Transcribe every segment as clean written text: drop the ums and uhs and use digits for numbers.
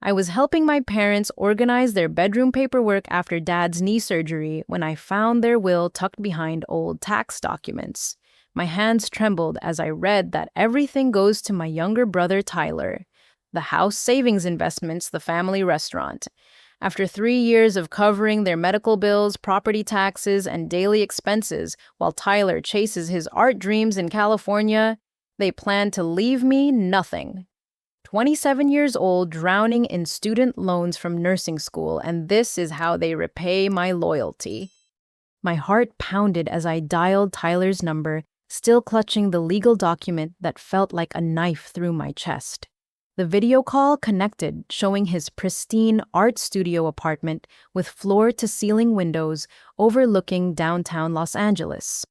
I was helping my parents organize their bedroom paperwork after Dad's knee surgery when I found their will tucked behind old tax documents. My hands trembled as I read that everything goes to my younger brother Tyler, the house savings investments, the family restaurant. After 3 years of covering their medical bills, property taxes, and daily expenses while Tyler chases his art dreams in California, they plan to leave me nothing. 27 years old, drowning in student loans from nursing school, and this is how they repay my loyalty. My heart pounded as I dialed Tyler's number, still clutching the legal document that felt like a knife through my chest. The video call connected, showing his pristine art studio apartment with floor-to-ceiling windows overlooking downtown Los Angeles.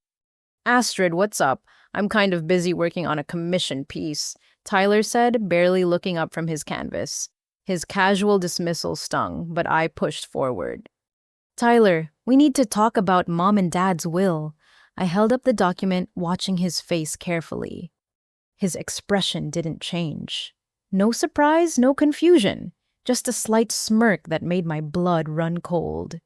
Astrid, what's up? I'm kind of busy working on a commission piece, Tyler said, barely looking up from his canvas. His casual dismissal stung, but I pushed forward. Tyler, we need to talk about Mom and Dad's will. I held up the document, watching his face carefully. His expression didn't change. No surprise, no confusion, just a slight smirk that made my blood run cold.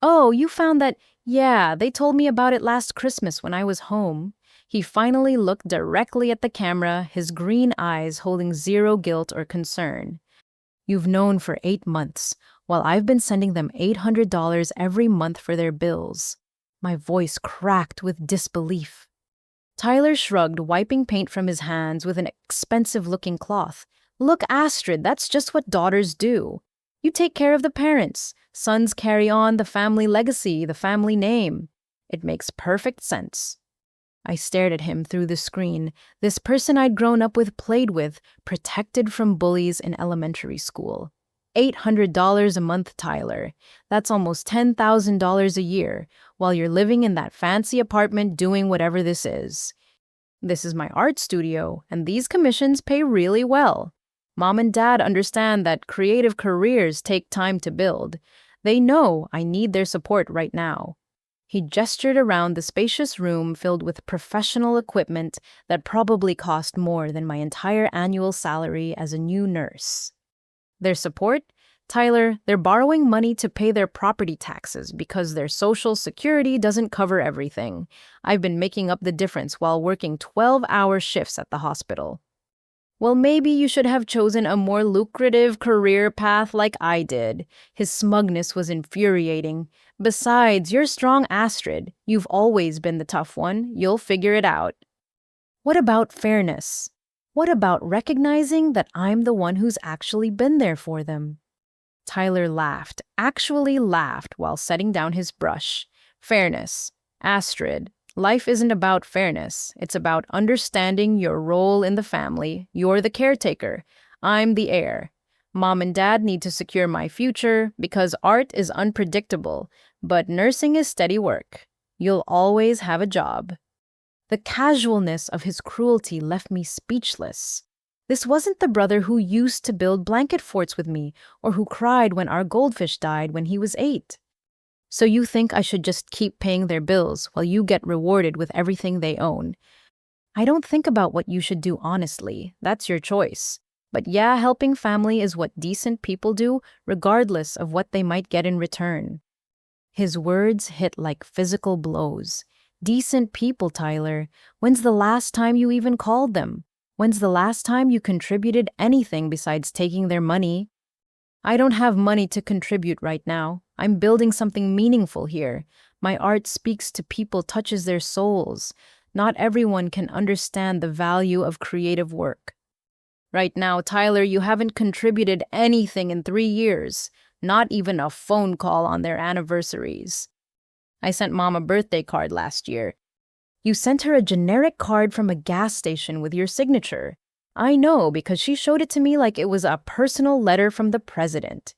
Oh, you found that? Yeah, they told me about it last Christmas when I was home. He finally looked directly at the camera, his green eyes holding zero guilt or concern. You've known for 8 months, while I've been sending them $800 every month for their bills. My voice cracked with disbelief. Tyler shrugged, wiping paint from his hands with an expensive-looking cloth. Look, Astrid, that's just what daughters do. You take care of the parents. Sons carry on the family legacy, the family name. It makes perfect sense. I stared at him through the screen, this person I'd grown up with, played with, protected from bullies in elementary school. $800 a month, Tyler. That's almost $10,000 a year, while you're living in that fancy apartment doing whatever this is. This is my art studio, and these commissions pay really well. Mom and Dad understand that creative careers take time to build. They know I need their support right now. He gestured around the spacious room filled with professional equipment that probably cost more than my entire annual salary as a new nurse. Their support? Tyler, they're borrowing money to pay their property taxes because their Social Security doesn't cover everything. I've been making up the difference while working 12-hour shifts at the hospital. Well, maybe you should have chosen a more lucrative career path like I did. His smugness was infuriating. Besides, you're strong, Astrid. You've always been the tough one. You'll figure it out. What about fairness? What about recognizing that I'm the one who's actually been there for them? Tyler laughed, actually laughed, while setting down his brush. Fairness. Astrid, life isn't about fairness. It's about understanding your role in the family. You're the caretaker. I'm the heir. Mom and Dad need to secure my future because art is unpredictable, but nursing is steady work. You'll always have a job. The casualness of his cruelty left me speechless. This wasn't the brother who used to build blanket forts with me or who cried when our goldfish died when he was 8. So you think I should just keep paying their bills while you get rewarded with everything they own? I don't think about what you should do honestly. That's your choice. But yeah, helping family is what decent people do, regardless of what they might get in return. His words hit like physical blows. Decent people, Tyler. When's the last time you even called them? When's the last time you contributed anything besides taking their money? I don't have money to contribute right now. I'm building something meaningful here. My art speaks to people, touches their souls. Not everyone can understand the value of creative work. Right now, Tyler, you haven't contributed anything in 3 years. Not even a phone call on their anniversaries. I sent Mom a birthday card last year. You sent her a generic card from a gas station with your signature. I know, because she showed it to me like it was a personal letter from the president.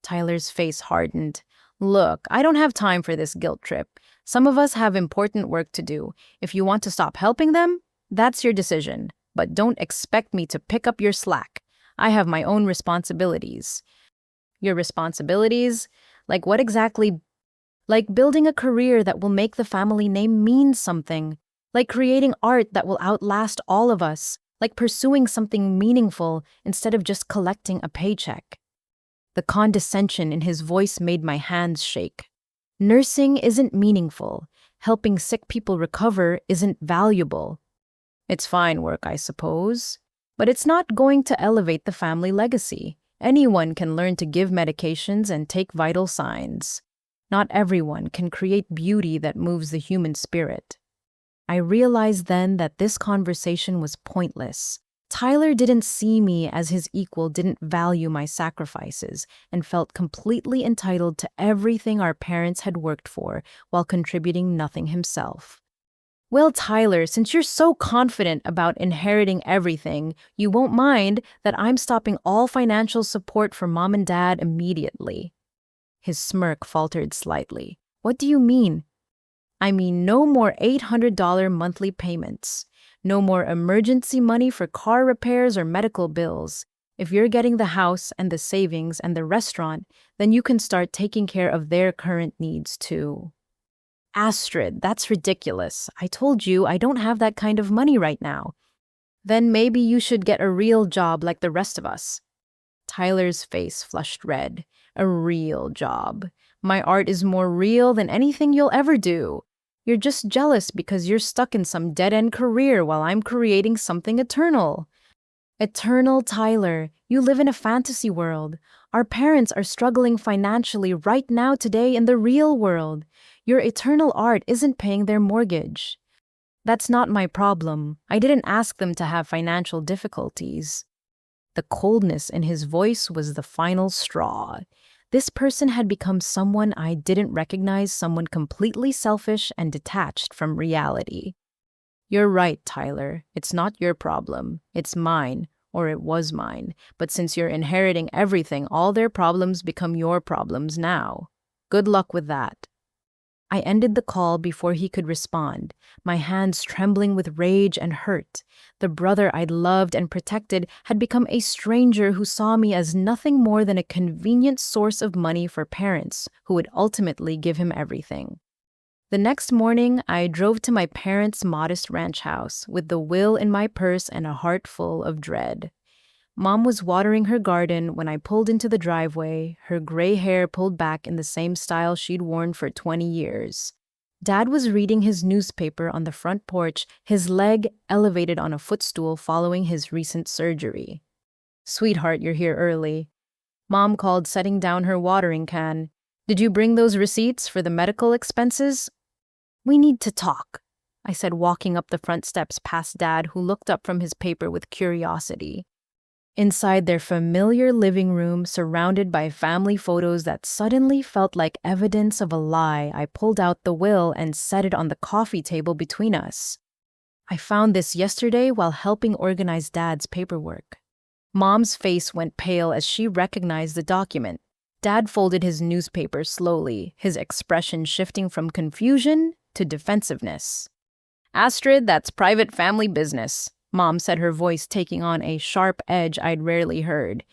Tyler's face hardened. Look, I don't have time for this guilt trip. Some of us have important work to do. If you want to stop helping them, that's your decision. But don't expect me to pick up your slack. I have my own responsibilities. Your responsibilities? Like what exactly? Like building a career that will make the family name mean something. Like creating art that will outlast all of us. like pursuing something meaningful instead of just collecting a paycheck. The condescension in his voice made my hands shake. Nursing isn't meaningful. Helping sick people recover isn't valuable. It's fine work, I suppose, but it's not going to elevate the family legacy. Anyone can learn to give medications and take vital signs. Not everyone can create beauty that moves the human spirit. I realized then that this conversation was pointless. Tyler didn't see me as his equal, didn't value my sacrifices, and felt completely entitled to everything our parents had worked for while contributing nothing himself. Well, Tyler, since you're so confident about inheriting everything, you won't mind that I'm stopping all financial support for mom and dad immediately. His smirk faltered slightly. What do you mean? I mean, no more $800 monthly payments. No more emergency money for car repairs or medical bills. If you're getting the house and the savings and the restaurant, then you can start taking care of their current needs too. Astrid, that's ridiculous. I told you I don't have that kind of money right now. Then maybe you should get a real job like the rest of us. Tyler's face flushed red. A real job. My art is more real than anything you'll ever do. You're just jealous because you're stuck in some dead-end career while I'm creating something eternal. Eternal, Tyler. You live in a fantasy world. Our parents are struggling financially right now today in the real world. Your eternal art isn't paying their mortgage. That's not my problem. I didn't ask them to have financial difficulties. The coldness in his voice was the final straw. This person had become someone I didn't recognize, someone completely selfish and detached from reality. You're right, Tyler. It's not your problem. It's mine, or it was mine. But since you're inheriting everything, all their problems become your problems now. Good luck with that. I ended the call before he could respond, my hands trembling with rage and hurt. The brother I'd loved and protected had become a stranger who saw me as nothing more than a convenient source of money for parents who would ultimately give him everything. The next morning, I drove to my parents' modest ranch house with the will in my purse and a heart full of dread. Mom was watering her garden when I pulled into the driveway, her gray hair pulled back in the same style she'd worn for 20 years. Dad was reading his newspaper on the front porch, his leg elevated on a footstool following his recent surgery. Sweetheart, you're here early. Mom called, setting down her watering can. Did you bring those receipts for the medical expenses? We need to talk, I said, walking up the front steps past Dad, who looked up from his paper with curiosity. Inside their familiar living room, surrounded by family photos that suddenly felt like evidence of a lie, I pulled out the will and set it on the coffee table between us. I found this yesterday while helping organize Dad's paperwork. Mom's face went pale as she recognized the document. Dad folded his newspaper slowly, his expression shifting from confusion to defensiveness. Astrid, that's private family business, Mom said, her voice taking on a sharp edge I'd rarely heard.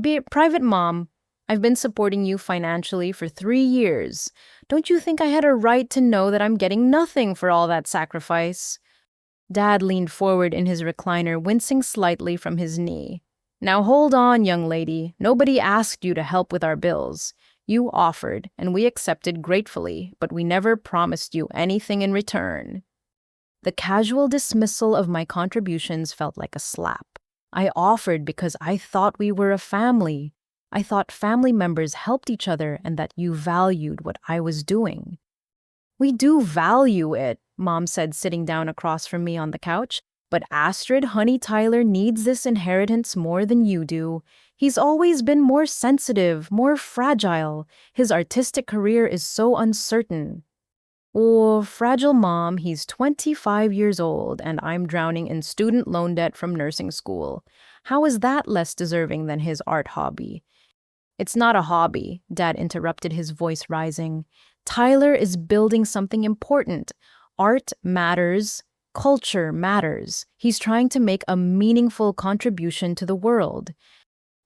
Be it private, Mom. I've been supporting you financially for 3 years. Don't you think I had a right to know that I'm getting nothing for all that sacrifice? Dad leaned forward in his recliner, wincing slightly from his knee. Now hold on, young lady. Nobody asked you to help with our bills. You offered, and we accepted gratefully, but we never promised you anything in return. The casual dismissal of my contributions felt like a slap. I offered because I thought we were a family. I thought family members helped each other and that you valued what I was doing. We do value it, Mom said, sitting down across from me on the couch. But Astrid, honey, Tyler needs this inheritance more than you do. He's always been more sensitive, more fragile. His artistic career is so uncertain. Oh, fragile, Mom. He's 25 years old, and I'm drowning in student loan debt from nursing school. How is that less deserving than his art hobby? It's not a hobby, Dad interrupted, his voice rising. Tyler is building something important. Art matters. Culture matters. He's trying to make a meaningful contribution to the world.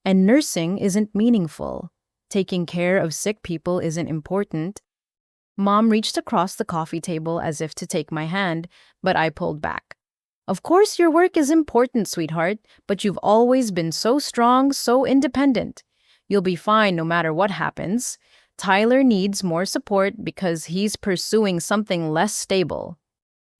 And nursing isn't meaningful. Taking care of sick people isn't important. Mom reached across the coffee table as if to take my hand, but I pulled back. Of course, your work is important, sweetheart, but you've always been so strong, so independent. You'll be fine no matter what happens. Tyler needs more support because he's pursuing something less stable.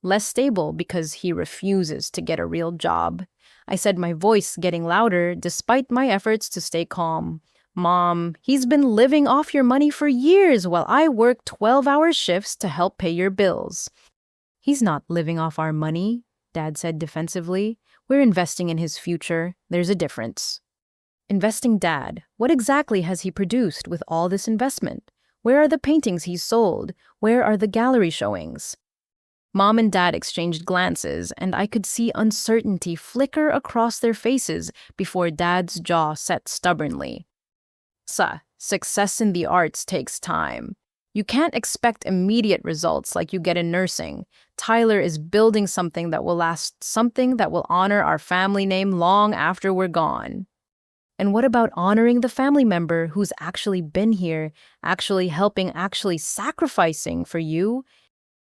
Less stable because he refuses to get a real job. I said, my voice getting louder despite my efforts to stay calm. Mom, he's been living off your money for years while I work 12-hour shifts to help pay your bills. He's not living off our money, Dad said defensively. We're investing in his future. There's a difference. Investing, Dad. What exactly has he produced with all this investment? Where are the paintings he's sold? Where are the gallery showings? Mom and Dad exchanged glances, and I could see uncertainty flicker across their faces before Dad's jaw set stubbornly. Success in the arts takes time. You can't expect immediate results like you get in nursing. Tyler is building something that will last, something that will honor our family name long after we're gone. And what about honoring the family member who's actually been here, actually helping, actually sacrificing for you?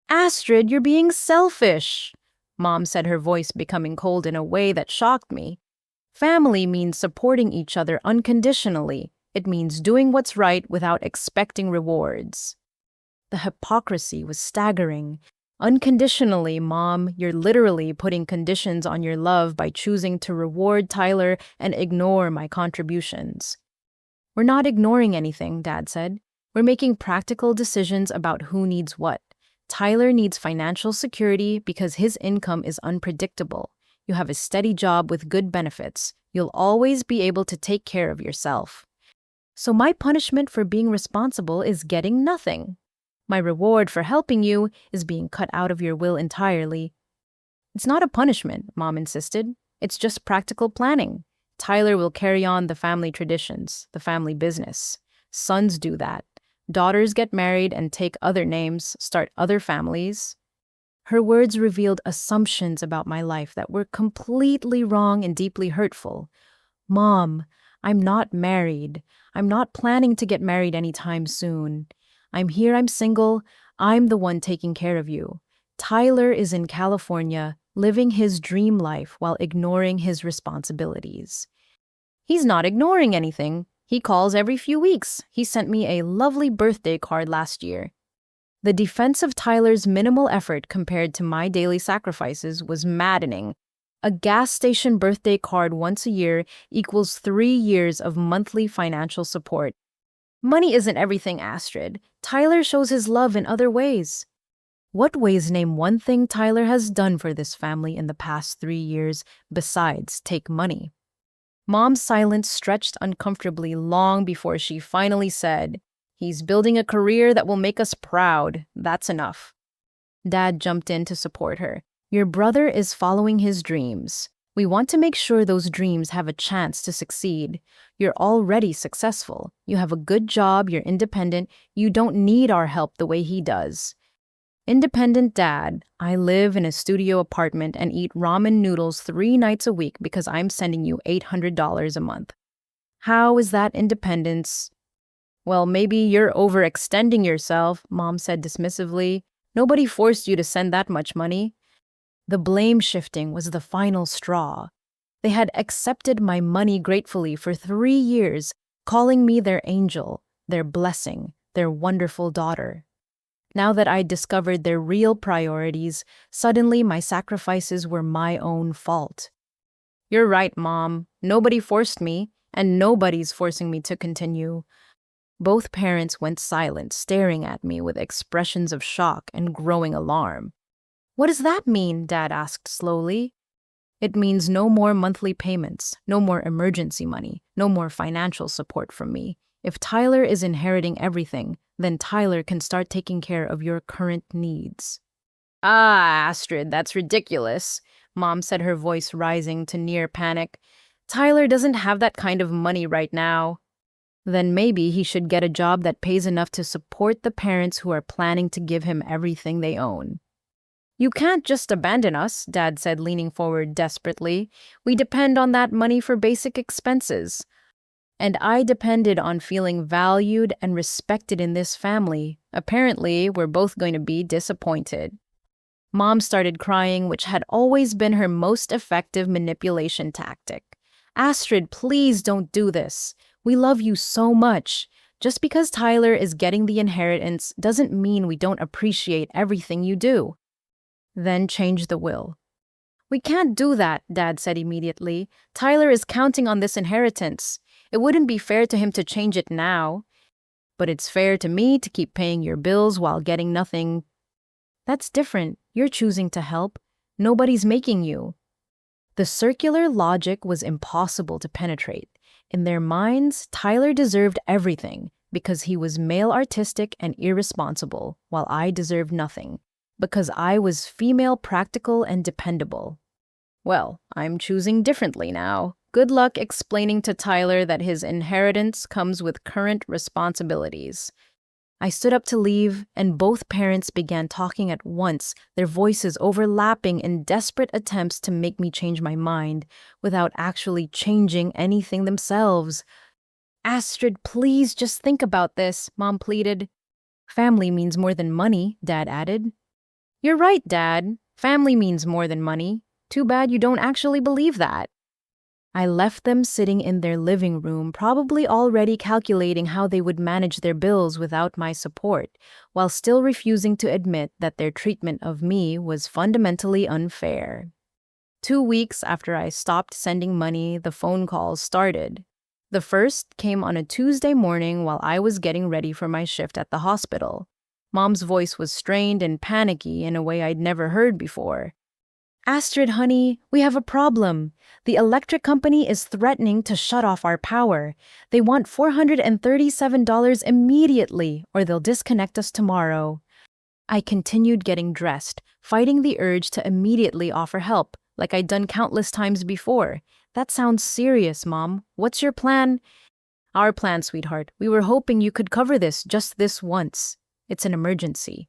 Astrid, you're being selfish, Mom said, her voice becoming cold in a way that shocked me. Family means supporting each other unconditionally. It means doing what's right without expecting rewards. The hypocrisy was staggering. Unconditionally, Mom, you're literally putting conditions on your love by choosing to reward Tyler and ignore my contributions. We're not ignoring anything, Dad said. We're making practical decisions about who needs what. Tyler needs financial security because his income is unpredictable. You have a steady job with good benefits. You'll always be able to take care of yourself. So my punishment for being responsible is getting nothing. My reward for helping you is being cut out of your will entirely. It's not a punishment, Mom insisted. It's just practical planning. Tyler will carry on the family traditions, the family business. Sons do that. Daughters get married and take other names, start other families. Her words revealed assumptions about my life that were completely wrong and deeply hurtful. Mom, I'm not married. I'm not planning to get married anytime soon. I'm here, I'm single. I'm the one taking care of you. Tyler is in California, living his dream life while ignoring his responsibilities. He's not ignoring anything. He calls every few weeks. He sent me a lovely birthday card last year. The defense of Tyler's minimal effort compared to my daily sacrifices was maddening. A gas station birthday card once a year equals 3 years of monthly financial support. Money isn't everything, Astrid. Tyler shows his love in other ways. What ways? Name one thing Tyler has done for this family in the past 3 years besides take money. Mom's silence stretched uncomfortably long before she finally said, "He's building a career that will make us proud. That's enough." Dad jumped in to support her. "Your brother is following his dreams. We want to make sure those dreams have a chance to succeed. You're already successful. You have a good job, you're independent. You don't need our help the way he does." Independent, Dad. I live in a studio apartment and eat ramen noodles 3 nights a week because I'm sending you $800 a month. How is that independence? Well, maybe you're overextending yourself, Mom said dismissively. Nobody forced you to send that much money. The blame shifting was the final straw. They had accepted my money gratefully for 3 years, calling me their angel, their blessing, their wonderful daughter. Now that I'd discovered their real priorities, suddenly my sacrifices were my own fault. You're right, Mom. Nobody forced me, and nobody's forcing me to continue. Both parents went silent, staring at me with expressions of shock and growing alarm. What does that mean? Dad asked slowly. It means no more monthly payments, no more emergency money, no more financial support from me. If Tyler is inheriting everything, then Tyler can start taking care of your current needs. Ah, Astrid, that's ridiculous, Mom said, her voice rising to near panic. Tyler doesn't have that kind of money right now. Then maybe he should get a job that pays enough to support the parents who are planning to give him everything they own. You can't just abandon us, Dad said, leaning forward desperately. We depend on that money for basic expenses. And I depended on feeling valued and respected in this family. Apparently, we're both going to be disappointed. Mom started crying, which had always been her most effective manipulation tactic. Astrid, please don't do this. We love you so much. Just because Tyler is getting the inheritance doesn't mean we don't appreciate everything you do. Then change the will. We can't do that, Dad said immediately. Tyler is counting on this inheritance. It wouldn't be fair to him to change it now. But it's fair to me to keep paying your bills while getting nothing. That's different. You're choosing to help. Nobody's making you. The circular logic was impossible to penetrate. In their minds, Tyler deserved everything because he was male artistic and irresponsible, while I deserved nothing because I was female practical and dependable. Well, I'm choosing differently now. Good luck explaining to Tyler that his inheritance comes with current responsibilities. I stood up to leave, and both parents began talking at once, their voices overlapping in desperate attempts to make me change my mind, without actually changing anything themselves. Astrid, please just think about this, Mom pleaded. Family means more than money, Dad added. You're right, Dad. Family means more than money. Too bad you don't actually believe that. I left them sitting in their living room, probably already calculating how they would manage their bills without my support, while still refusing to admit that their treatment of me was fundamentally unfair. 2 weeks after I stopped sending money, the phone calls started. The first came on a Tuesday morning while I was getting ready for my shift at the hospital. Mom's voice was strained and panicky in a way I'd never heard before. Astrid, honey, we have a problem. The electric company is threatening to shut off our power. They want $437 immediately, or they'll disconnect us tomorrow. I continued getting dressed, fighting the urge to immediately offer help, like I'd done countless times before. That sounds serious, Mom. What's your plan? Our plan, sweetheart. We were hoping you could cover this just this once. It's an emergency.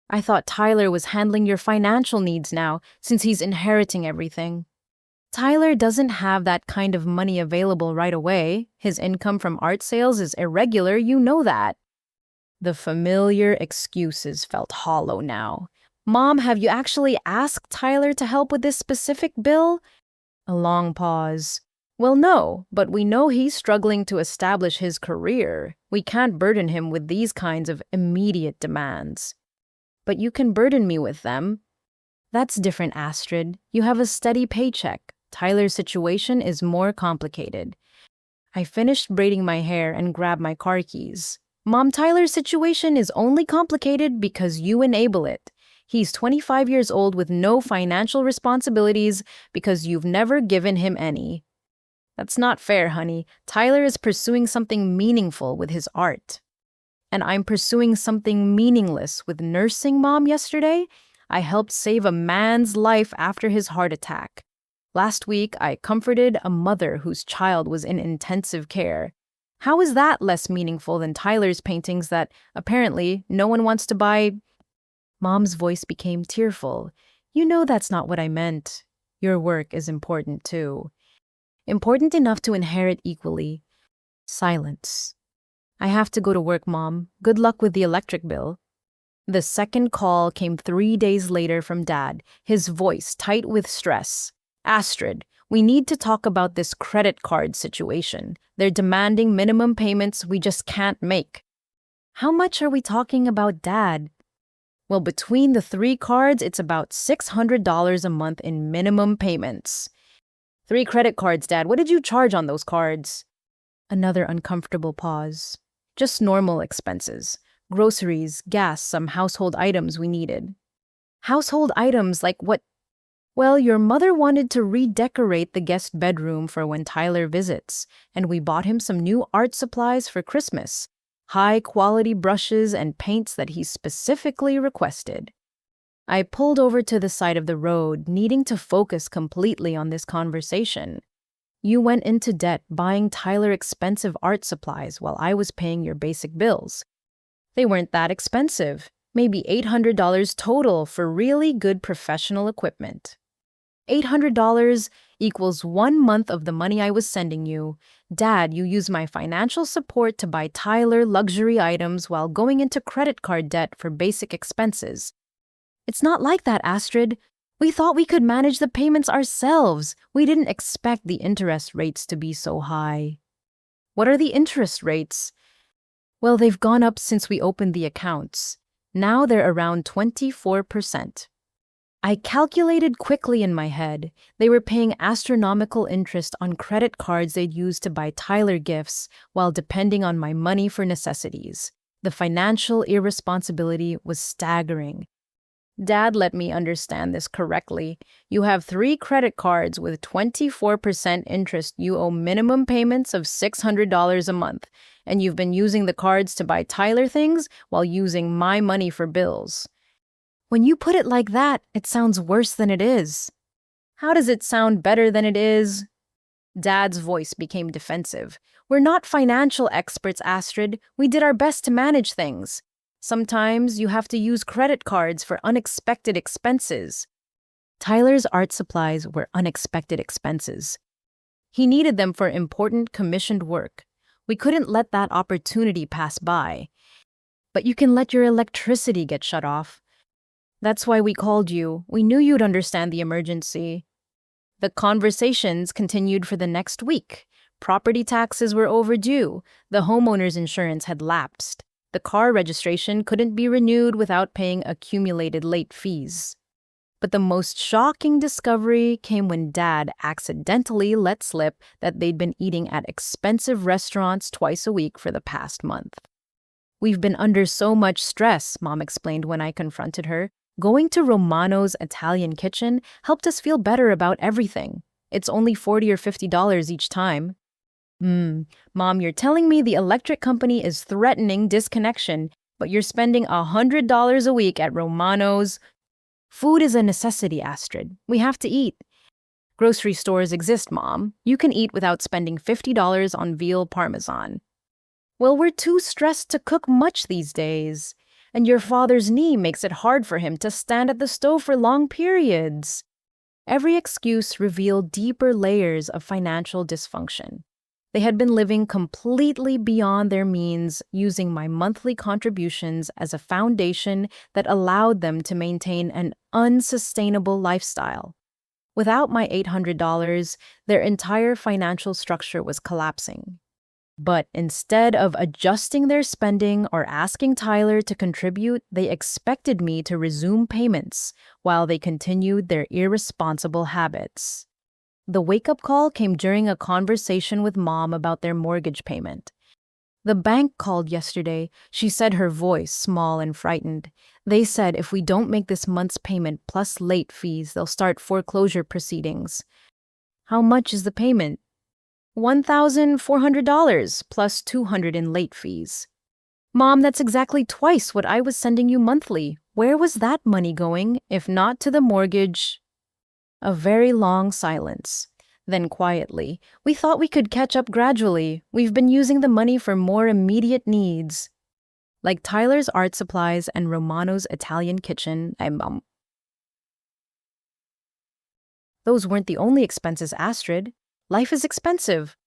I thought Tyler was handling your financial needs now, since he's inheriting everything. Tyler doesn't have that kind of money available right away. His income from art sales is irregular, you know that. The familiar excuses felt hollow now. Mom, have you actually asked Tyler to help with this specific bill? A long pause. Well, no, but we know he's struggling to establish his career. We can't burden him with these kinds of immediate demands. But you can burden me with them. That's different, Astrid. You have a steady paycheck. Tyler's situation is more complicated. I finished braiding my hair and grabbed my car keys. Mom, Tyler's situation is only complicated because you enable it. He's 25 years old with no financial responsibilities because you've never given him any. That's not fair, honey. Tyler is pursuing something meaningful with his art. And I'm pursuing something meaningless with nursing, Mom. Yesterday, I helped save a man's life after his heart attack. Last week, I comforted a mother whose child was in intensive care. How is that less meaningful than Tyler's paintings that, apparently, no one wants to buy? Mom's voice became tearful. You know that's not what I meant. Your work is important, too. Important enough to inherit equally. Silence. I have to go to work, Mom. Good luck with the electric bill. The second call came 3 days later from Dad, his voice tight with stress. Astrid, we need to talk about this credit card situation. They're demanding minimum payments we just can't make. How much are we talking about, Dad? Well, between the 3 cards, it's about $600 a month in minimum payments. 3 credit cards, Dad. What did you charge on those cards? Another uncomfortable pause. Just normal expenses. Groceries, gas, some household items we needed. Household items like what? Well, your mother wanted to redecorate the guest bedroom for when Tyler visits, and we bought him some new art supplies for Christmas. High-quality brushes and paints that he specifically requested. I pulled over to the side of the road, needing to focus completely on this conversation. You went into debt buying Tyler expensive art supplies while I was paying your basic bills. They weren't that expensive, maybe $800 total for really good professional equipment. $800 equals 1 month of the money I was sending you. Dad, you use my financial support to buy Tyler luxury items while going into credit card debt for basic expenses. It's not like that, Astrid. We thought we could manage the payments ourselves. We didn't expect the interest rates to be so high. What are the interest rates? Well, they've gone up since we opened the accounts. Now they're around 24%. I calculated quickly in my head. They were paying astronomical interest on credit cards they'd used to buy Tyler gifts while depending on my money for necessities. The financial irresponsibility was staggering. Dad let me understand this correctly. You have 3 credit cards with 24% interest. You owe minimum payments of $600 a month, and you've been using the cards to buy Tyler things while using my money for bills. When you put it like that, it sounds worse than it is. How does it sound better than it is? Dad's voice became defensive. We're not financial experts, Astrid. We did our best to manage things. Sometimes you have to use credit cards for unexpected expenses. Tyler's art supplies were unexpected expenses. He needed them for important commissioned work. We couldn't let that opportunity pass by. But you can let your electricity get shut off. That's why we called you. We knew you'd understand the emergency. The conversations continued for the next week. Property taxes were overdue. The homeowner's insurance had lapsed. The car registration couldn't be renewed without paying accumulated late fees. But the most shocking discovery came when Dad accidentally let slip that they'd been eating at expensive restaurants twice a week for the past month. We've been under so much stress, Mom explained when I confronted her. Going to Romano's Italian kitchen helped us feel better about everything. It's only $40 or $50 each time. Mom, you're telling me the electric company is threatening disconnection, but you're spending $100 a week at Romano's. Food is a necessity, Astrid. We have to eat. Grocery stores exist, Mom. You can eat without spending $50 on veal parmesan. Well, we're too stressed to cook much these days. And your father's knee makes it hard for him to stand at the stove for long periods. Every excuse revealed deeper layers of financial dysfunction. They had been living completely beyond their means, using my monthly contributions as a foundation that allowed them to maintain an unsustainable lifestyle. Without my $800, their entire financial structure was collapsing. But instead of adjusting their spending or asking Tyler to contribute, they expected me to resume payments while they continued their irresponsible habits. The wake-up call came during a conversation with Mom about their mortgage payment. The bank called yesterday. She said, her voice small and frightened. They said if we don't make this month's payment plus late fees, they'll start foreclosure proceedings. How much is the payment? $1,400 plus $200 in late fees. Mom, that's exactly twice what I was sending you monthly. Where was that money going, if not to the mortgage? A very long silence. Then quietly, we thought we could catch up gradually. We've been using the money for more immediate needs. Like Tyler's art supplies and Romano's Italian kitchen. Those weren't the only expenses, Astrid. Life is expensive.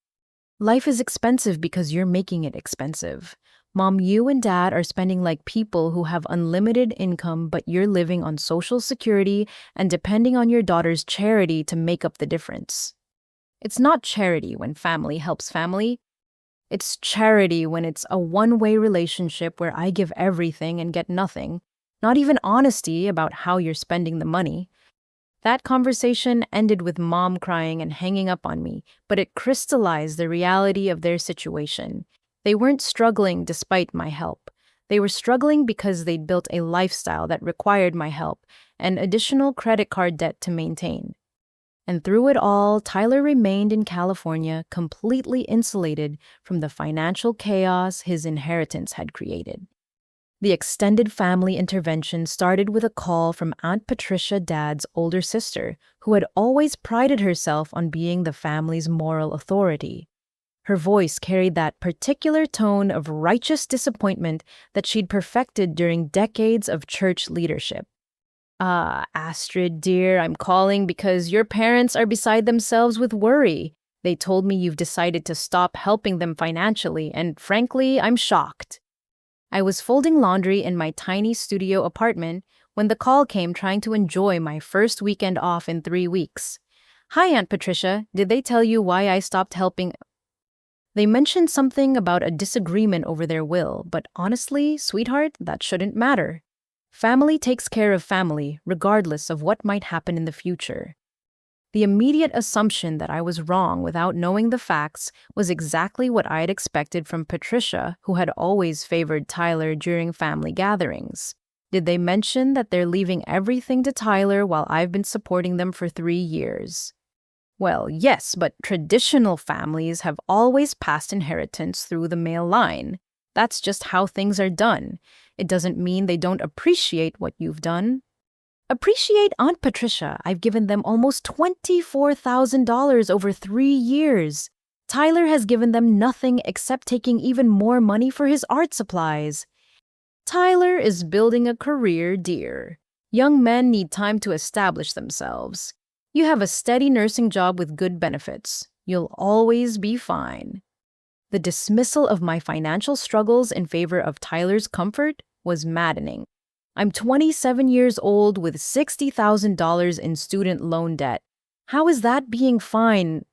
Life is expensive because you're making it expensive. Mom, you and Dad are spending like people who have unlimited income, but you're living on Social Security and depending on your daughter's charity to make up the difference. It's not charity when family helps family. It's charity when it's a one-way relationship where I give everything and get nothing, not even honesty about how you're spending the money. That conversation ended with Mom crying and hanging up on me, but it crystallized the reality of their situation. They weren't struggling despite my help. They were struggling because they'd built a lifestyle that required my help and additional credit card debt to maintain. And through it all, Tyler remained in California, completely insulated from the financial chaos his inheritance had created. The extended family intervention started with a call from Aunt Patricia, Dad's older sister, who had always prided herself on being the family's moral authority. Her voice carried that particular tone of righteous disappointment that she'd perfected during decades of church leadership. Astrid, dear, I'm calling because your parents are beside themselves with worry. They told me you've decided to stop helping them financially, and frankly, I'm shocked. I was folding laundry in my tiny studio apartment when the call came trying to enjoy my first weekend off in 3 weeks. Hi, Aunt Patricia. Did they tell you why I stopped helping? They mentioned something about a disagreement over their will, but honestly, sweetheart, that shouldn't matter. Family takes care of family, regardless of what might happen in the future. The immediate assumption that I was wrong without knowing the facts was exactly what I had expected from Patricia, who had always favored Tyler during family gatherings. Did they mention that they're leaving everything to Tyler while I've been supporting them for 3 years? Well, yes, but traditional families have always passed inheritance through the male line. That's just how things are done. It doesn't mean they don't appreciate what you've done. Appreciate Aunt Patricia. I've given them almost $24,000 over 3 years. Tyler has given them nothing except taking even more money for his art supplies. Tyler is building a career, dear. Young men need time to establish themselves. You have a steady nursing job with good benefits. You'll always be fine. The dismissal of my financial struggles in favor of Tyler's comfort was maddening. I'm 27 years old with $60,000 in student loan debt. How is that being fine?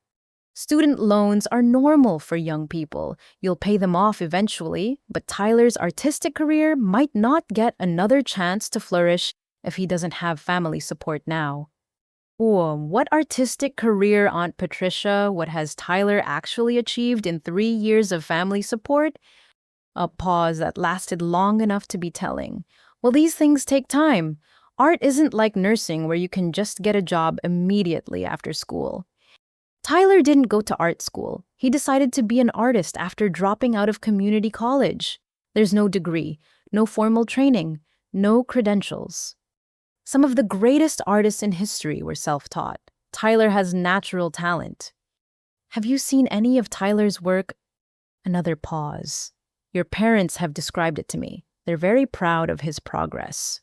Student loans are normal for young people. You'll pay them off eventually, but Tyler's artistic career might not get another chance to flourish if he doesn't have family support now. Whoa, what artistic career, Aunt Patricia? What has Tyler actually achieved in 3 years of family support? A pause that lasted long enough to be telling. Well, these things take time. Art isn't like nursing where you can just get a job immediately after school. Tyler didn't go to art school. He decided to be an artist after dropping out of community college. There's no degree, no formal training, no credentials. Some of the greatest artists in history were self-taught. Tyler has natural talent. Have you seen any of Tyler's work? Another pause. Your parents have described it to me. They're very proud of his progress.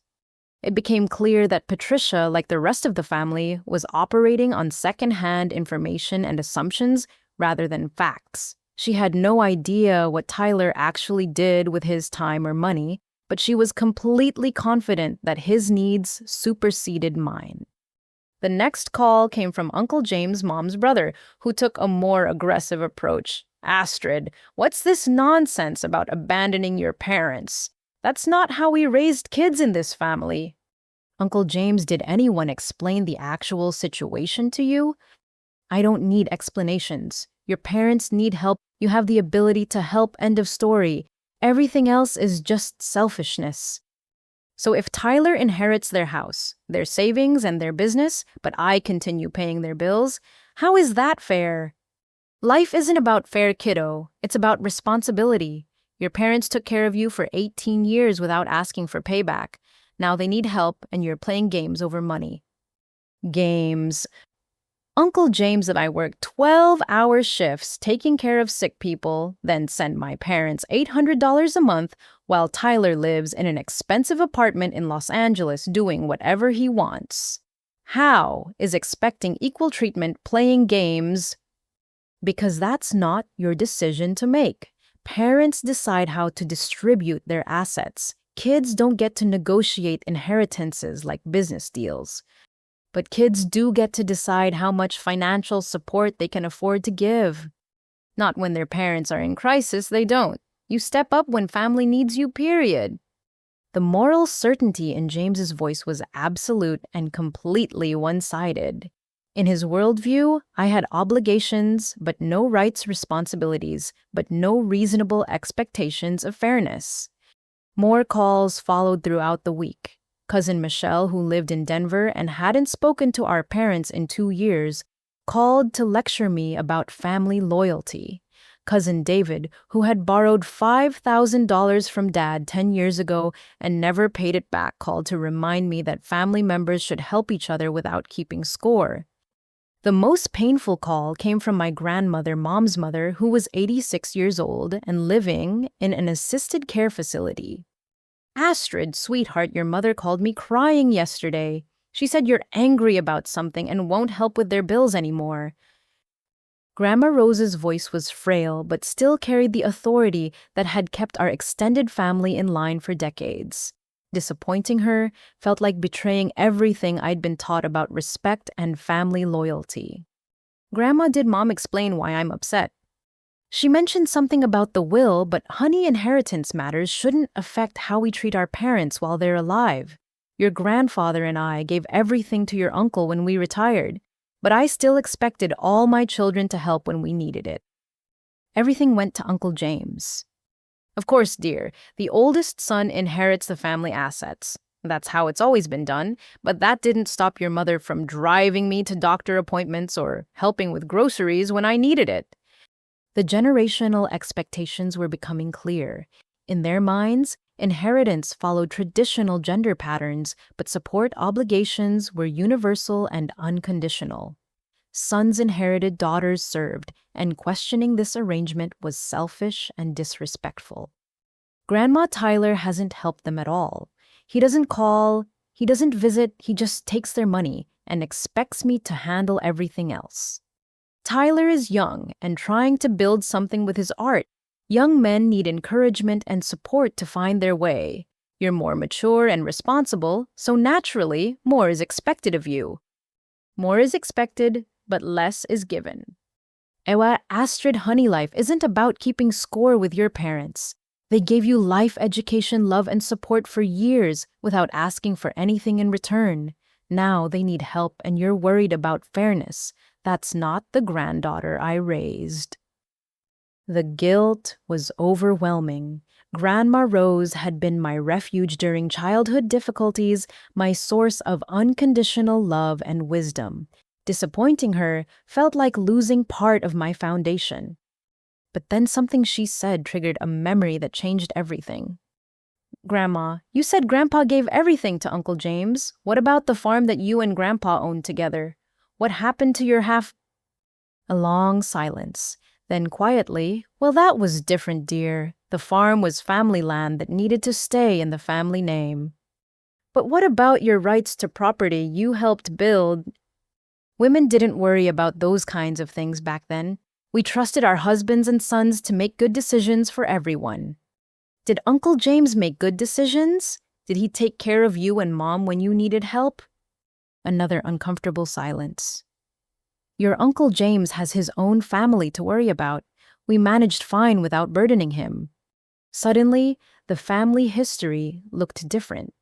It became clear that Patricia, like the rest of the family, was operating on second-hand information and assumptions rather than facts. She had no idea what Tyler actually did with his time or money, but she was completely confident that his needs superseded mine. The next call came from Uncle James' mom's brother, who took a more aggressive approach. Astrid, what's this nonsense about abandoning your parents? That's not how we raised kids in this family. Uncle James, did anyone explain the actual situation to you? I don't need explanations. Your parents need help. You have the ability to help. End of story. Everything else is just selfishness. So if Tyler inherits their house, their savings, and their business, but I continue paying their bills, how is that fair? Life isn't about fair, kiddo. It's about responsibility. Your parents took care of you for 18 years without asking for payback. Now they need help, and you're playing games over money. Games. Uncle James and I work 12-hour shifts taking care of sick people, then send my parents $800 a month while Tyler lives in an expensive apartment in Los Angeles doing whatever he wants. How is expecting equal treatment playing games? Because that's not your decision to make. Parents decide how to distribute their assets. Kids don't get to negotiate inheritances like business deals. But kids do get to decide how much financial support they can afford to give. Not when their parents are in crisis, they don't. You step up when family needs you, period. The moral certainty in James's voice was absolute and completely one-sided. In his worldview, I had obligations, but no rights, responsibilities, but no reasonable expectations of fairness. More calls followed throughout the week. Cousin Michelle, who lived in Denver and hadn't spoken to our parents in 2 years, called to lecture me about family loyalty. Cousin David, who had borrowed $5,000 from Dad 10 years ago and never paid it back, called to remind me that family members should help each other without keeping score. The most painful call came from my grandmother, Mom's mother, who was 86 years old and living in an assisted care facility. Astrid, sweetheart, your mother called me crying yesterday. She said you're angry about something and won't help with their bills anymore. Grandma Rose's voice was frail, but still carried the authority that had kept our extended family in line for decades. Disappointing her felt like betraying everything I'd been taught about respect and family loyalty. Grandma, did Mom explain why I'm upset? She mentioned something about the will, but honey, inheritance matters shouldn't affect how we treat our parents while they're alive. Your grandfather and I gave everything to your uncle when we retired, but I still expected all my children to help when we needed it. Everything went to Uncle James. Of course, dear, the oldest son inherits the family assets. That's how it's always been done, but that didn't stop your mother from driving me to doctor appointments or helping with groceries when I needed it. The generational expectations were becoming clear. In their minds, inheritance followed traditional gender patterns, but support obligations were universal and unconditional. Sons inherited, daughters served, and questioning this arrangement was selfish and disrespectful. Grandma Tyler hasn't helped them at all. He doesn't call, he doesn't visit, he just takes their money and expects me to handle everything else. Tyler is young and trying to build something with his art. Young men need encouragement and support to find their way. You're more mature and responsible, so naturally, more is expected of you. More is expected, but less is given. Ewa, Astrid, honey, life isn't about keeping score with your parents. They gave you life, education, love, and support for years without asking for anything in return. Now they need help and you're worried about fairness. That's not the granddaughter I raised. The guilt was overwhelming. Grandma Rose had been my refuge during childhood difficulties, my source of unconditional love and wisdom. Disappointing her felt like losing part of my foundation. But then something she said triggered a memory that changed everything. Grandma, you said Grandpa gave everything to Uncle James. What about the farm that you and Grandpa owned together? What happened to your half? A long silence. Then quietly, well, that was different, dear. The farm was family land that needed to stay in the family name. But what about your rights to property you helped build? Women didn't worry about those kinds of things back then. We trusted our husbands and sons to make good decisions for everyone. Did Uncle James make good decisions? Did he take care of you and Mom when you needed help? Another uncomfortable silence. Your Uncle James has his own family to worry about. We managed fine without burdening him. Suddenly, the family history looked different.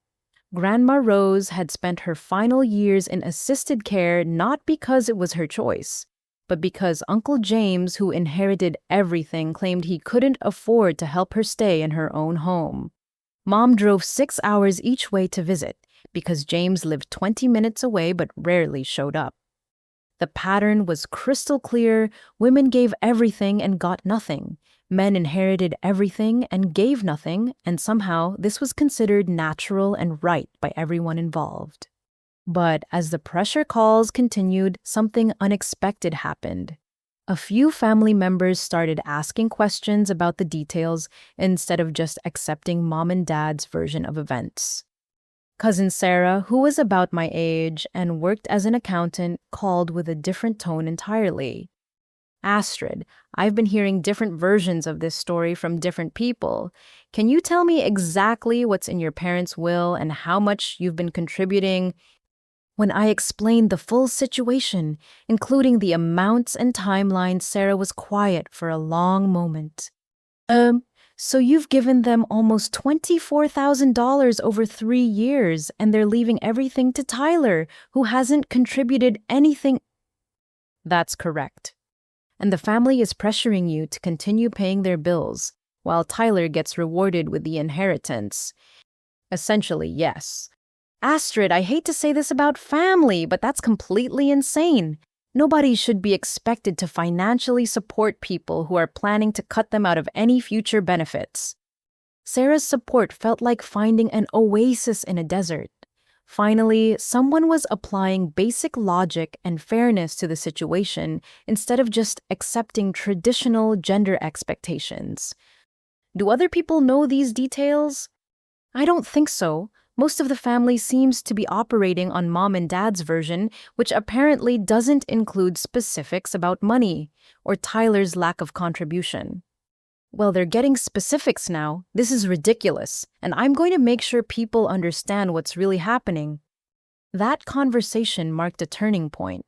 Grandma Rose had spent her final years in assisted care not because it was her choice, but because Uncle James, who inherited everything, claimed he couldn't afford to help her stay in her own home. Mom drove 6 hours each way to visit, because James lived 20 minutes away but rarely showed up. The pattern was crystal clear. Women gave everything and got nothing. Men inherited everything and gave nothing, and somehow this was considered natural and right by everyone involved. But as the pressure calls continued, something unexpected happened. A few family members started asking questions about the details instead of just accepting Mom and Dad's version of events. Cousin Sarah, who was about my age and worked as an accountant, called with a different tone entirely. Astrid, I've been hearing different versions of this story from different people. Can you tell me exactly what's in your parents' will and how much you've been contributing? When I explained the full situation, including the amounts and timelines, Sarah was quiet for a long moment. So you've given them almost $24,000 over 3 years, and they're leaving everything to Tyler, who hasn't contributed anything. That's correct. And the family is pressuring you to continue paying their bills, while Tyler gets rewarded with the inheritance. Essentially, yes. Astrid, I hate to say this about family, but that's completely insane. Nobody should be expected to financially support people who are planning to cut them out of any future benefits. Sarah's support felt like finding an oasis in a desert. Finally, someone was applying basic logic and fairness to the situation instead of just accepting traditional gender expectations. Do other people know these details? I don't think so. Most of the family seems to be operating on Mom and Dad's version, which apparently doesn't include specifics about money or Tyler's lack of contribution. Well, they're getting specifics now. This is ridiculous, and I'm going to make sure people understand what's really happening. That conversation marked a turning point.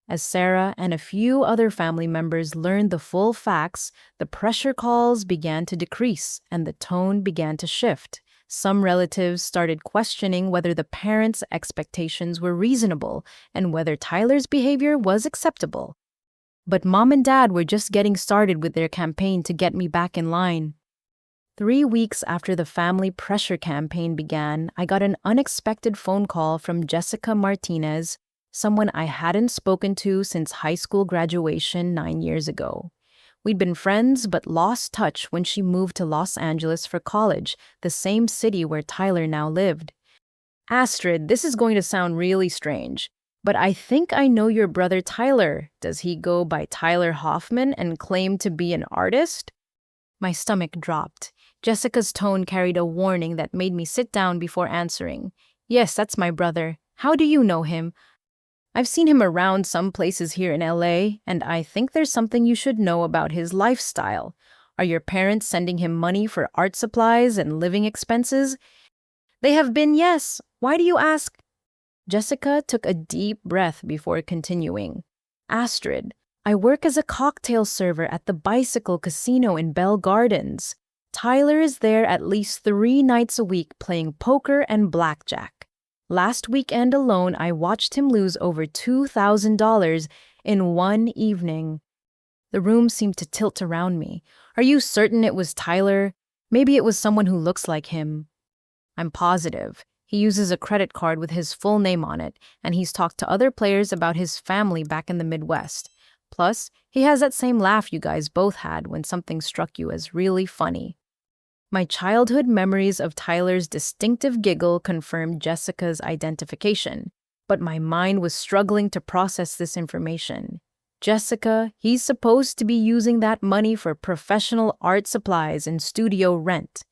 As Sarah and a few other family members learned the full facts, the pressure calls began to decrease and the tone began to shift. Some relatives started questioning whether the parents' expectations were reasonable and whether Tyler's behavior was acceptable. But mom and dad were just getting started with their campaign to get me back in line. 3 weeks after the family pressure campaign began, I got an unexpected phone call from Jessica Martinez, someone I hadn't spoken to since high school graduation 9 years ago. We'd been friends but lost touch when she moved to Los Angeles for college, the same city where Tyler now lived. Astrid, this is going to sound really strange, but I think I know your brother Tyler. Does he go by Tyler Hoffman and claim to be an artist? My stomach dropped. Jessica's tone carried a warning that made me sit down before answering. Yes, that's my brother. How do you know him? I've seen him around some places here in LA, and I think there's something you should know about his lifestyle. Are your parents sending him money for art supplies and living expenses? They have been, yes. Why do you ask? Jessica took a deep breath before continuing. Astrid, I work as a cocktail server at the Bicycle Casino in Bell Gardens. Tyler is there at least 3 nights a week playing poker and blackjack. Last weekend alone, I watched him lose over $2,000 in one evening. The room seemed to tilt around me. Are you certain it was Tyler? Maybe it was someone who looks like him. I'm positive. He uses a credit card with his full name on it, and he's talked to other players about his family back in the Midwest. Plus, he has that same laugh you guys both had when something struck you as really funny. My childhood memories of Tyler's distinctive giggle confirmed Jessica's identification, but my mind was struggling to process this information. Jessica, he's supposed to be using that money for professional art supplies and studio rent.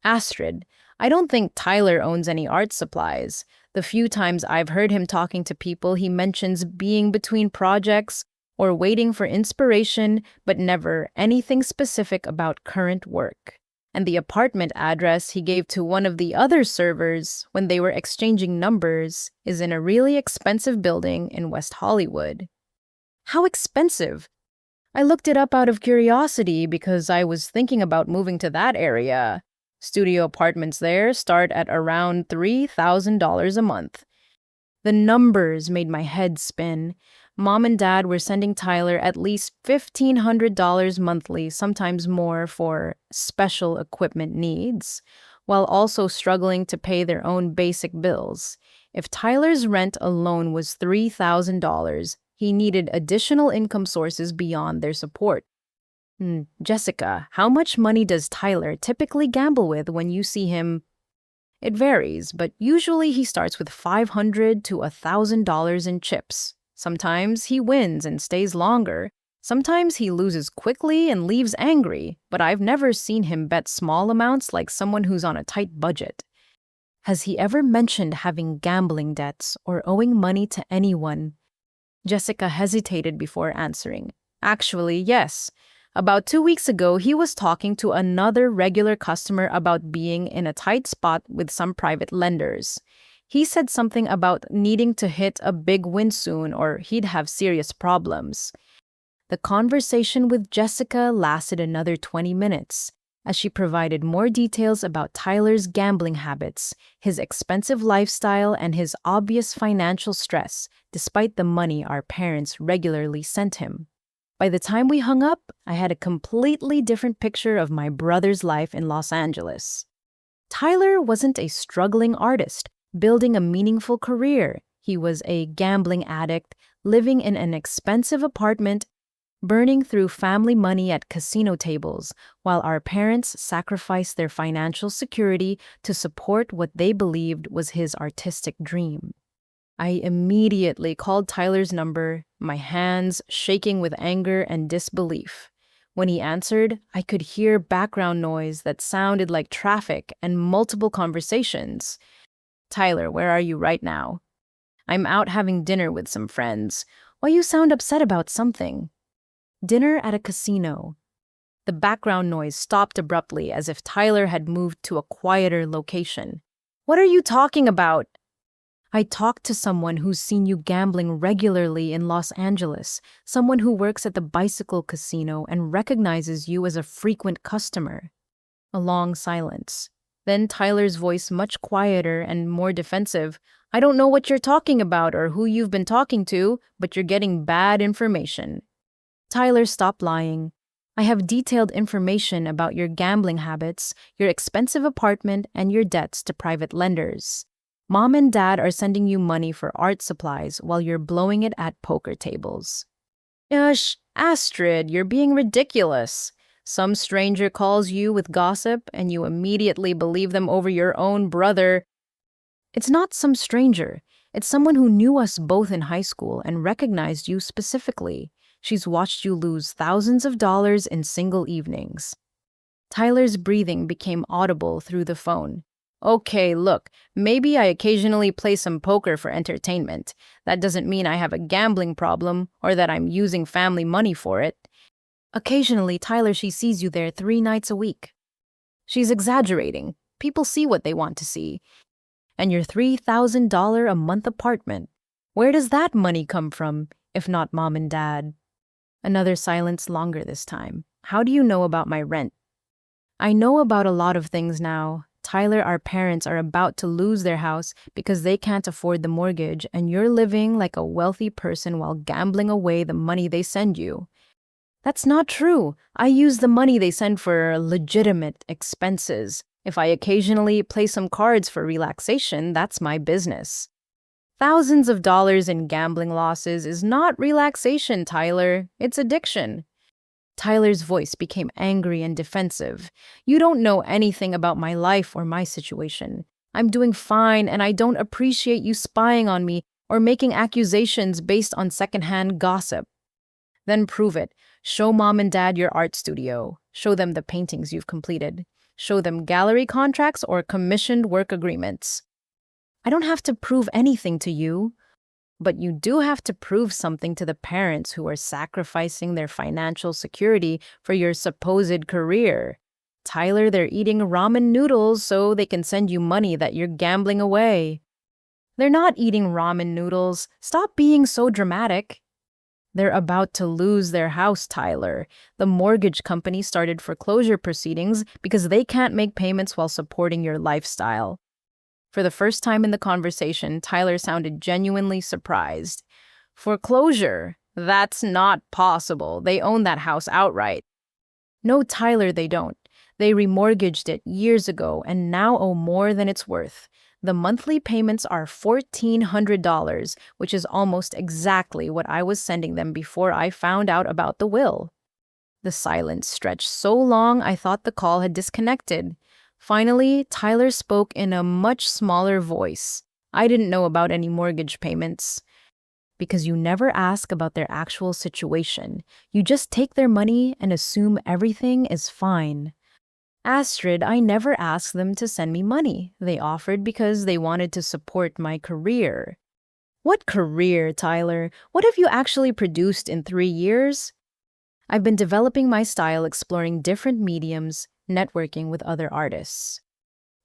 Astrid, I don't think Tyler owns any art supplies. The few times I've heard him talking to people, he mentions being between projects or waiting for inspiration, but never anything specific about current work. And the apartment address he gave to one of the other servers when they were exchanging numbers is in a really expensive building in West Hollywood. How expensive? I looked it up out of curiosity because I was thinking about moving to that area. Studio apartments there start at around $3,000 a month. The numbers made my head spin. Mom and Dad were sending Tyler at least $1,500 monthly, sometimes more, for special equipment needs, while also struggling to pay their own basic bills. If Tyler's rent alone was $3,000, he needed additional income sources beyond their support. Jessica, how much money does Tyler typically gamble with when you see him? It varies, but usually he starts with $500 to $1,000 in chips. Sometimes he wins and stays longer. Sometimes he loses quickly and leaves angry, but I've never seen him bet small amounts like someone who's on a tight budget. Has he ever mentioned having gambling debts or owing money to anyone? Jessica hesitated before answering. Actually, yes. About 2 weeks ago, he was talking to another regular customer about being in a tight spot with some private lenders. He said something about needing to hit a big win soon or he'd have serious problems. The conversation with Jessica lasted another 20 minutes as she provided more details about Tyler's gambling habits, his expensive lifestyle, and his obvious financial stress, despite the money our parents regularly sent him. By the time we hung up, I had a completely different picture of my brother's life in Los Angeles. Tyler wasn't a struggling artist building a meaningful career. He was a gambling addict, living in an expensive apartment, burning through family money at casino tables, while our parents sacrificed their financial security to support what they believed was his artistic dream. I immediately called Tyler's number, my hands shaking with anger and disbelief. When he answered, I could hear background noise that sounded like traffic and multiple conversations. Tyler, where are you right now? I'm out having dinner with some friends. Why you sound upset about something? Dinner at a casino. The background noise stopped abruptly as if Tyler had moved to a quieter location. What are you talking about? I talked to someone who's seen you gambling regularly in Los Angeles, someone who works at the bicycle casino and recognizes you as a frequent customer. A long silence. Then Tyler's voice, much quieter and more defensive. I don't know what you're talking about or who you've been talking to, but you're getting bad information. Tyler, stop lying. I have detailed information about your gambling habits, your expensive apartment, and your debts to private lenders. Mom and Dad are sending you money for art supplies while you're blowing it at poker tables. Astrid, you're being ridiculous. Some stranger calls you with gossip and you immediately believe them over your own brother. It's not some stranger. It's someone who knew us both in high school and recognized you specifically. She's watched you lose thousands of dollars in single evenings. Tyler's breathing became audible through the phone. Okay, look, maybe I occasionally play some poker for entertainment. That doesn't mean I have a gambling problem or that I'm using family money for it. Occasionally, Tyler, she sees you there 3 nights a week. She's exaggerating. People see what they want to see. And your $3,000 a month apartment. Where does that money come from, if not Mom and Dad? Another silence, longer this time. How do you know about my rent? I know about a lot of things now. Tyler, our parents are about to lose their house because they can't afford the mortgage, and you're living like a wealthy person while gambling away the money they send you. That's not true. I use the money they send for legitimate expenses. If I occasionally play some cards for relaxation, that's my business. Thousands of dollars in gambling losses is not relaxation, Tyler. It's addiction. Tyler's voice became angry and defensive. You don't know anything about my life or my situation. I'm doing fine, and I don't appreciate you spying on me or making accusations based on secondhand gossip. Then prove it. Show Mom and Dad your art studio. Show them the paintings you've completed. Show them gallery contracts or commissioned work agreements. I don't have to prove anything to you, but you do have to prove something to the parents who are sacrificing their financial security for your supposed career. Tyler, they're eating ramen noodles so they can send you money that you're gambling away. They're not eating ramen noodles. Stop being so dramatic. They're about to lose their house, Tyler. The mortgage company started foreclosure proceedings because they can't make payments while supporting your lifestyle. For the first time in the conversation, Tyler sounded genuinely surprised. Foreclosure? That's not possible. They own that house outright. No, Tyler, they don't. They remortgaged it years ago and now owe more than it's worth. The monthly payments are $1,400, which is almost exactly what I was sending them before I found out about the will. The silence stretched so long I thought the call had disconnected. Finally, Tyler spoke in a much smaller voice. I didn't know about any mortgage payments. Because you never ask about their actual situation. You just take their money and assume everything is fine. Astrid, I never asked them to send me money. They offered because they wanted to support my career. What career, Tyler? What have you actually produced in 3 years? I've been developing my style, exploring different mediums, networking with other artists.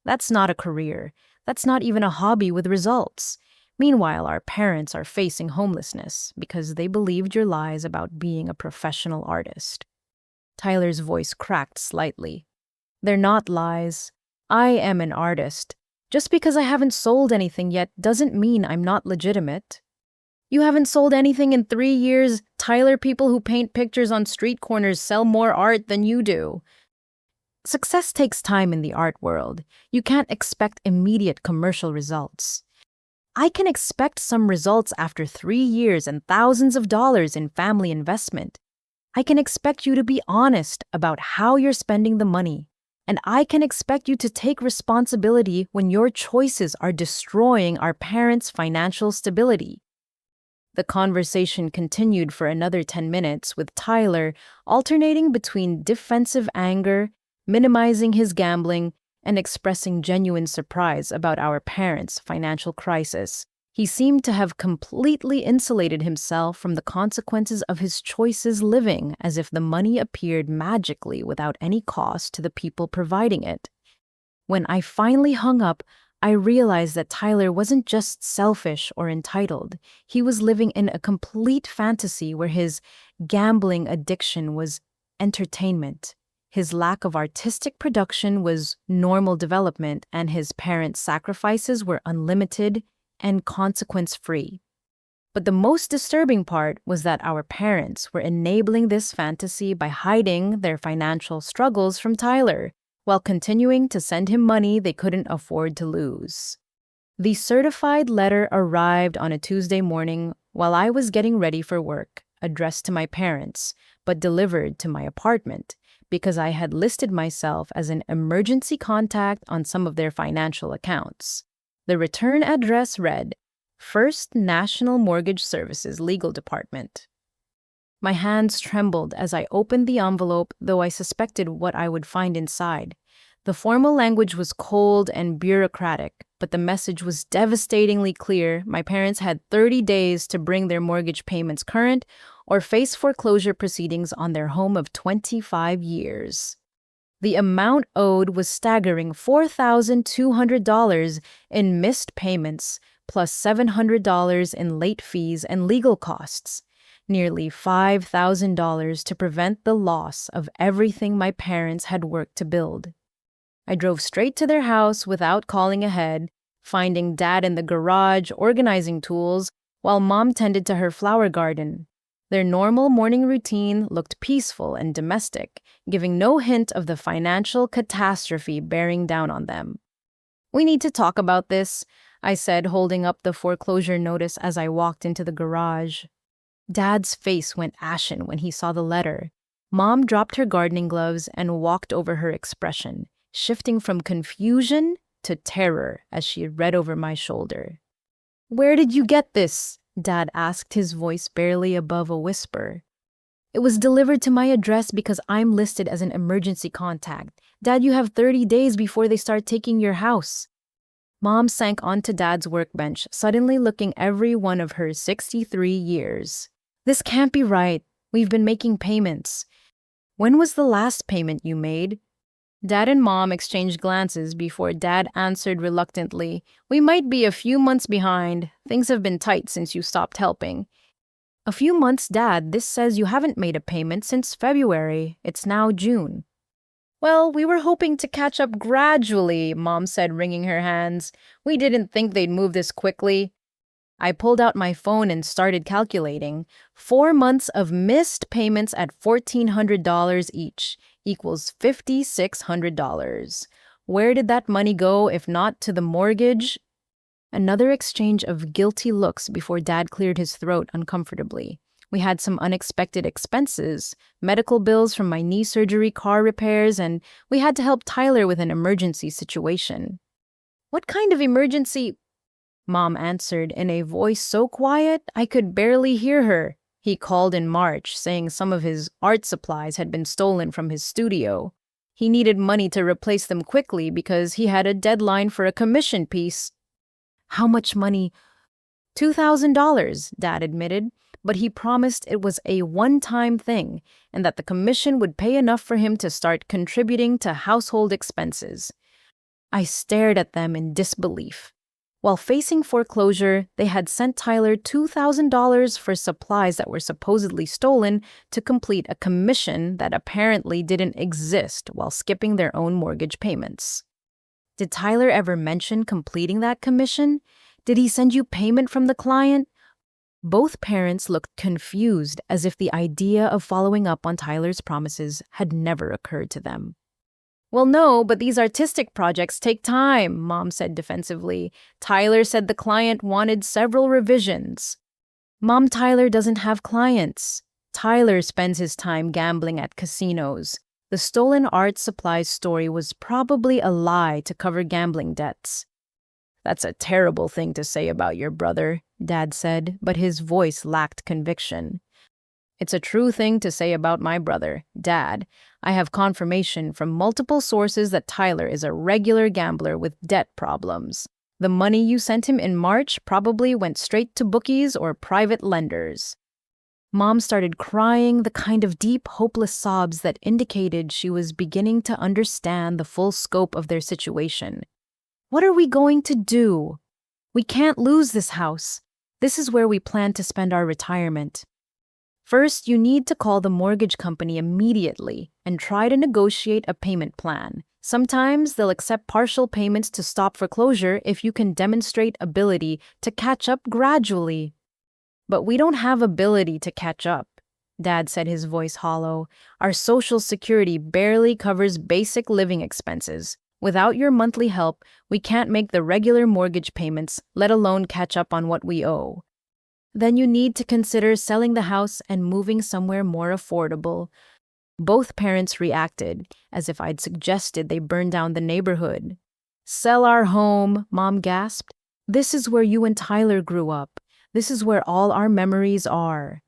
That's not a career. That's not even a hobby with results. Meanwhile, our parents are facing homelessness because they believed your lies about being a professional artist. Tyler's voice cracked slightly. They're not lies. I am an artist. Just because I haven't sold anything yet doesn't mean I'm not legitimate. You haven't sold anything in 3 years. Tyler, people who paint pictures on street corners sell more art than you do. Success takes time in the art world. You can't expect immediate commercial results. I can expect some results after 3 years and thousands of dollars in family investment. I can expect you to be honest about how you're spending the money. And I can expect you to take responsibility when your choices are destroying our parents' financial stability. The conversation continued for another 10 minutes with Tyler alternating between defensive anger, minimizing his gambling, and expressing genuine surprise about our parents' financial crisis. He seemed to have completely insulated himself from the consequences of his choices, living as if the money appeared magically without any cost to the people providing it. When I finally hung up, I realized that Tyler wasn't just selfish or entitled. He was living in a complete fantasy where his gambling addiction was entertainment, his lack of artistic production was normal development, and his parents' sacrifices were unlimited and consequence-free. But the most disturbing part was that our parents were enabling this fantasy by hiding their financial struggles from Tyler, while continuing to send him money they couldn't afford to lose. The certified letter arrived on a Tuesday morning while I was getting ready for work, addressed to my parents, but delivered to my apartment because I had listed myself as an emergency contact on some of their financial accounts. The return address read, First National Mortgage Services Legal Department. My hands trembled as I opened the envelope, though I suspected what I would find inside. The formal language was cold and bureaucratic, but the message was devastatingly clear. My parents had 30 days to bring their mortgage payments current or face foreclosure proceedings on their home of 25 years. The amount owed was staggering $4,200 in missed payments, plus $700 in late fees and legal costs. Nearly $5,000 to prevent the loss of everything my parents had worked to build. I drove straight to their house without calling ahead, finding Dad in the garage organizing tools while Mom tended to her flower garden. Their normal morning routine looked peaceful and domestic, giving no hint of the financial catastrophe bearing down on them. "We need to talk about this," I said, holding up the foreclosure notice as I walked into the garage. Dad's face went ashen when he saw the letter. Mom dropped her gardening gloves and walked over her expression, shifting from confusion to terror as she read over my shoulder. "Where did you get this?" Dad asked, his voice barely above a whisper. "It was delivered to my address because I'm listed as an emergency contact. Dad, you have 30 days before they start taking your house." Mom sank onto Dad's workbench, suddenly looking every one of her 63 years. "This can't be right. We've been making payments." "When was the last payment you made?" Dad and Mom exchanged glances before Dad answered reluctantly, "We might be a few months behind. Things have been tight since you stopped helping." "A few months, Dad? This says you haven't made a payment since February. It's now June." "Well, we were hoping to catch up gradually," Mom said, wringing her hands. "We didn't think they'd move this quickly." I pulled out my phone and started calculating. 4 months of missed payments at $1,400 each equals $5,600. Where did that money go if not to the mortgage? Another exchange of guilty looks before Dad cleared his throat uncomfortably. We had some unexpected expenses, medical bills from my knee surgery, car repairs, and we had to help Tyler with an emergency situation. "What kind of emergency?" Mom answered in a voice so quiet I could barely hear her. "He called in March, saying some of his art supplies had been stolen from his studio. He needed money to replace them quickly because he had a deadline for a commission piece." "How much money?" $2,000, Dad admitted, but he promised it was a one-time thing and that the commission would pay enough for him to start contributing to household expenses. I stared at them in disbelief. While facing foreclosure, they had sent Tyler $2,000 for supplies that were supposedly stolen to complete a commission that apparently didn't exist while skipping their own mortgage payments. Did Tyler ever mention completing that commission? Did he send you payment from the client? Both parents looked confused, as if the idea of following up on Tyler's promises had never occurred to them. "Well, no, but these artistic projects take time," Mom said defensively. "Tyler said the client wanted several revisions." "Mom, Tyler doesn't have clients. Tyler spends his time gambling at casinos. The stolen art supplies story was probably a lie to cover gambling debts." "That's a terrible thing to say about your brother," Dad said, but his voice lacked conviction. "It's a true thing to say about my brother, Dad. I have confirmation from multiple sources that Tyler is a regular gambler with debt problems. The money you sent him in March probably went straight to bookies or private lenders. Mom started crying, the kind of deep, hopeless sobs that indicated she was beginning to understand the full scope of their situation. What are we going to do? We can't lose this house. This is where we plan to spend our retirement. First, you need to call the mortgage company immediately and try to negotiate a payment plan. Sometimes they'll accept partial payments to stop foreclosure if you can demonstrate ability to catch up gradually. But we don't have ability to catch up, Dad said, his voice hollow. Our Social Security barely covers basic living expenses. Without your monthly help, we can't make the regular mortgage payments, let alone catch up on what we owe. Then you need to consider selling the house and moving somewhere more affordable. Both parents reacted, as if I'd suggested they burn down the neighborhood. Sell our home, Mom gasped. This is where you and Tyler grew up. This is where all our memories are.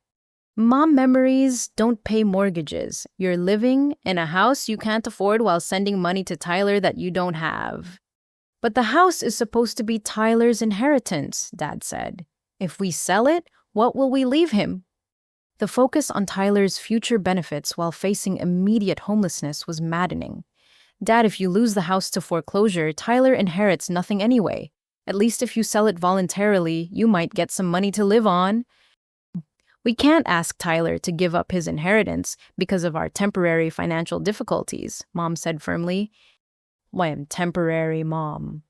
Mom, memories don't pay mortgages. You're living in a house you can't afford while sending money to Tyler that you don't have. But the house is supposed to be Tyler's inheritance, Dad said. If we sell it, what will we leave him? The focus on Tyler's future benefits while facing immediate homelessness was maddening. Dad, if you lose the house to foreclosure, Tyler inherits nothing anyway. At least if you sell it voluntarily, you might get some money to live on. We can't ask Tyler to give up his inheritance because of our temporary financial difficulties, Mom said firmly. Why am temporary, Mom?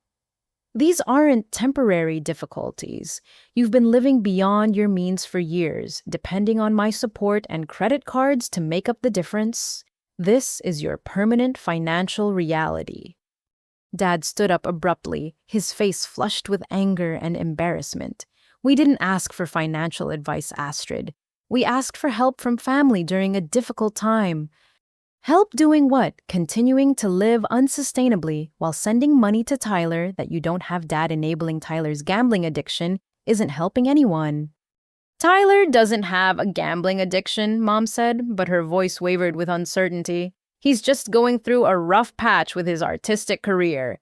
These aren't temporary difficulties. You've been living beyond your means for years, depending on my support and credit cards to make up the difference. This is your permanent financial reality. Dad stood up abruptly, his face flushed with anger and embarrassment. We didn't ask for financial advice, Astrid. We asked for help from family during a difficult time. Help doing what? Continuing to live unsustainably while sending money to Tyler that you don't have. Dad enabling Tyler's gambling addiction isn't helping anyone. Tyler doesn't have a gambling addiction, Mom said, but her voice wavered with uncertainty. He's just going through a rough patch with his artistic career.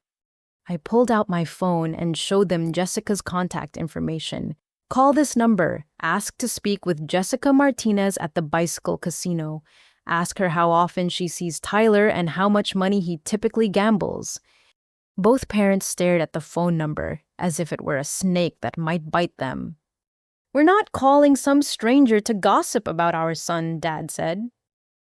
I pulled out my phone and showed them Jessica's contact information. Call this number. Ask to speak with Jessica Martinez at the Bicycle Casino. Ask her how often she sees Tyler and how much money he typically gambles. Both parents stared at the phone number as if it were a snake that might bite them. We're not calling some stranger to gossip about our son, Dad said.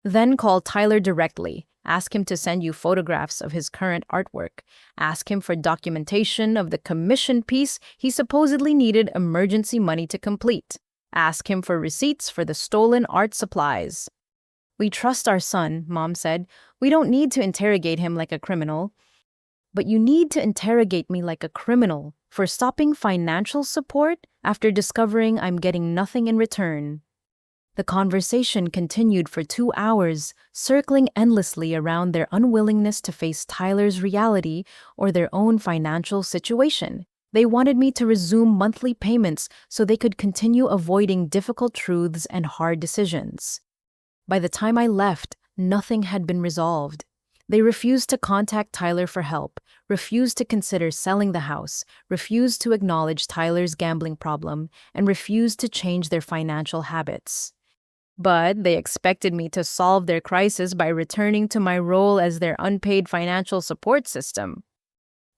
Then call Tyler directly. Ask him to send you photographs of his current artwork. Ask him for documentation of the commissioned piece he supposedly needed emergency money to complete. Ask him for receipts for the stolen art supplies. We trust our son, Mom said. We don't need to interrogate him like a criminal. But you need to interrogate me like a criminal for stopping financial support after discovering I'm getting nothing in return. The conversation continued for 2 hours, circling endlessly around their unwillingness to face Tyler's reality or their own financial situation. They wanted me to resume monthly payments so they could continue avoiding difficult truths and hard decisions. By the time I left, nothing had been resolved. They refused to contact Tyler for help, refused to consider selling the house, refused to acknowledge Tyler's gambling problem, and refused to change their financial habits. But they expected me to solve their crisis by returning to my role as their unpaid financial support system.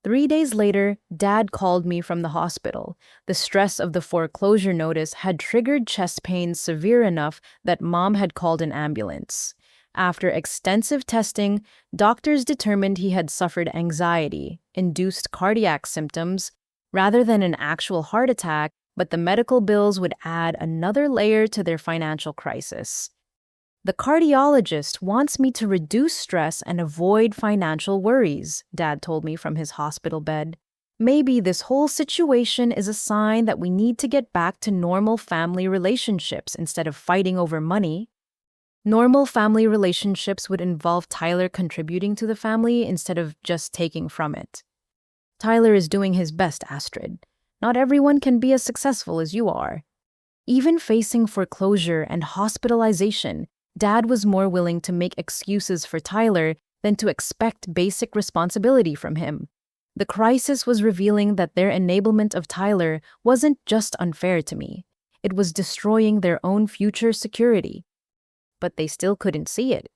3 days later, Dad called me from the hospital. The stress of the foreclosure notice had triggered chest pains severe enough that Mom had called an ambulance. After extensive testing, doctors determined he had suffered anxiety-induced cardiac symptoms rather than an actual heart attack, but the medical bills would add another layer to their financial crisis. The cardiologist wants me to reduce stress and avoid financial worries, Dad told me from his hospital bed. Maybe this whole situation is a sign that we need to get back to normal family relationships instead of fighting over money. Normal family relationships would involve Tyler contributing to the family instead of just taking from it. Tyler is doing his best, Astrid. Not everyone can be as successful as you are. Even facing foreclosure and hospitalization, Dad was more willing to make excuses for Tyler than to expect basic responsibility from him. The crisis was revealing that their enablement of Tyler wasn't just unfair to me, it was destroying their own future security. But they still couldn't see it.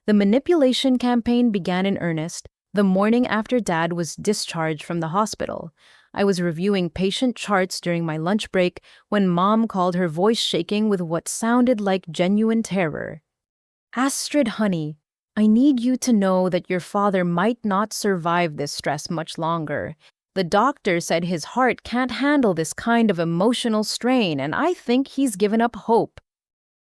The manipulation campaign began in earnest the morning after Dad was discharged from the hospital. I was reviewing patient charts during my lunch break when Mom called, her voice shaking with what sounded like genuine terror. "Astrid, honey, I need you to know that your father might not survive this stress much longer. The doctor said his heart can't handle this kind of emotional strain, and I think he's given up hope."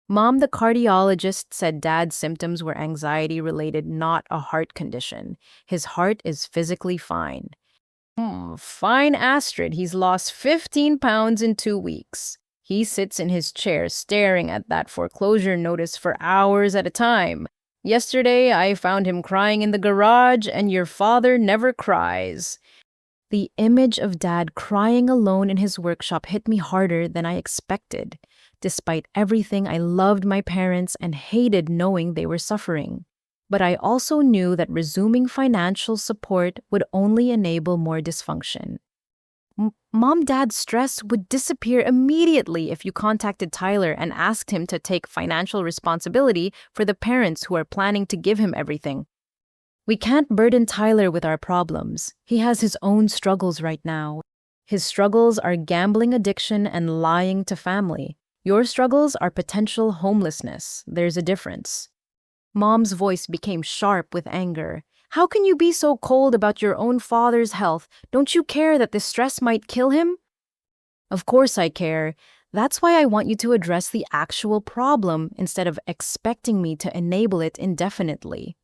Mom, the cardiologist, said Dad's symptoms were anxiety-related, not a heart condition. His heart is physically fine. Fine, Astrid. He's lost 15 pounds in 2 weeks. He sits in his chair staring at that foreclosure notice for hours at a time. Yesterday, I found him crying in the garage, and your father never cries. The image of Dad crying alone in his workshop hit me harder than I expected. Despite everything, I loved my parents and hated knowing they were suffering. But I also knew that resuming financial support would only enable more dysfunction. Mom-Dad's stress would disappear immediately if you contacted Tyler and asked him to take financial responsibility for the parents who are planning to give him everything. We can't burden Tyler with our problems. He has his own struggles right now. His struggles are gambling addiction and lying to family. Your struggles are potential homelessness. There's a difference. Mom's voice became sharp with anger. How can you be so cold about your own father's health? Don't you care that this stress might kill him? Of course I care. That's why I want you to address the actual problem instead of expecting me to enable it indefinitely.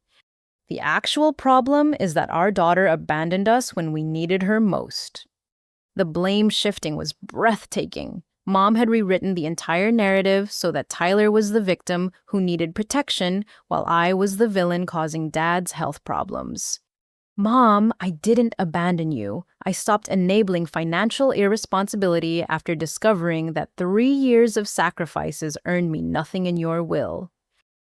The actual problem is that our daughter abandoned us when we needed her most. The blame shifting was breathtaking. Mom had rewritten the entire narrative so that Tyler was the victim who needed protection, while I was the villain causing Dad's health problems. Mom, I didn't abandon you. I stopped enabling financial irresponsibility after discovering that 3 years of sacrifices earned me nothing in your will.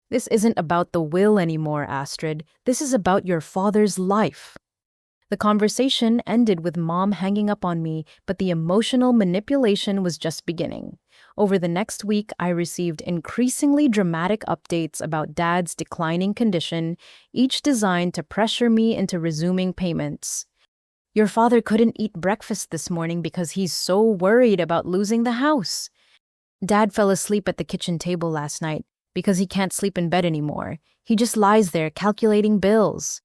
This isn't about the will anymore, Astrid. This is about your father's life. The conversation ended with Mom hanging up on me, but the emotional manipulation was just beginning. Over the next week, I received increasingly dramatic updates about Dad's declining condition, each designed to pressure me into resuming payments. Your father couldn't eat breakfast this morning because he's so worried about losing the house. Dad fell asleep at the kitchen table last night because he can't sleep in bed anymore. He just lies there calculating bills.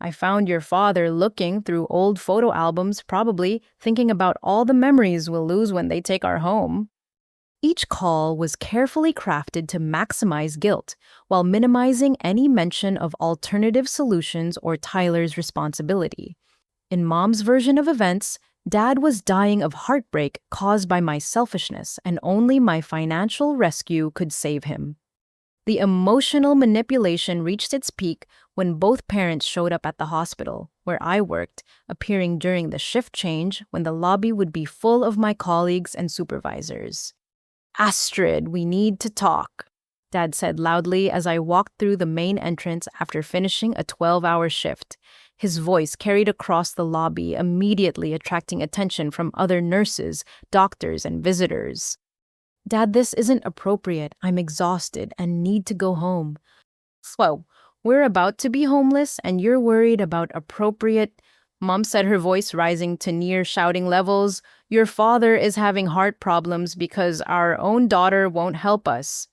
I found your father looking through old photo albums, probably thinking about all the memories we'll lose when they take our home. Each call was carefully crafted to maximize guilt, while minimizing any mention of alternative solutions or Tyler's responsibility. In Mom's version of events, Dad was dying of heartbreak caused by my selfishness, and only my financial rescue could save him. The emotional manipulation reached its peak when both parents showed up at the hospital, where I worked, appearing during the shift change when the lobby would be full of my colleagues and supervisors. Astrid, we need to talk, Dad said loudly as I walked through the main entrance after finishing a 12-hour shift. His voice carried across the lobby, immediately attracting attention from other nurses, doctors, and visitors. Dad, this isn't appropriate. I'm exhausted and need to go home. So, we're about to be homeless and you're worried about appropriate... Mom said, her voice rising to near shouting levels. Your father is having heart problems because our own daughter won't help us.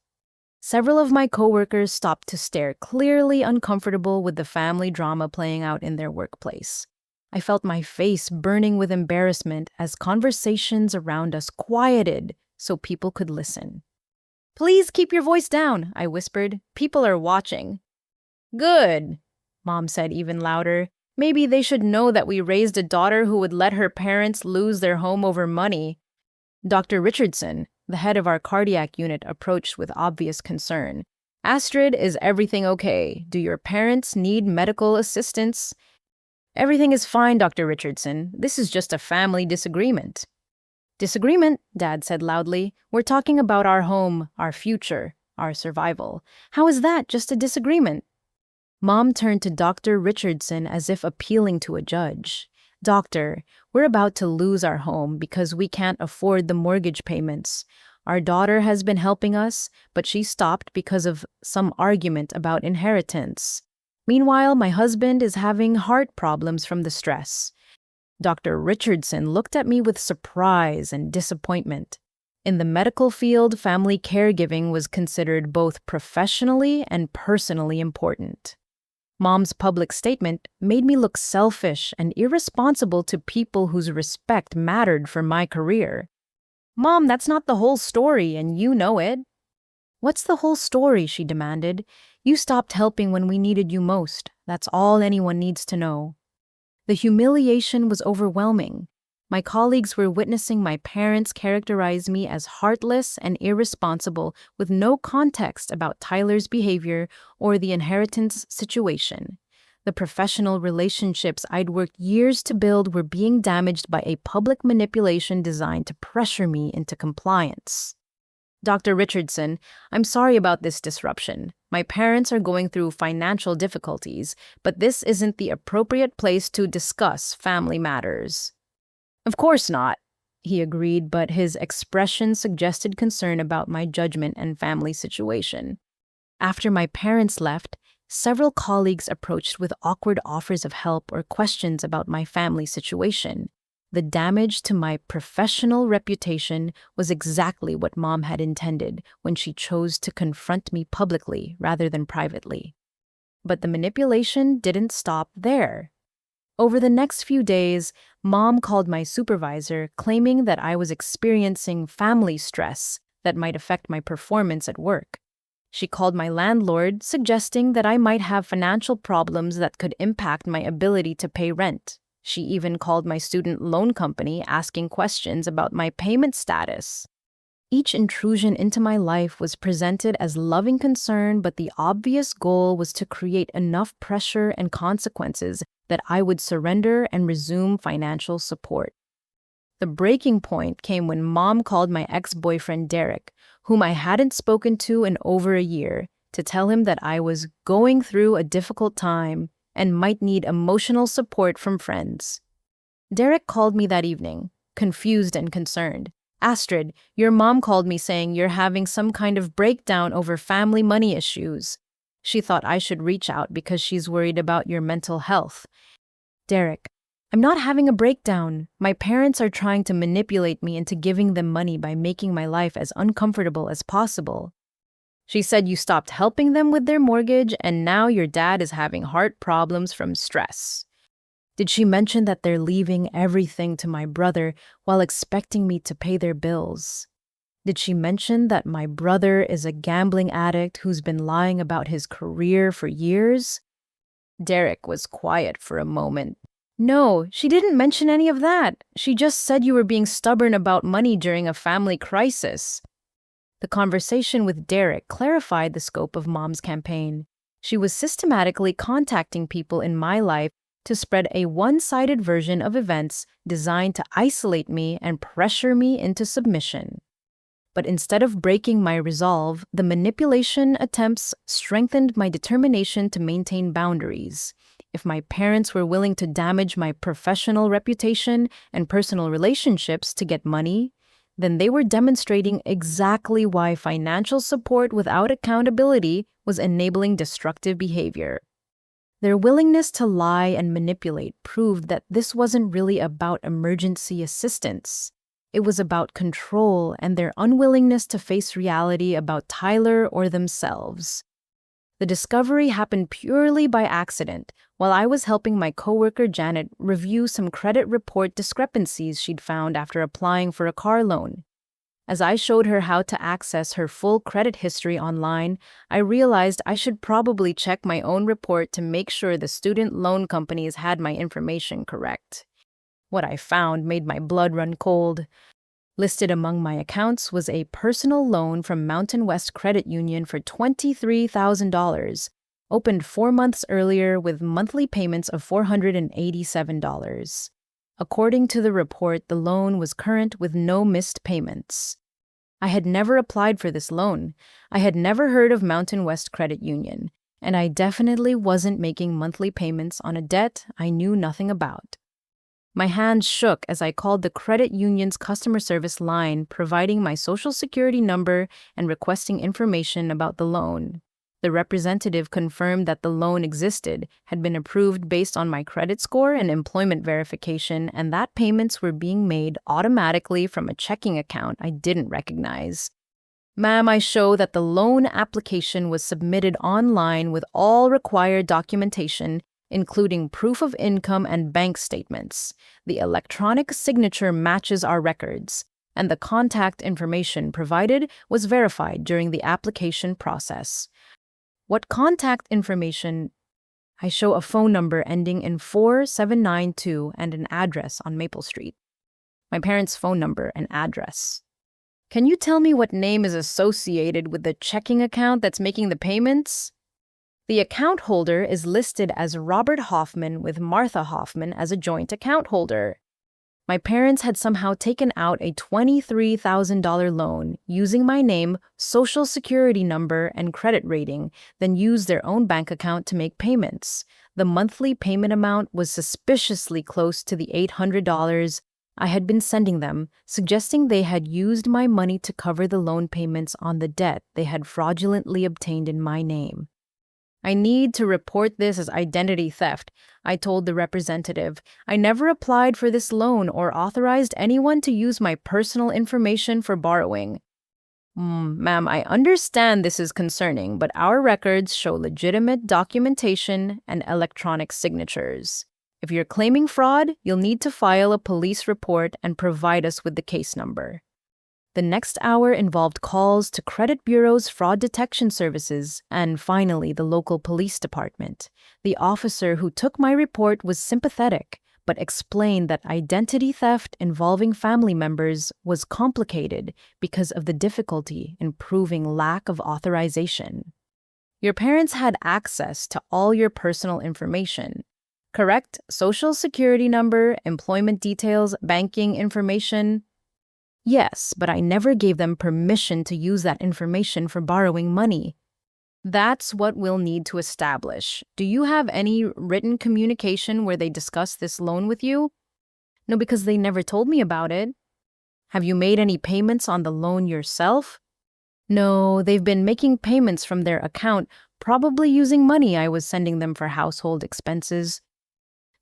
Several of my coworkers stopped to stare, clearly uncomfortable with the family drama playing out in their workplace. I felt my face burning with embarrassment as conversations around us quieted so people could listen. Please keep your voice down, I whispered. People are watching. Good, Mom said even louder. Maybe they should know that we raised a daughter who would let her parents lose their home over money. Dr. Richardson, the head of our cardiac unit, approached with obvious concern. Astrid, is everything okay? Do your parents need medical assistance? Everything is fine, Dr. Richardson. This is just a family disagreement. Disagreement, Dad said loudly. We're talking about our home, our future, our survival. How is that just a disagreement? Mom turned to Dr. Richardson as if appealing to a judge. Doctor, we're about to lose our home because we can't afford the mortgage payments. Our daughter has been helping us, but she stopped because of some argument about inheritance. Meanwhile, my husband is having heart problems from the stress. Dr. Richardson looked at me with surprise and disappointment. In the medical field, family caregiving was considered both professionally and personally important. Mom's public statement made me look selfish and irresponsible to people whose respect mattered for my career. Mom, that's not the whole story, and you know it. What's the whole story? She demanded. You stopped helping when we needed you most. That's all anyone needs to know. The humiliation was overwhelming. My colleagues were witnessing my parents characterize me as heartless and irresponsible with no context about Tyler's behavior or the inheritance situation. The professional relationships I'd worked years to build were being damaged by a public manipulation designed to pressure me into compliance. Dr. Richardson, I'm sorry about this disruption. My parents are going through financial difficulties, but this isn't the appropriate place to discuss family matters. Of course not, he agreed, but his expression suggested concern about my judgment and family situation. After my parents left, several colleagues approached with awkward offers of help or questions about my family situation. The damage to my professional reputation was exactly what Mom had intended when she chose to confront me publicly rather than privately. But the manipulation didn't stop there. Over the next few days, Mom called my supervisor, claiming that I was experiencing family stress that might affect my performance at work. She called my landlord, suggesting that I might have financial problems that could impact my ability to pay rent. She even called my student loan company, asking questions about my payment status. Each intrusion into my life was presented as loving concern, but the obvious goal was to create enough pressure and consequences that I would surrender and resume financial support. The breaking point came when Mom called my ex-boyfriend Derek, whom I hadn't spoken to in over a year, to tell him that I was going through a difficult time and might need emotional support from friends. Derek called me that evening, confused and concerned. Astrid, your mom called me saying you're having some kind of breakdown over family money issues. She thought I should reach out because she's worried about your mental health. Derek, I'm not having a breakdown. My parents are trying to manipulate me into giving them money by making my life as uncomfortable as possible. She said you stopped helping them with their mortgage and now your dad is having heart problems from stress. Did she mention that they're leaving everything to my brother while expecting me to pay their bills? Did she mention that my brother is a gambling addict who's been lying about his career for years? Derek was quiet for a moment. No, she didn't mention any of that. She just said you were being stubborn about money during a family crisis. The conversation with Derek clarified the scope of Mom's campaign. She was systematically contacting people in my life to spread a one-sided version of events designed to isolate me and pressure me into submission. But instead of breaking my resolve, the manipulation attempts strengthened my determination to maintain boundaries. If my parents were willing to damage my professional reputation and personal relationships to get money, then they were demonstrating exactly why financial support without accountability was enabling destructive behavior. Their willingness to lie and manipulate proved that this wasn't really about emergency assistance. It was about control and their unwillingness to face reality about Tyler or themselves. The discovery happened purely by accident while I was helping my coworker Janet review some credit report discrepancies she'd found after applying for a car loan. As I showed her how to access her full credit history online, I realized I should probably check my own report to make sure the student loan companies had my information correct. What I found made my blood run cold. Listed among my accounts was a personal loan from Mountain West Credit Union for $23,000, opened 4 months earlier with monthly payments of $487. According to the report, the loan was current with no missed payments. I had never applied for this loan. I had never heard of Mountain West Credit Union, and I definitely wasn't making monthly payments on a debt I knew nothing about. My hands shook as I called the credit union's customer service line, providing my social security number and requesting information about the loan. The representative confirmed that the loan existed, had been approved based on my credit score and employment verification, and that payments were being made automatically from a checking account I didn't recognize. Ma'am, I show that the loan application was submitted online with all required documentation, including proof of income and bank statements. The electronic signature matches our records, and the contact information provided was verified during the application process. What contact information? I show a phone number ending in 4792 and an address on Maple Street. My parents' phone number and address. Can you tell me what name is associated with the checking account that's making the payments? The account holder is listed as Robert Hoffman with Martha Hoffman as a joint account holder. My parents had somehow taken out a $23,000 loan using my name, social security number, and credit rating, then used their own bank account to make payments. The monthly payment amount was suspiciously close to the $800 I had been sending them, suggesting they had used my money to cover the loan payments on the debt they had fraudulently obtained in my name. I need to report this as identity theft, I told the representative. I never applied for this loan or authorized anyone to use my personal information for borrowing. Ma'am, I understand this is concerning, but our records show legitimate documentation and electronic signatures. If you're claiming fraud, you'll need to file a police report and provide us with the case number. The next hour involved calls to credit bureaus, fraud detection services, and finally the local police department. The officer who took my report was sympathetic, but explained that identity theft involving family members was complicated because of the difficulty in proving lack of authorization. Your parents had access to all your personal information. Correct social security number, employment details, banking information. Yes, but I never gave them permission to use that information for borrowing money. That's what we'll need to establish. Do you have any written communication where they discuss this loan with you? No, because they never told me about it. Have you made any payments on the loan yourself? No, they've been making payments from their account, probably using money I was sending them for household expenses.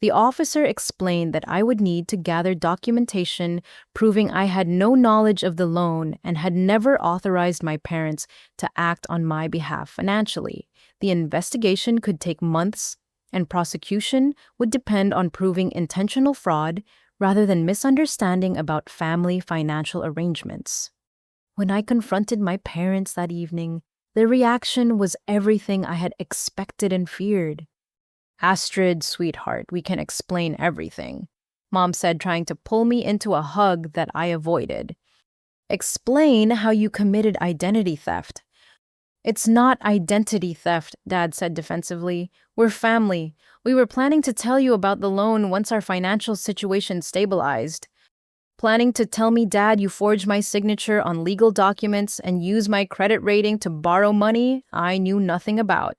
The officer explained that I would need to gather documentation proving I had no knowledge of the loan and had never authorized my parents to act on my behalf financially. The investigation could take months, and prosecution would depend on proving intentional fraud rather than misunderstanding about family financial arrangements. When I confronted my parents that evening, their reaction was everything I had expected and feared. Astrid, sweetheart, we can explain everything, Mom said, trying to pull me into a hug that I avoided. Explain how you committed identity theft. It's not identity theft, Dad said defensively. We're family. We were planning to tell you about the loan once our financial situation stabilized. Planning to tell me, Dad, you forged my signature on legal documents and used my credit rating to borrow money I knew nothing about.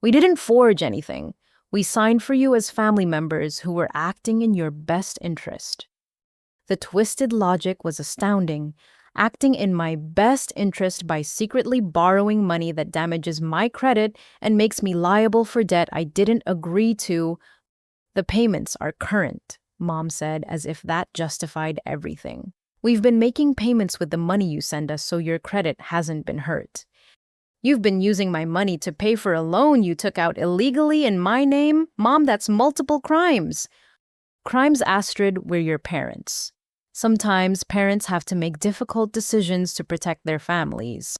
We didn't forge anything. We signed for you as family members who were acting in your best interest. The twisted logic was astounding. Acting in my best interest by secretly borrowing money that damages my credit and makes me liable for debt I didn't agree to. The payments are current, Mom said, as if that justified everything. We've been making payments with the money you send us, so your credit hasn't been hurt. You've been using my money to pay for a loan you took out illegally in my name? Mom, that's multiple crimes. Crimes, Astrid, we're your parents. Sometimes parents have to make difficult decisions to protect their families.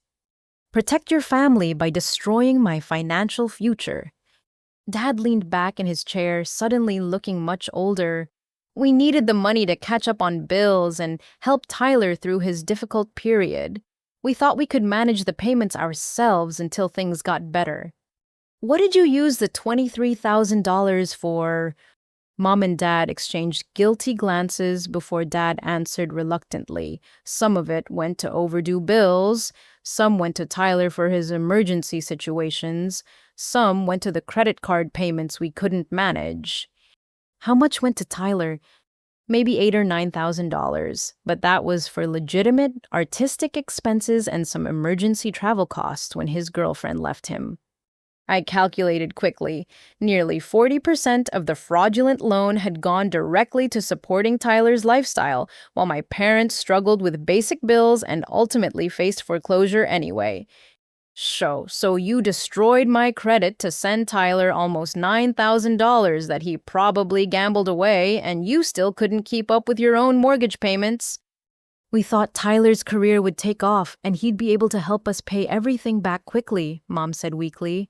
Protect your family by destroying my financial future. Dad leaned back in his chair, suddenly looking much older. We needed the money to catch up on bills and help Tyler through his difficult period. We thought we could manage the payments ourselves until things got better. What did you use the $23,000 for? Mom and Dad exchanged guilty glances before Dad answered reluctantly. Some of it went to overdue bills, some went to Tyler for his emergency situations, some went to the credit card payments we couldn't manage. How much went to Tyler? Maybe $8,000 or $9,000, but that was for legitimate artistic expenses and some emergency travel costs when his girlfriend left him. I calculated quickly. Nearly 40% of the fraudulent loan had gone directly to supporting Tyler's lifestyle, while my parents struggled with basic bills and ultimately faced foreclosure anyway. So you destroyed my credit to send Tyler almost $9,000 that he probably gambled away, and you still couldn't keep up with your own mortgage payments. We thought Tyler's career would take off and he'd be able to help us pay everything back quickly, Mom said weakly.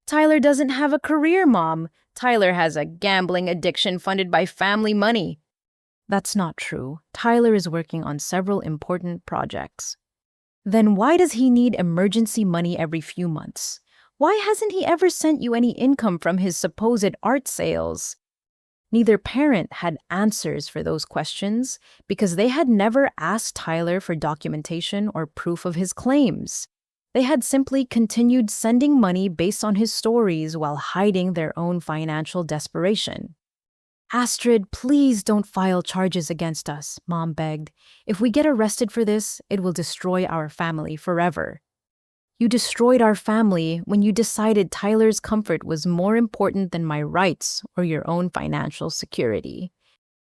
Tyler doesn't have a career, Mom. Tyler has a gambling addiction funded by family money. That's not true. Tyler is working on several important projects. Then why does he need emergency money every few months? Why hasn't he ever sent you any income from his supposed art sales? Neither parent had answers for those questions because they had never asked Tyler for documentation or proof of his claims. They had simply continued sending money based on his stories while hiding their own financial desperation. Astrid, please don't file charges against us, Mom begged. If we get arrested for this, it will destroy our family forever. You destroyed our family when you decided Tyler's comfort was more important than my rights or your own financial security.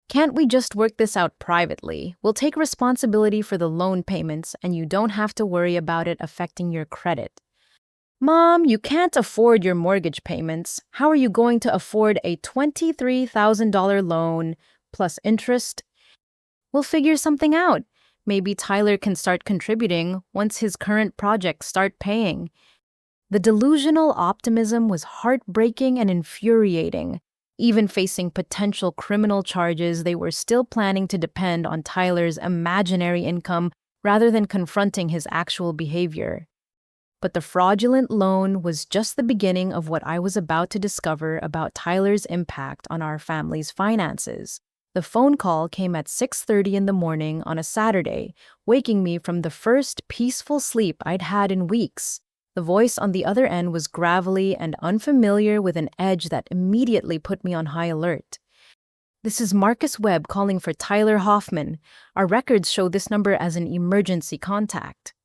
Can't we just work this out privately? We'll take responsibility for the loan payments and you don't have to worry about it affecting your credit. Mom, you can't afford your mortgage payments. How are you going to afford a $23,000 loan plus interest? We'll figure something out. Maybe Tyler can start contributing once his current projects start paying. The delusional optimism was heartbreaking and infuriating. Even facing potential criminal charges, they were still planning to depend on Tyler's imaginary income rather than confronting his actual behavior. But the fraudulent loan was just the beginning of what I was about to discover about Tyler's impact on our family's finances. The phone call came at 6:30 in the morning on a Saturday, waking me from the first peaceful sleep I'd had in weeks. The voice on the other end was gravelly and unfamiliar with an edge that immediately put me on high alert. This is Marcus Webb calling for Tyler Hoffman. Our records show this number as an emergency contact.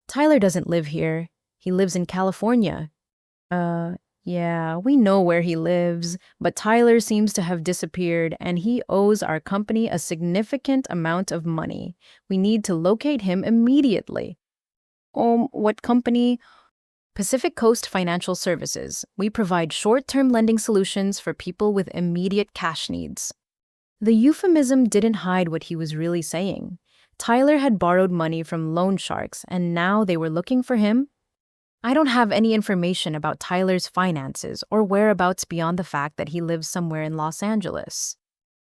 Tyler doesn't live here. He lives in California. Yeah, we know where he lives, but Tyler seems to have disappeared and he owes our company a significant amount of money. We need to locate him immediately. What company? Pacific Coast Financial Services. We provide short-term lending solutions for people with immediate cash needs. The euphemism didn't hide what he was really saying. Tyler had borrowed money from loan sharks and now they were looking for him. I don't have any information about Tyler's finances or whereabouts beyond the fact that he lives somewhere in Los Angeles.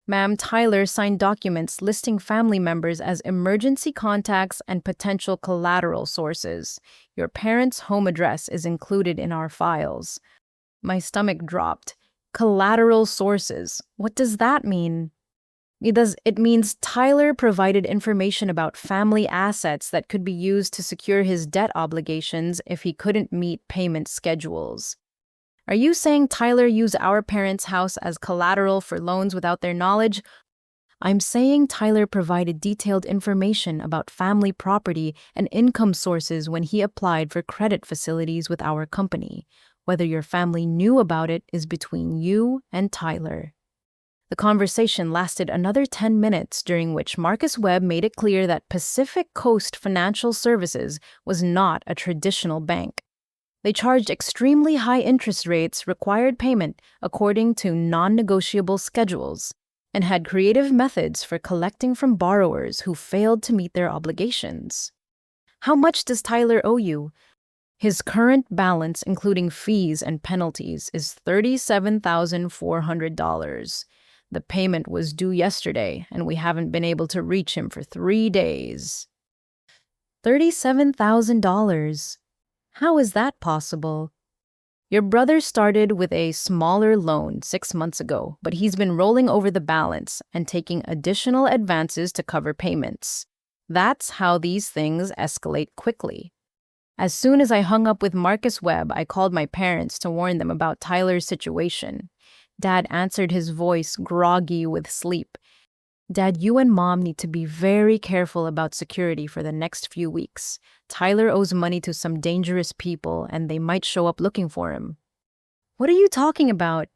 Ma'am, Tyler signed documents listing family members as emergency contacts and potential collateral sources. Your parents' home address is included in our files. My stomach dropped. Collateral sources. What does that mean? It means Tyler provided information about family assets that could be used to secure his debt obligations if he couldn't meet payment schedules. Are you saying Tyler used our parents' house as collateral for loans without their knowledge? I'm saying Tyler provided detailed information about family property and income sources when he applied for credit facilities with our company. Whether your family knew about it is between you and Tyler. The conversation lasted another 10 minutes, during which Marcus Webb made it clear that Pacific Coast Financial Services was not a traditional bank. They charged extremely high interest rates, required payment according to non-negotiable schedules, and had creative methods for collecting from borrowers who failed to meet their obligations. How much does Tyler owe you? His current balance, including fees and penalties, is $37,400. The payment was due yesterday, and we haven't been able to reach him for 3 days. $37,000. How is that possible? Your brother started with a smaller loan 6 months ago, but he's been rolling over the balance and taking additional advances to cover payments. That's how these things escalate quickly. As soon as I hung up with Marcus Webb, I called my parents to warn them about Tyler's situation. Dad answered, his voice groggy with sleep. Dad, you and Mom need to be very careful about security for the next few weeks. Tyler owes money to some dangerous people, and they might show up looking for him. What are you talking about?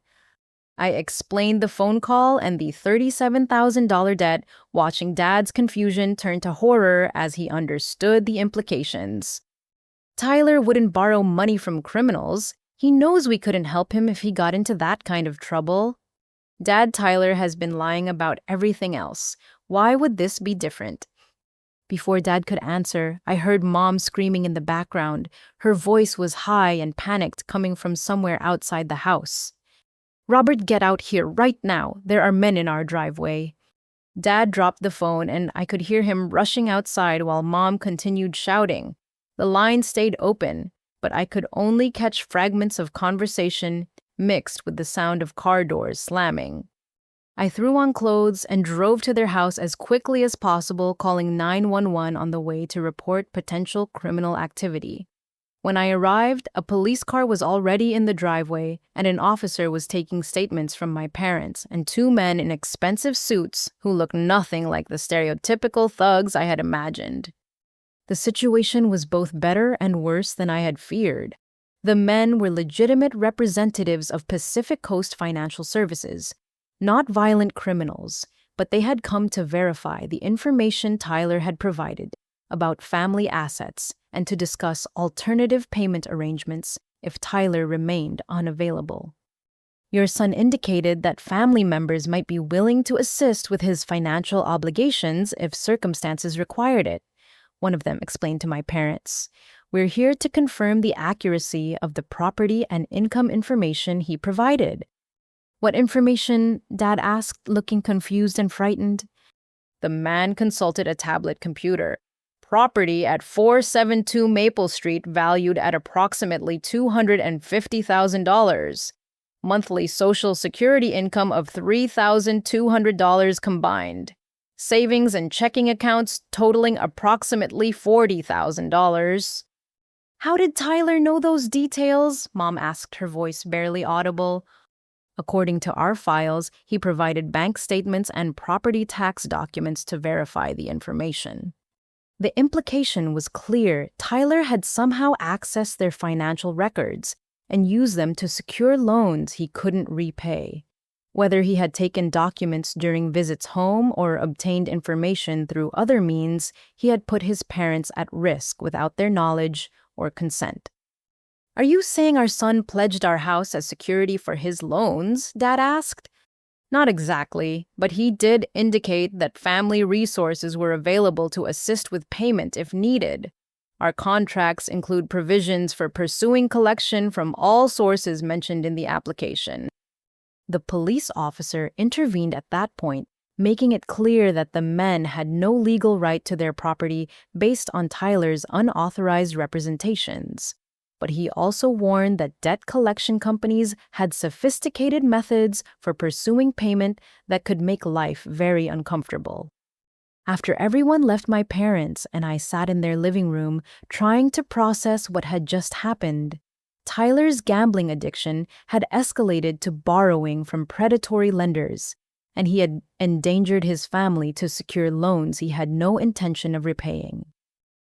I explained the phone call and the $37,000 debt, watching Dad's confusion turn to horror as he understood the implications. Tyler wouldn't borrow money from criminals. He knows we couldn't help him if he got into that kind of trouble. Dad, Tyler has been lying about everything else. Why would this be different? Before Dad could answer, I heard Mom screaming in the background. Her voice was high and panicked, coming from somewhere outside the house. Robert, get out here right now. There are men in our driveway. Dad dropped the phone, and I could hear him rushing outside while Mom continued shouting. The line stayed open, but I could only catch fragments of conversation mixed with the sound of car doors slamming. I threw on clothes and drove to their house as quickly as possible, calling 911 on the way to report potential criminal activity. When I arrived, a police car was already in the driveway, and an officer was taking statements from my parents and two men in expensive suits who looked nothing like the stereotypical thugs I had imagined. The situation was both better and worse than I had feared. The men were legitimate representatives of Pacific Coast Financial Services, not violent criminals, but they had come to verify the information Tyler had provided about family assets and to discuss alternative payment arrangements if Tyler remained unavailable. Your son indicated that family members might be willing to assist with his financial obligations if circumstances required it, one of them explained to my parents. We're here to confirm the accuracy of the property and income information he provided. What information? Dad asked, looking confused and frightened. The man consulted a tablet computer. Property at 472 Maple Street valued at approximately $250,000. Monthly Social Security income of $3,200 combined. Savings and checking accounts totaling approximately $40,000. How did Tyler know those details? Mom asked, her voice barely audible. According to our files, he provided bank statements and property tax documents to verify the information. The implication was clear. Tyler had somehow accessed their financial records and used them to secure loans he couldn't repay. Whether he had taken documents during visits home or obtained information through other means, he had put his parents at risk without their knowledge or consent. Are you saying our son pledged our house as security for his loans? Dad asked. Not exactly, but he did indicate that family resources were available to assist with payment if needed. Our contracts include provisions for pursuing collection from all sources mentioned in the application. The police officer intervened at that point, making it clear that the men had no legal right to their property based on Tyler's unauthorized representations. But he also warned that debt collection companies had sophisticated methods for pursuing payment that could make life very uncomfortable. After everyone left my parents and I sat in their living room trying to process what had just happened, Tyler's gambling addiction had escalated to borrowing from predatory lenders, and he had endangered his family to secure loans he had no intention of repaying.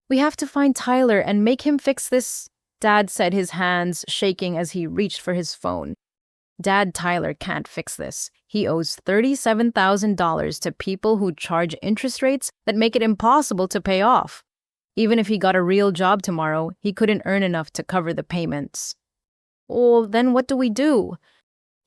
We have to find Tyler and make him fix this, Dad said, his hands shaking as he reached for his phone. Dad, Tyler can't fix this. He owes $37,000 to people who charge interest rates that make it impossible to pay off. Even if he got a real job tomorrow, he couldn't earn enough to cover the payments. Well, then what do we do?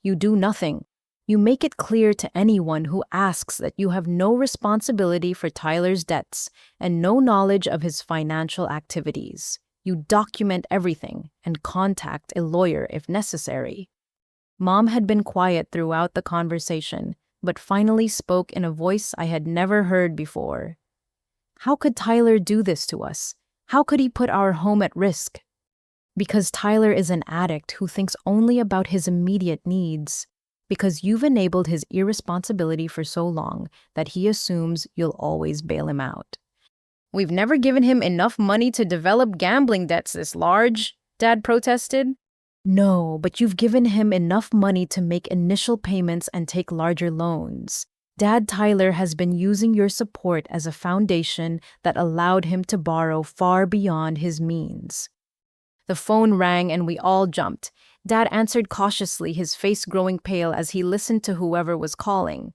You do nothing. You make it clear to anyone who asks that you have no responsibility for Tyler's debts and no knowledge of his financial activities. You document everything and contact a lawyer if necessary. Mom had been quiet throughout the conversation, but finally spoke in a voice I had never heard before. How could Tyler do this to us? How could he put our home at risk? Because Tyler is an addict who thinks only about his immediate needs. Because you've enabled his irresponsibility for so long that he assumes you'll always bail him out. We've never given him enough money to develop gambling debts this large, Dad protested. No, but you've given him enough money to make initial payments and take larger loans. Dad Tyler has been using your support as a foundation that allowed him to borrow far beyond his means. The phone rang and we all jumped. Dad answered cautiously, his face growing pale as he listened to whoever was calling.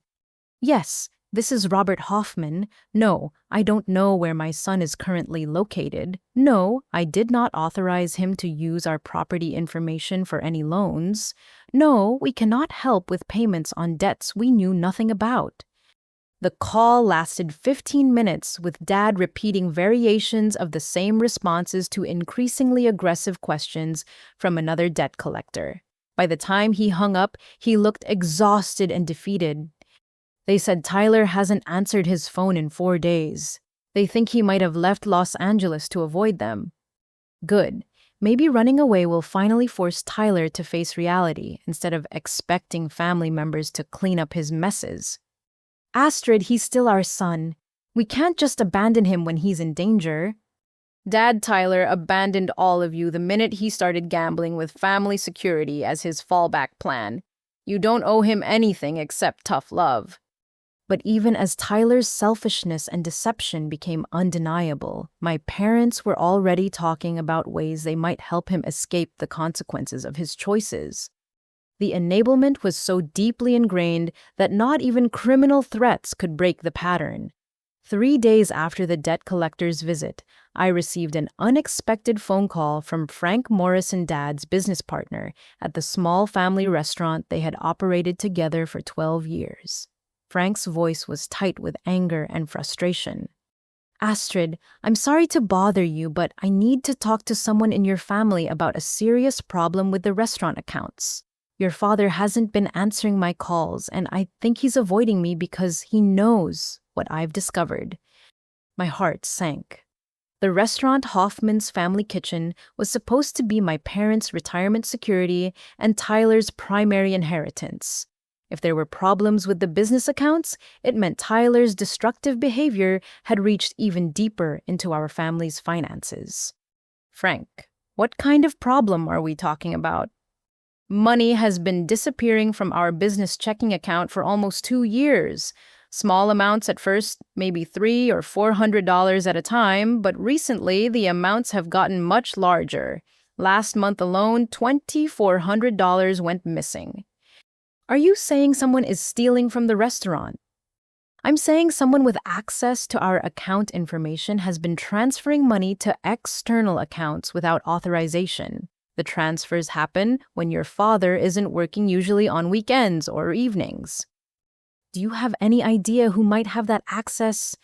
Yes, this is Robert Hoffman. No, I don't know where my son is currently located. No, I did not authorize him to use our property information for any loans. No, we cannot help with payments on debts we knew nothing about. The call lasted 15 minutes, with Dad repeating variations of the same responses to increasingly aggressive questions from another debt collector. By the time he hung up, he looked exhausted and defeated. They said Tyler hasn't answered his phone in 4 days. They think he might have left Los Angeles to avoid them. Good. Maybe running away will finally force Tyler to face reality instead of expecting family members to clean up his messes. Astrid, he's still our son. We can't just abandon him when he's in danger. Dad Tyler abandoned all of you the minute he started gambling with family security as his fallback plan. You don't owe him anything except tough love. But even as Tyler's selfishness and deception became undeniable, my parents were already talking about ways they might help him escape the consequences of his choices. The enablement was so deeply ingrained that not even criminal threats could break the pattern. 3 days after the debt collector's visit, I received an unexpected phone call from Frank Morrison, Dad's business partner, at the small family restaurant they had operated together for 12 years. Frank's voice was tight with anger and frustration. Astrid, I'm sorry to bother you, but I need to talk to someone in your family about a serious problem with the restaurant accounts. Your father hasn't been answering my calls, and I think he's avoiding me because he knows what I've discovered. My heart sank. The restaurant Hoffman's Family Kitchen was supposed to be my parents' retirement security and Tyler's primary inheritance. If there were problems with the business accounts, it meant Tyler's destructive behavior had reached even deeper into our family's finances. Frank, what kind of problem are we talking about? Money has been disappearing from our business checking account for almost 2 years. Small amounts at first, maybe $300 or $400 at a time, but recently the amounts have gotten much larger. Last month alone, $2,400 went missing. Are you saying someone is stealing from the restaurant? I'm saying someone with access to our account information has been transferring money to external accounts without authorization. The transfers happen when your father isn't working, usually on weekends or evenings. Do you have any idea who might have that access?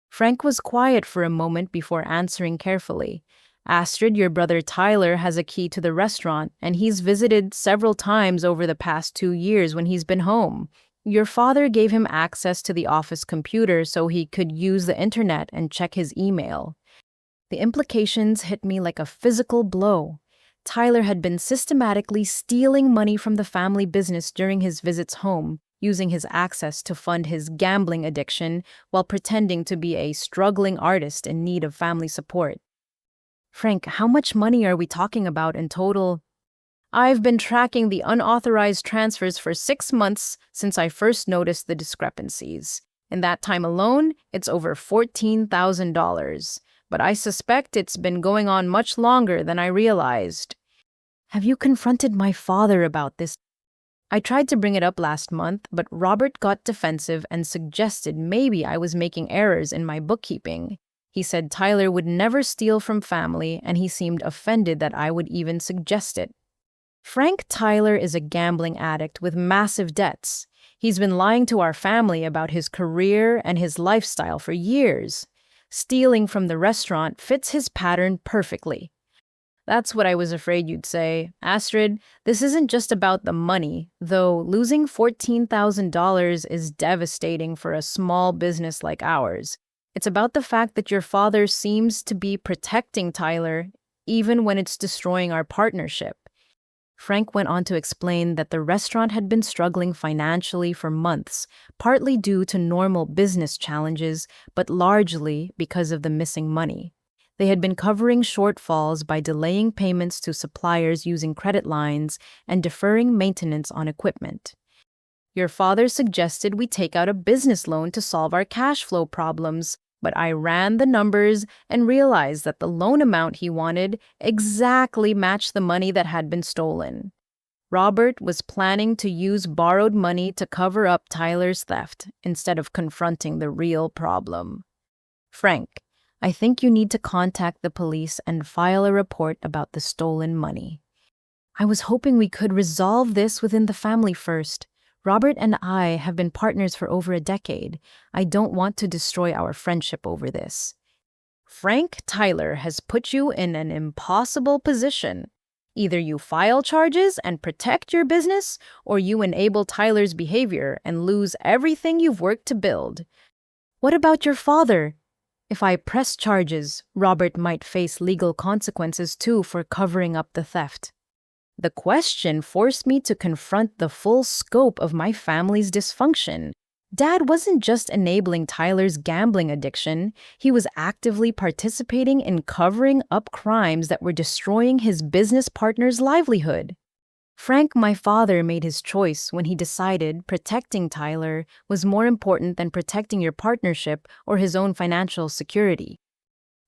Frank was quiet for a moment before answering carefully. Astrid, your brother Tyler has a key to the restaurant, and he's visited several times over the past 2 years when he's been home. Your father gave him access to the office computer so he could use the internet and check his email. The implications hit me like a physical blow. Tyler had been systematically stealing money from the family business during his visits home, using his access to fund his gambling addiction while pretending to be a struggling artist in need of family support. Frank, how much money are we talking about in total? I've been tracking the unauthorized transfers for 6 months since I first noticed the discrepancies. In that time alone, it's over $14,000. But I suspect it's been going on much longer than I realized. Have you confronted my father about this? I tried to bring it up last month, but Robert got defensive and suggested maybe I was making errors in my bookkeeping. He said Tyler would never steal from family, and he seemed offended that I would even suggest it. Frank Tyler is a gambling addict with massive debts. He's been lying to our family about his career and his lifestyle for years. Stealing from the restaurant fits his pattern perfectly. That's what I was afraid you'd say. Astrid, this isn't just about the money, though losing $14,000 is devastating for a small business like ours. It's about the fact that your father seems to be protecting Tyler, even when it's destroying our partnership. Frank went on to explain that the restaurant had been struggling financially for months, partly due to normal business challenges, but largely because of the missing money. They had been covering shortfalls by delaying payments to suppliers using credit lines and deferring maintenance on equipment. Your father suggested we take out a business loan to solve our cash flow problems, but I ran the numbers and realized that the loan amount he wanted exactly matched the money that had been stolen. Robert was planning to use borrowed money to cover up Tyler's theft instead of confronting the real problem. Frank, I think you need to contact the police and file a report about the stolen money. I was hoping we could resolve this within the family first. Robert and I have been partners for over a decade. I don't want to destroy our friendship over this. Frank Tyler has put you in an impossible position. Either you file charges and protect your business, or you enable Tyler's behavior and lose everything you've worked to build. What about your father? If I press charges, Robert might face legal consequences too for covering up the theft. The question forced me to confront the full scope of my family's dysfunction. Dad wasn't just enabling Tyler's gambling addiction, he was actively participating in covering up crimes that were destroying his business partner's livelihood. Frank, my father, made his choice when he decided protecting Tyler was more important than protecting your partnership or his own financial security.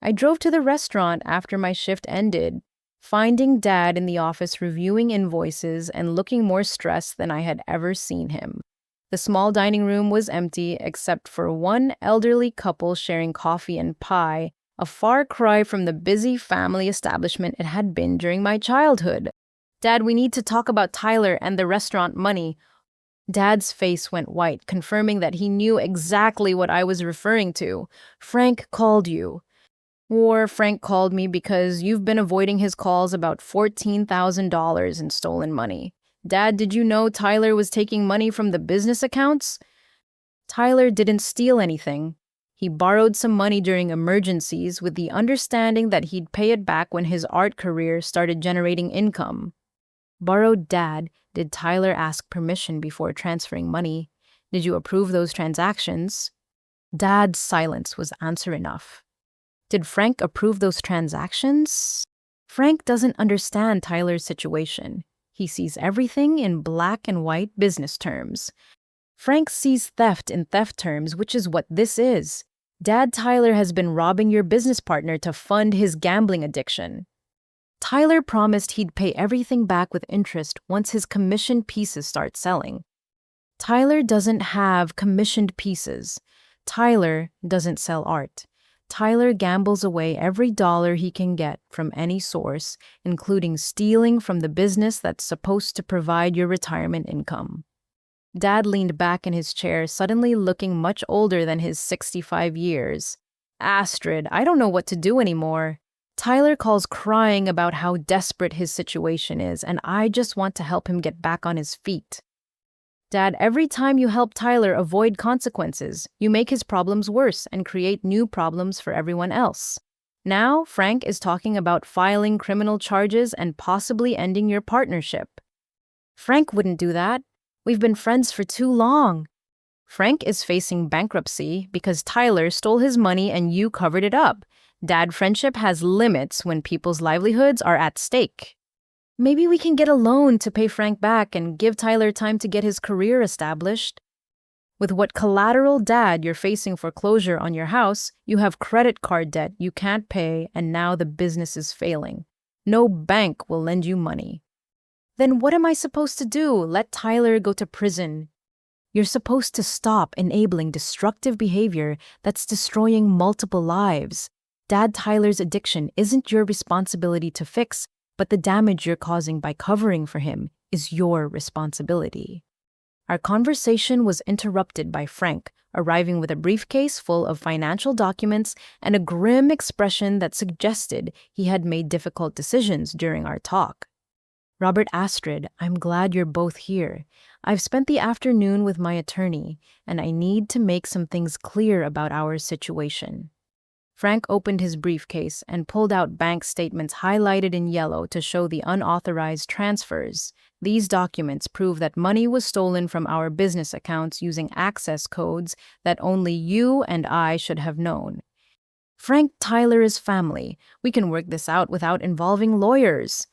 I drove to the restaurant after my shift ended, finding Dad in the office reviewing invoices and looking more stressed than I had ever seen him. The small dining room was empty except for one elderly couple sharing coffee and pie, a far cry from the busy family establishment it had been during my childhood. Dad, we need to talk about Tyler and the restaurant money. Dad's face went white, confirming that he knew exactly what I was referring to. Frank called you. Or Frank called me because you've been avoiding his calls about $14,000 in stolen money. Dad, did you know Tyler was taking money from the business accounts? Tyler didn't steal anything. He borrowed some money during emergencies with the understanding that he'd pay it back when his art career started generating income. Borrowed, Dad. Did Tyler ask permission before transferring money? Did you approve those transactions? Dad's silence was answer enough. Did Frank approve those transactions? Frank doesn't understand Tyler's situation. He sees everything in black and white business terms. Frank sees theft in theft terms, which is what this is. Dad, Tyler has been robbing your business partner to fund his gambling addiction. Tyler promised he'd pay everything back with interest once his commissioned pieces start selling. Tyler doesn't have commissioned pieces. Tyler doesn't sell art. Tyler gambles away every dollar he can get from any source, including stealing from the business that's supposed to provide your retirement income. Dad leaned back in his chair, suddenly looking much older than his 65 years. Astrid, I don't know what to do anymore. Tyler calls crying about how desperate his situation is, and I just want to help him get back on his feet. Dad, every time you help Tyler avoid consequences, you make his problems worse and create new problems for everyone else. Now, Frank is talking about filing criminal charges and possibly ending your partnership. Frank wouldn't do that. We've been friends for too long. Frank is facing bankruptcy because Tyler stole his money and you covered it up. Dad, friendship has limits when people's livelihoods are at stake. Maybe we can get a loan to pay Frank back and give Tyler time to get his career established. With what collateral, Dad, you're facing foreclosure on your house, you have credit card debt you can't pay, and now the business is failing. No bank will lend you money. Then what am I supposed to do? Let Tyler go to prison? You're supposed to stop enabling destructive behavior that's destroying multiple lives. Dad, Tyler's addiction isn't your responsibility to fix, but the damage you're causing by covering for him is your responsibility. Our conversation was interrupted by Frank, arriving with a briefcase full of financial documents and a grim expression that suggested he had made difficult decisions during our talk. Robert, Astrid, I'm glad you're both here. I've spent the afternoon with my attorney, and I need to make some things clear about our situation. Frank opened his briefcase and pulled out bank statements highlighted in yellow to show the unauthorized transfers. These documents prove that money was stolen from our business accounts using access codes that only you and I should have known. Frank Tyler is family. We can work this out without involving lawyers.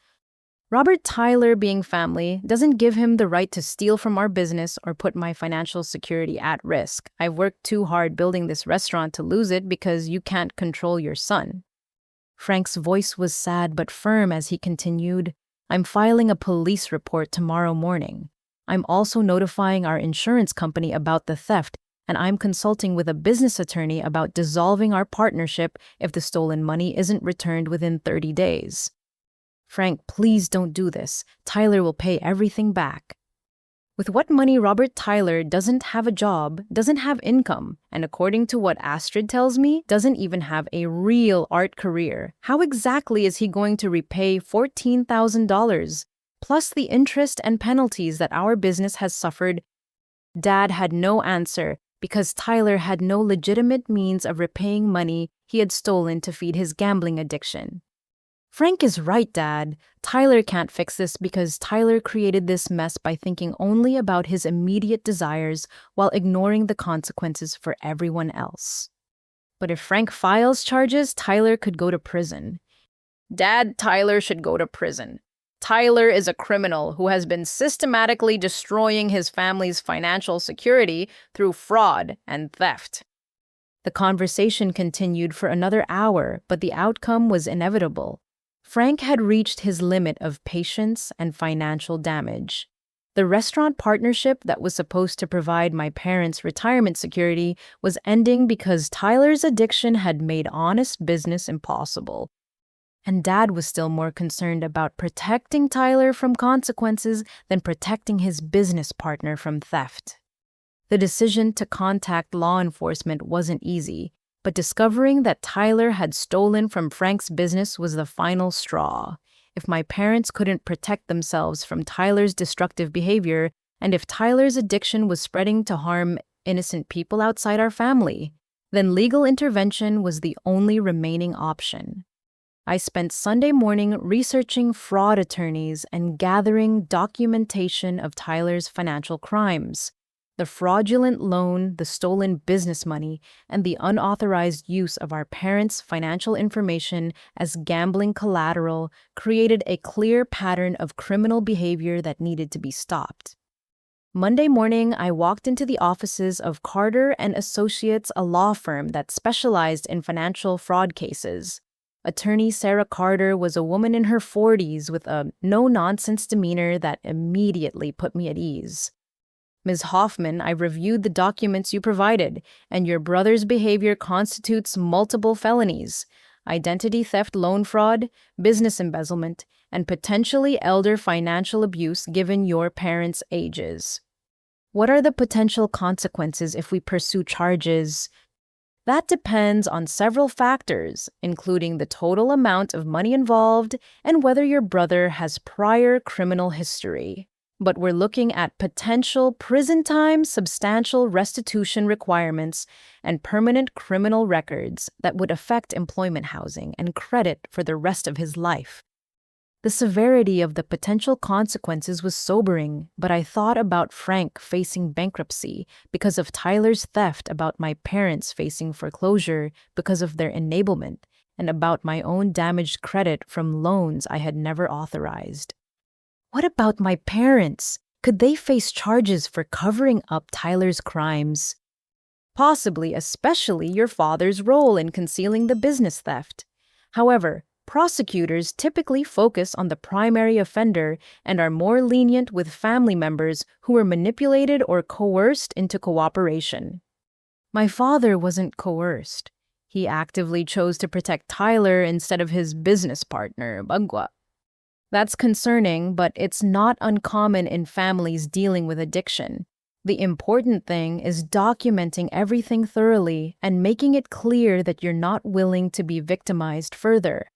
Robert Tyler being family doesn't give him the right to steal from our business or put my financial security at risk. I've worked too hard building this restaurant to lose it because you can't control your son. Frank's voice was sad but firm as he continued, I'm filing a police report tomorrow morning. I'm also notifying our insurance company about the theft, and I'm consulting with a business attorney about dissolving our partnership if the stolen money isn't returned within 30 days. Frank, please don't do this. Tyler will pay everything back. With what money Robert Tyler doesn't have a job, doesn't have income, and according to what Astrid tells me, doesn't even have a real art career, how exactly is he going to repay $14,000, plus the interest and penalties that our business has suffered? Dad had no answer because Tyler had no legitimate means of repaying money he had stolen to feed his gambling addiction. Frank is right, Dad. Tyler can't fix this because Tyler created this mess by thinking only about his immediate desires while ignoring the consequences for everyone else. But if Frank files charges, Tyler could go to prison. Dad, Tyler should go to prison. Tyler is a criminal who has been systematically destroying his family's financial security through fraud and theft. The conversation continued for another hour, but the outcome was inevitable. Frank had reached his limit of patience and financial damage. The restaurant partnership that was supposed to provide my parents' retirement security was ending because Tyler's addiction had made honest business impossible. And Dad was still more concerned about protecting Tyler from consequences than protecting his business partner from theft. The decision to contact law enforcement wasn't easy, but discovering that Tyler had stolen from Frank's business was the final straw. If my parents couldn't protect themselves from Tyler's destructive behavior, and if Tyler's addiction was spreading to harm innocent people outside our family, then legal intervention was the only remaining option. I spent Sunday morning researching fraud attorneys and gathering documentation of Tyler's financial crimes. The fraudulent loan, the stolen business money, and the unauthorized use of our parents' financial information as gambling collateral created a clear pattern of criminal behavior that needed to be stopped. Monday morning, I walked into the offices of Carter and Associates, a law firm that specialized in financial fraud cases. Attorney Sarah Carter was a woman in her 40s with a no-nonsense demeanor that immediately put me at ease. Ms. Hoffman, I reviewed the documents you provided, and your brother's behavior constitutes multiple felonies: identity theft, loan fraud, business embezzlement, and potentially elder financial abuse given your parents' ages. What are the potential consequences if we pursue charges? That depends on several factors, including the total amount of money involved and whether your brother has prior criminal history. But we're looking at potential prison time, substantial restitution requirements, and permanent criminal records that would affect employment, housing, and credit for the rest of his life. The severity of the potential consequences was sobering, but I thought about Frank facing bankruptcy because of Tyler's theft, about my parents facing foreclosure because of their enablement, and about my own damaged credit from loans I had never authorized. What about my parents? Could they face charges for covering up Tyler's crimes? Possibly, especially your father's role in concealing the business theft. However, prosecutors typically focus on the primary offender and are more lenient with family members who were manipulated or coerced into cooperation. My father wasn't coerced. He actively chose to protect Tyler instead of his business partner, Bagua. That's concerning, but it's not uncommon in families dealing with addiction. The important thing is documenting everything thoroughly and making it clear that you're not willing to be victimized further.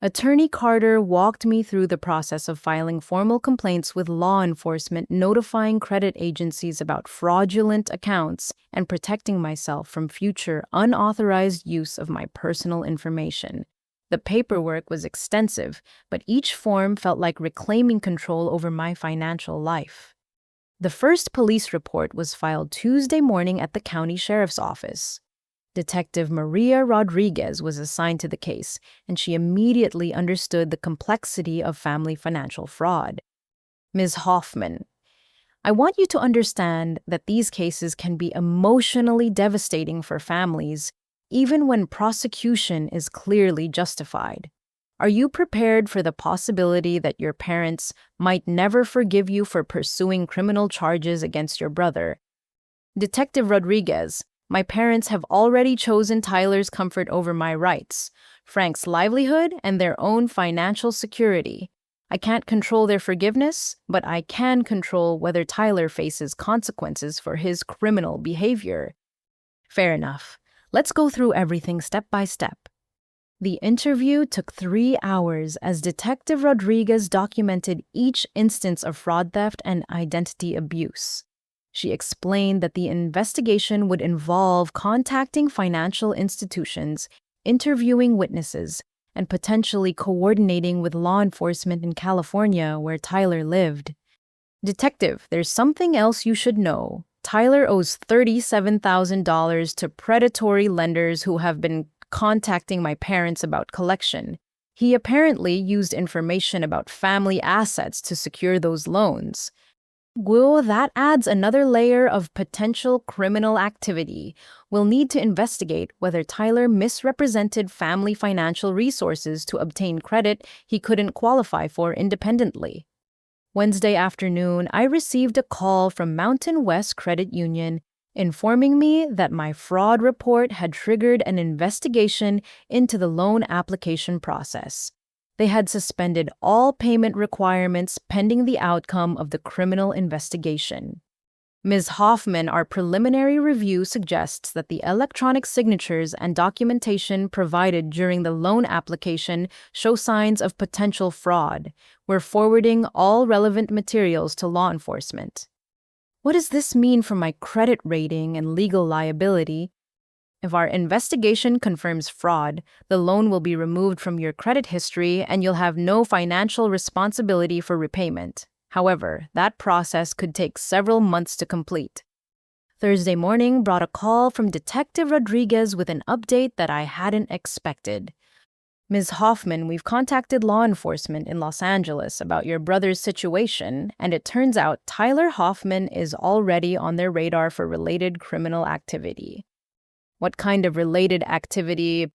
Attorney Carter walked me through the process of filing formal complaints with law enforcement, notifying credit agencies about fraudulent accounts, and protecting myself from future unauthorized use of my personal information. The paperwork was extensive, but each form felt like reclaiming control over my financial life. The first police report was filed Tuesday morning at the county sheriff's office. Detective Maria Rodriguez was assigned to the case, and she immediately understood the complexity of family financial fraud. Ms. Hoffman, I want you to understand that these cases can be emotionally devastating for families, even when prosecution is clearly justified. Are you prepared for the possibility that your parents might never forgive you for pursuing criminal charges against your brother? Detective Rodriguez, my parents have already chosen Tyler's comfort over my rights, Frank's livelihood, and their own financial security. I can't control their forgiveness, but I can control whether Tyler faces consequences for his criminal behavior. Fair enough. Let's go through everything step by step. The interview took 3 hours as Detective Rodriguez documented each instance of fraud theft and identity abuse. She explained that the investigation would involve contacting financial institutions, interviewing witnesses, and potentially coordinating with law enforcement in California where Tyler lived. Detective, there's something else you should know. Tyler owes $37,000 to predatory lenders who have been contacting my parents about collection. He apparently used information about family assets to secure those loans. Well, that adds another layer of potential criminal activity. We'll need to investigate whether Tyler misrepresented family financial resources to obtain credit he couldn't qualify for independently. Wednesday afternoon, I received a call from Mountain West Credit Union informing me that my fraud report had triggered an investigation into the loan application process. They had suspended all payment requirements pending the outcome of the criminal investigation. Ms. Hoffman, our preliminary review suggests that the electronic signatures and documentation provided during the loan application show signs of potential fraud. We're forwarding all relevant materials to law enforcement. What does this mean for my credit rating and legal liability? If our investigation confirms fraud, the loan will be removed from your credit history and you'll have no financial responsibility for repayment. However, that process could take several months to complete. Thursday morning brought a call from Detective Rodriguez with an update that I hadn't expected. Ms. Hoffman, we've contacted law enforcement in Los Angeles about your brother's situation, and it turns out Tyler Hoffman is already on their radar for related criminal activity. What kind of related activity?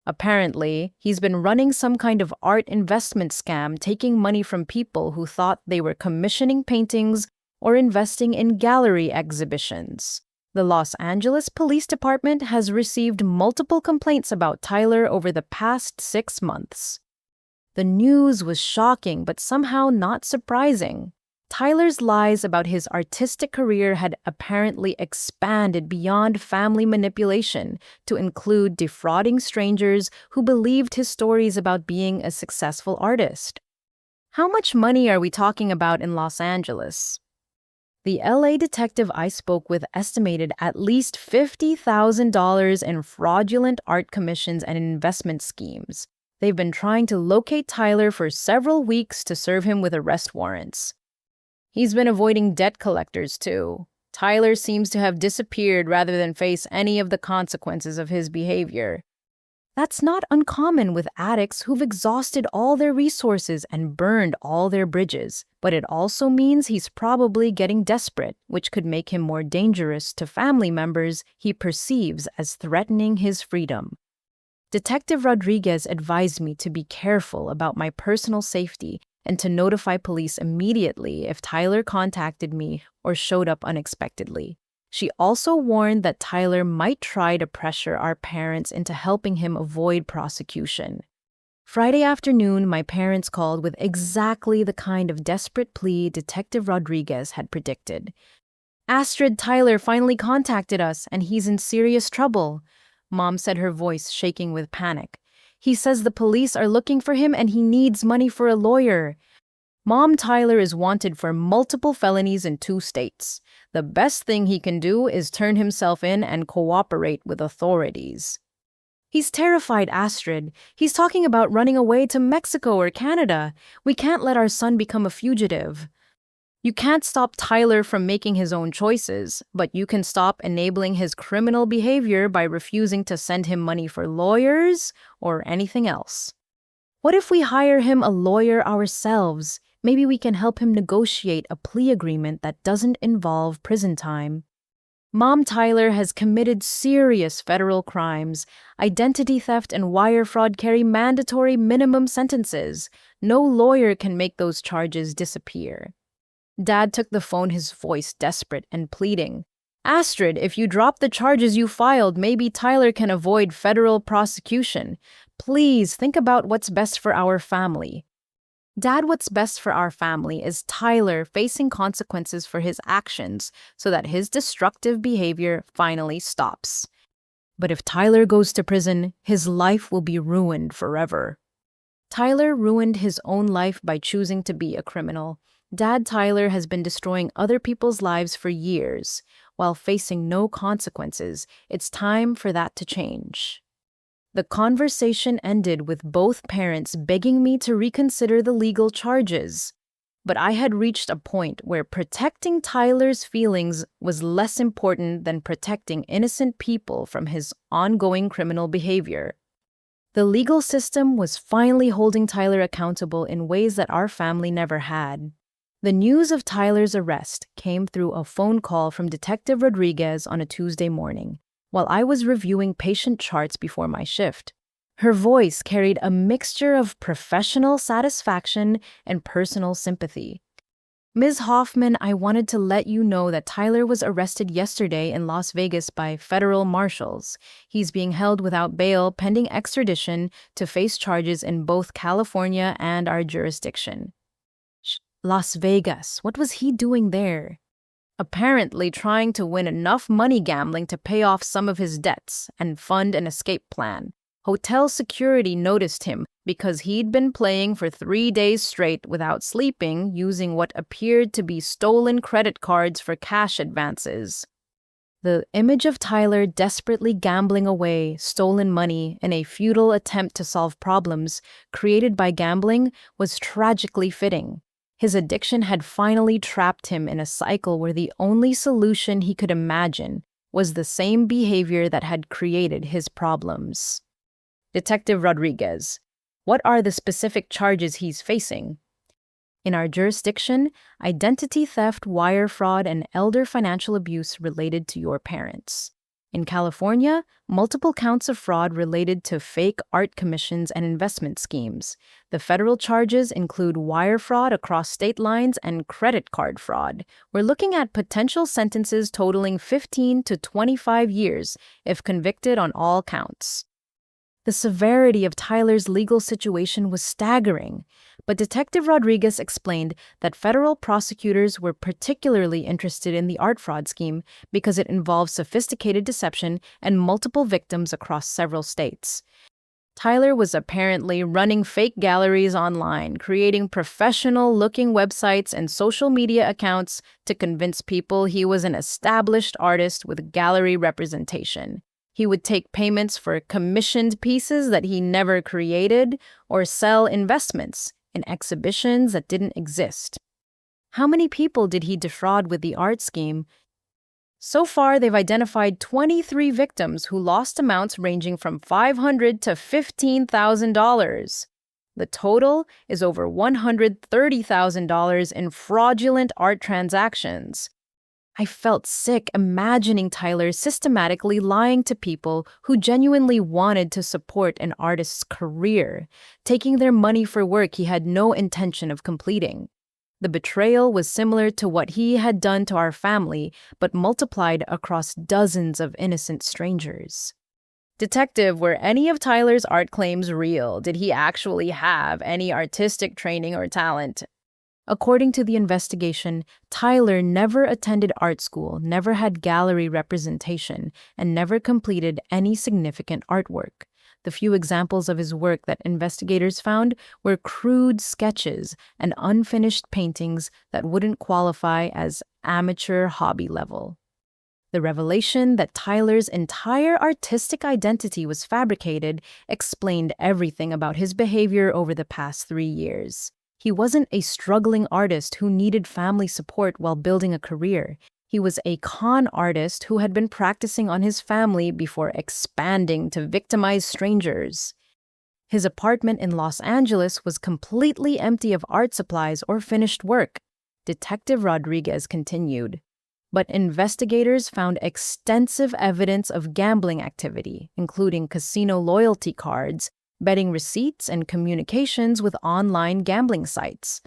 Apparently, he's been running some kind of art investment scam, taking money from people who thought they were commissioning paintings or investing in gallery exhibitions. The Los Angeles Police Department has received multiple complaints about Tyler over the past 6 months. The news was shocking, but somehow not surprising. Tyler's lies about his artistic career had apparently expanded beyond family manipulation to include defrauding strangers who believed his stories about being a successful artist. How much money are we talking about in Los Angeles? The LA detective I spoke with estimated at least $50,000 in fraudulent art commissions and investment schemes. They've been trying to locate Tyler for several weeks to serve him with arrest warrants. He's been avoiding debt collectors, too. Tyler seems to have disappeared rather than face any of the consequences of his behavior. That's not uncommon with addicts who've exhausted all their resources and burned all their bridges, but it also means he's probably getting desperate, which could make him more dangerous to family members he perceives as threatening his freedom. Detective Rodriguez advised me to be careful about my personal safety and to notify police immediately if Tyler contacted me or showed up unexpectedly. She also warned that Tyler might try to pressure our parents into helping him avoid prosecution. Friday afternoon, my parents called with exactly the kind of desperate plea Detective Rodriguez had predicted. Astrid, Tyler finally contacted us, and he's in serious trouble, Mom said, her voice shaking with panic. He says the police are looking for him and he needs money for a lawyer. Mom, Tyler is wanted for multiple felonies in 2 states. The best thing he can do is turn himself in and cooperate with authorities. He's terrified, Astrid. He's talking about running away to Mexico or Canada. We can't let our son become a fugitive. You can't stop Tyler from making his own choices, but you can stop enabling his criminal behavior by refusing to send him money for lawyers or anything else. What if we hire him a lawyer ourselves? Maybe we can help him negotiate a plea agreement that doesn't involve prison time. Mom Tyler has committed serious federal crimes. Identity theft and wire fraud carry mandatory minimum sentences. No lawyer can make those charges disappear. Dad took the phone, his voice desperate and pleading. Astrid, if you drop the charges you filed, maybe Tyler can avoid federal prosecution. Please think about what's best for our family. Dad, what's best for our family is Tyler facing consequences for his actions so that his destructive behavior finally stops. But if Tyler goes to prison, his life will be ruined forever. Tyler ruined his own life by choosing to be a criminal. Dad Tyler has been destroying other people's lives for years. While facing no consequences, it's time for that to change. The conversation ended with both parents begging me to reconsider the legal charges. But I had reached a point where protecting Tyler's feelings was less important than protecting innocent people from his ongoing criminal behavior. The legal system was finally holding Tyler accountable in ways that our family never had. The news of Tyler's arrest came through a phone call from Detective Rodriguez on a Tuesday morning, while I was reviewing patient charts before my shift. Her voice carried a mixture of professional satisfaction and personal sympathy. Ms. Hoffman, I wanted to let you know that Tyler was arrested yesterday in Las Vegas by federal marshals. He's being held without bail pending extradition to face charges in both California and our jurisdiction. Las Vegas, what was he doing there? Apparently trying to win enough money gambling to pay off some of his debts and fund an escape plan. Hotel security noticed him because he'd been playing for 3 days straight without sleeping, using what appeared to be stolen credit cards for cash advances. The image of Tyler desperately gambling away stolen money in a futile attempt to solve problems created by gambling was tragically fitting. His addiction had finally trapped him in a cycle where the only solution he could imagine was the same behavior that had created his problems. Detective Rodriguez, what are the specific charges he's facing? In our jurisdiction, identity theft, wire fraud, and elder financial abuse related to your parents. In California, multiple counts of fraud related to fake art commissions and investment schemes. The federal charges include wire fraud across state lines and credit card fraud. We're looking at potential sentences totaling 15 to 25 years if convicted on all counts. The severity of Tyler's legal situation was staggering, but Detective Rodriguez explained that federal prosecutors were particularly interested in the art fraud scheme because it involved sophisticated deception and multiple victims across several states. Tyler was apparently running fake galleries online, creating professional-looking websites and social media accounts to convince people he was an established artist with gallery representation. He would take payments for commissioned pieces that he never created or sell investments in exhibitions that didn't exist. How many people did he defraud with the art scheme? So far, they've identified 23 victims who lost amounts ranging from $500 to $15,000. The total is over $130,000 in fraudulent art transactions. I felt sick imagining Tyler systematically lying to people who genuinely wanted to support an artist's career, taking their money for work he had no intention of completing. The betrayal was similar to what he had done to our family, but multiplied across dozens of innocent strangers. Detective, were any of Tyler's art claims real? Did he actually have any artistic training or talent? According to the investigation, Tyler never attended art school, never had gallery representation, and never completed any significant artwork. The few examples of his work that investigators found were crude sketches and unfinished paintings that wouldn't qualify as amateur hobby level. The revelation that Tyler's entire artistic identity was fabricated explained everything about his behavior over the past 3 years. He wasn't a struggling artist who needed family support while building a career. He was a con artist who had been practicing on his family before expanding to victimize strangers. His apartment in Los Angeles was completely empty of art supplies or finished work. Detective Rodriguez continued. But investigators found extensive evidence of gambling activity, including casino loyalty cards, betting receipts, and communications with online gambling sites.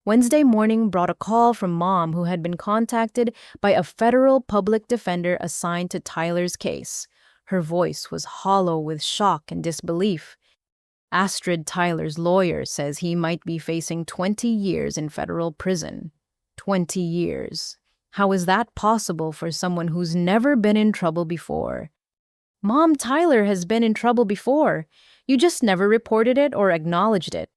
Wednesday morning brought a call from Mom, who had been contacted by a federal public defender assigned to Tyler's case. Her voice was hollow with shock and disbelief. Astrid, Tyler's lawyer, says he might be facing 20 years in federal prison. 20 years. How is that possible for someone who's never been in trouble before? Mom, Tyler has been in trouble before. You just never reported it or acknowledged it.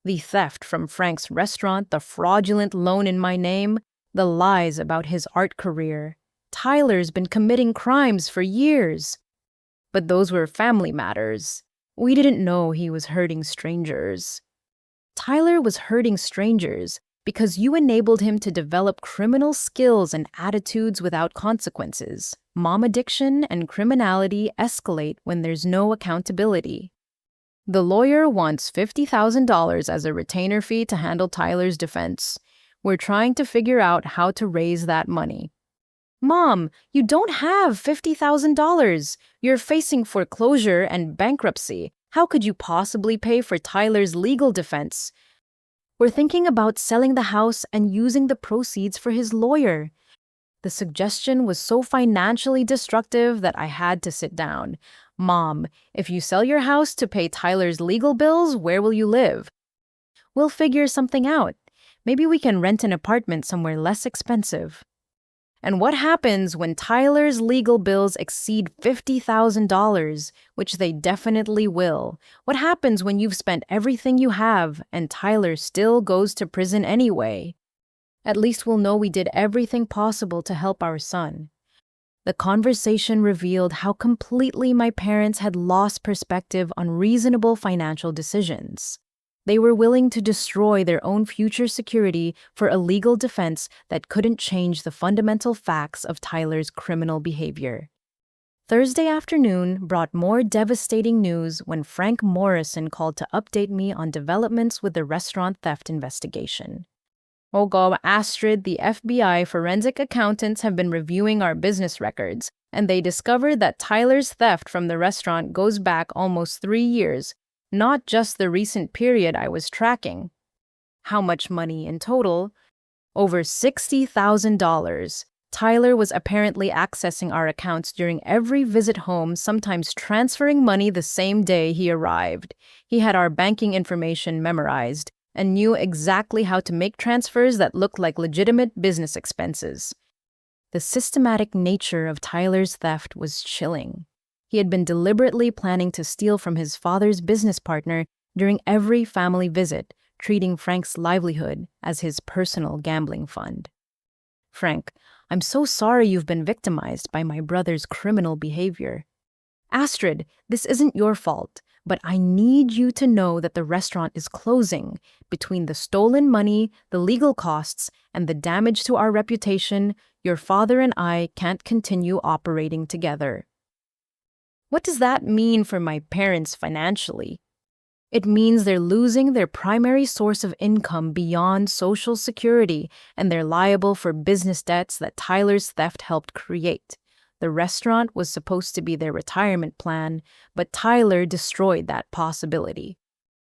The theft from Frank's restaurant, the fraudulent loan in my name, the lies about his art career. Tyler's been committing crimes for years. But those were family matters. We didn't know he was hurting strangers. Tyler was hurting strangers because you enabled him to develop criminal skills and attitudes without consequences. Mom addiction and criminality escalate when there's no accountability. The lawyer wants $50,000 as a retainer fee to handle Tyler's defense. We're trying to figure out how to raise that money. Mom, you don't have $50,000. You're facing foreclosure and bankruptcy. How could you possibly pay for Tyler's legal defense? We're thinking about selling the house and using the proceeds for his lawyer. The suggestion was so financially destructive that I had to sit down. Mom, if you sell your house to pay Tyler's legal bills, where will you live? We'll figure something out. Maybe we can rent an apartment somewhere less expensive. And what happens when Tyler's legal bills exceed $50,000, which they definitely will? What happens when you've spent everything you have and Tyler still goes to prison anyway? At least we'll know we did everything possible to help our son. The conversation revealed how completely my parents had lost perspective on reasonable financial decisions. They were willing to destroy their own future security for a legal defense that couldn't change the fundamental facts of Tyler's criminal behavior. Thursday afternoon brought more devastating news when Frank Morrison called to update me on developments with the restaurant theft investigation. Oh God, Astrid, the FBI forensic accountants have been reviewing our business records, and they discovered that Tyler's theft from the restaurant goes back almost 3 years, not just the recent period I was tracking. How much money in total? Over $60,000. Tyler was apparently accessing our accounts during every visit home, sometimes transferring money the same day he arrived. He had our banking information memorized and knew exactly how to make transfers that looked like legitimate business expenses. The systematic nature of Tyler's theft was chilling. He had been deliberately planning to steal from his father's business partner during every family visit, treating Frank's livelihood as his personal gambling fund. Frank, I'm so sorry you've been victimized by my brother's criminal behavior. Astrid, this isn't your fault, but I need you to know that the restaurant is closing. Between the stolen money, the legal costs, and the damage to our reputation, your father and I can't continue operating together. What does that mean for my parents financially? It means they're losing their primary source of income beyond Social Security, and they're liable for business debts that Tyler's theft helped create. The restaurant was supposed to be their retirement plan, but Tyler destroyed that possibility.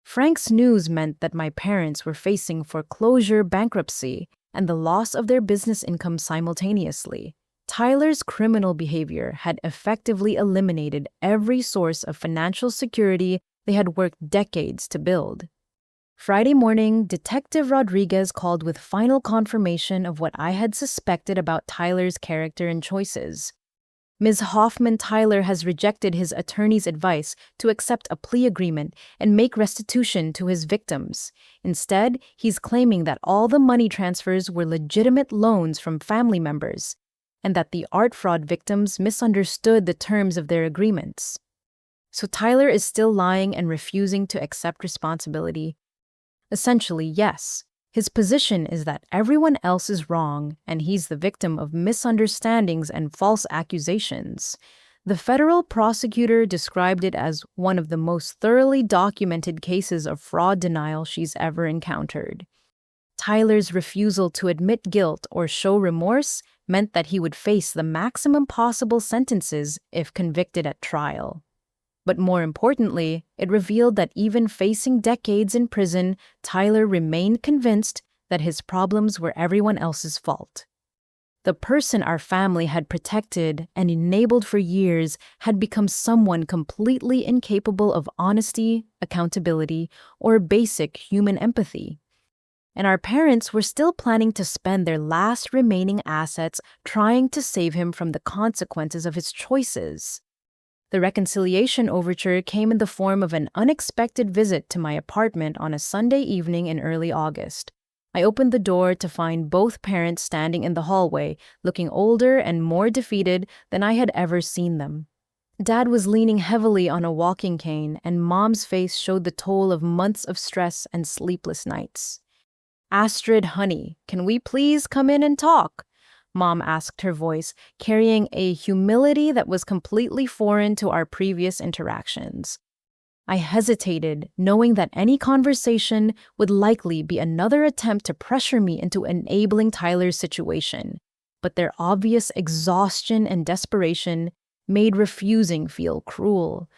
Frank's news meant that my parents were facing foreclosure, bankruptcy, and the loss of their business income simultaneously. Tyler's criminal behavior had effectively eliminated every source of financial security they had worked decades to build. Friday morning, Detective Rodriguez called with final confirmation of what I had suspected about Tyler's character and choices. Ms. Hoffman, Tyler has rejected his attorney's advice to accept a plea agreement and make restitution to his victims. Instead, he's claiming that all the money transfers were legitimate loans from family members, and that the art fraud victims misunderstood the terms of their agreements. So Tyler is still lying and refusing to accept responsibility. Essentially, yes. His position is that everyone else is wrong and he's the victim of misunderstandings and false accusations. The federal prosecutor described it as one of the most thoroughly documented cases of fraud denial she's ever encountered. Tyler's refusal to admit guilt or show remorse meant that he would face the maximum possible sentences if convicted at trial. But more importantly, it revealed that even facing decades in prison, Tyler remained convinced that his problems were everyone else's fault. The person our family had protected and enabled for years had become someone completely incapable of honesty, accountability, or basic human empathy. And our parents were still planning to spend their last remaining assets trying to save him from the consequences of his choices. The reconciliation overture came in the form of an unexpected visit to my apartment on a Sunday evening in early August. I opened the door to find both parents standing in the hallway, looking older and more defeated than I had ever seen them. Dad was leaning heavily on a walking cane, and Mom's face showed the toll of months of stress and sleepless nights. "Astrid, honey, can we please come in and talk?" Mom asked, her voice carrying a humility that was completely foreign to our previous interactions. I hesitated, knowing that any conversation would likely be another attempt to pressure me into enabling Tyler's situation, but their obvious exhaustion and desperation made refusing feel cruel.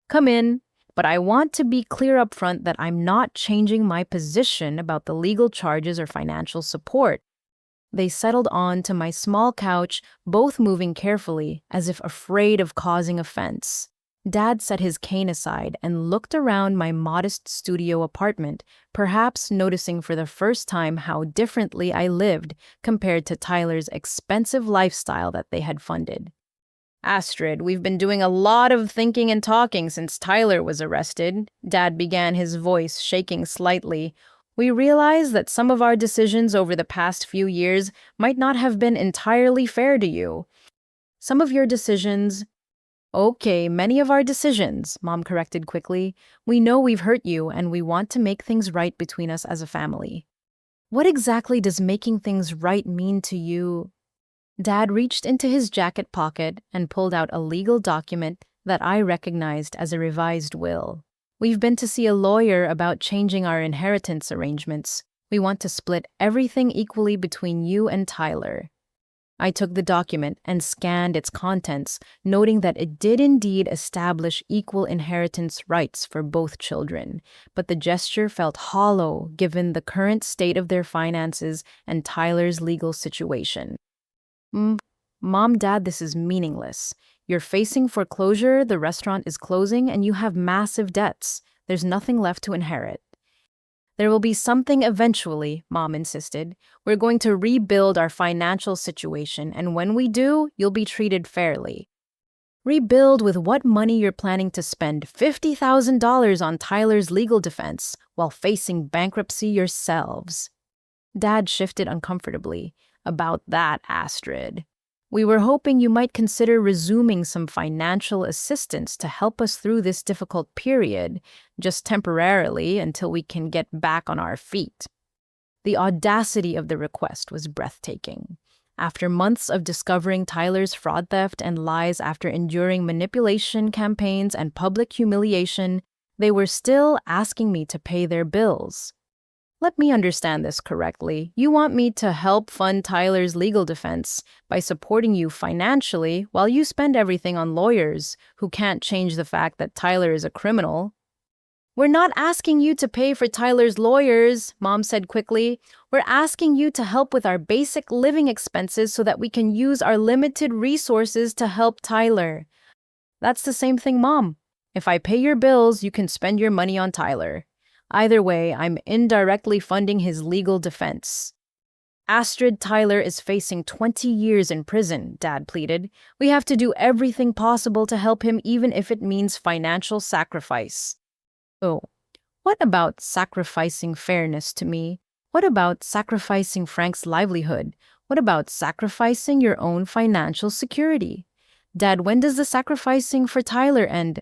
"Come in, but I want to be clear up front that I'm not changing my position about the legal charges or financial support." They settled on to my small couch, both moving carefully, as if afraid of causing offense. Dad set his cane aside and looked around my modest studio apartment, perhaps noticing for the first time how differently I lived compared to Tyler's expensive lifestyle that they had funded. "Astrid, we've been doing a lot of thinking and talking since Tyler was arrested," Dad began, his voice shaking slightly. "We realize that some of our decisions over the past few years might not have been entirely fair to you. Some of your decisions—" "Okay, many of our decisions," Mom corrected quickly. "We know we've hurt you, and we want to make things right between us as a family." "What exactly does making things right mean to you?" Dad reached into his jacket pocket and pulled out a legal document that I recognized as a revised will. "We've been to see a lawyer about changing our inheritance arrangements. We want to split everything equally between you and Tyler." I took the document and scanned its contents, noting that it did indeed establish equal inheritance rights for both children, but the gesture felt hollow given the current state of their finances and Tyler's legal situation. "Mom, Dad, this is meaningless. You're facing foreclosure, the restaurant is closing, and you have massive debts. There's nothing left to inherit." "There will be something eventually," Mom insisted. "We're going to rebuild our financial situation, and when we do, you'll be treated fairly." "Rebuild with what money you're planning to spend $50,000 on Tyler's legal defense while facing bankruptcy yourselves?" Dad shifted uncomfortably. "About that, Astrid. We were hoping you might consider resuming some financial assistance to help us through this difficult period, just temporarily until we can get back on our feet." The audacity of the request was breathtaking. After months of discovering Tyler's fraud, theft, and lies, after enduring manipulation campaigns and public humiliation, they were still asking me to pay their bills. "Let me understand this correctly. You want me to help fund Tyler's legal defense by supporting you financially while you spend everything on lawyers who can't change the fact that Tyler is a criminal?" "We're not asking you to pay for Tyler's lawyers," Mom said quickly. "We're asking you to help with our basic living expenses so that we can use our limited resources to help Tyler." "That's the same thing, Mom. If I pay your bills, you can spend your money on Tyler. Either way, I'm indirectly funding his legal defense." "Astrid, Tyler is facing 20 years in prison," Dad pleaded. "We have to do everything possible to help him, even if it means financial sacrifice." "Oh, what about sacrificing fairness to me? What about sacrificing Frank's livelihood? What about sacrificing your own financial security? Dad, when does the sacrificing for Tyler end?"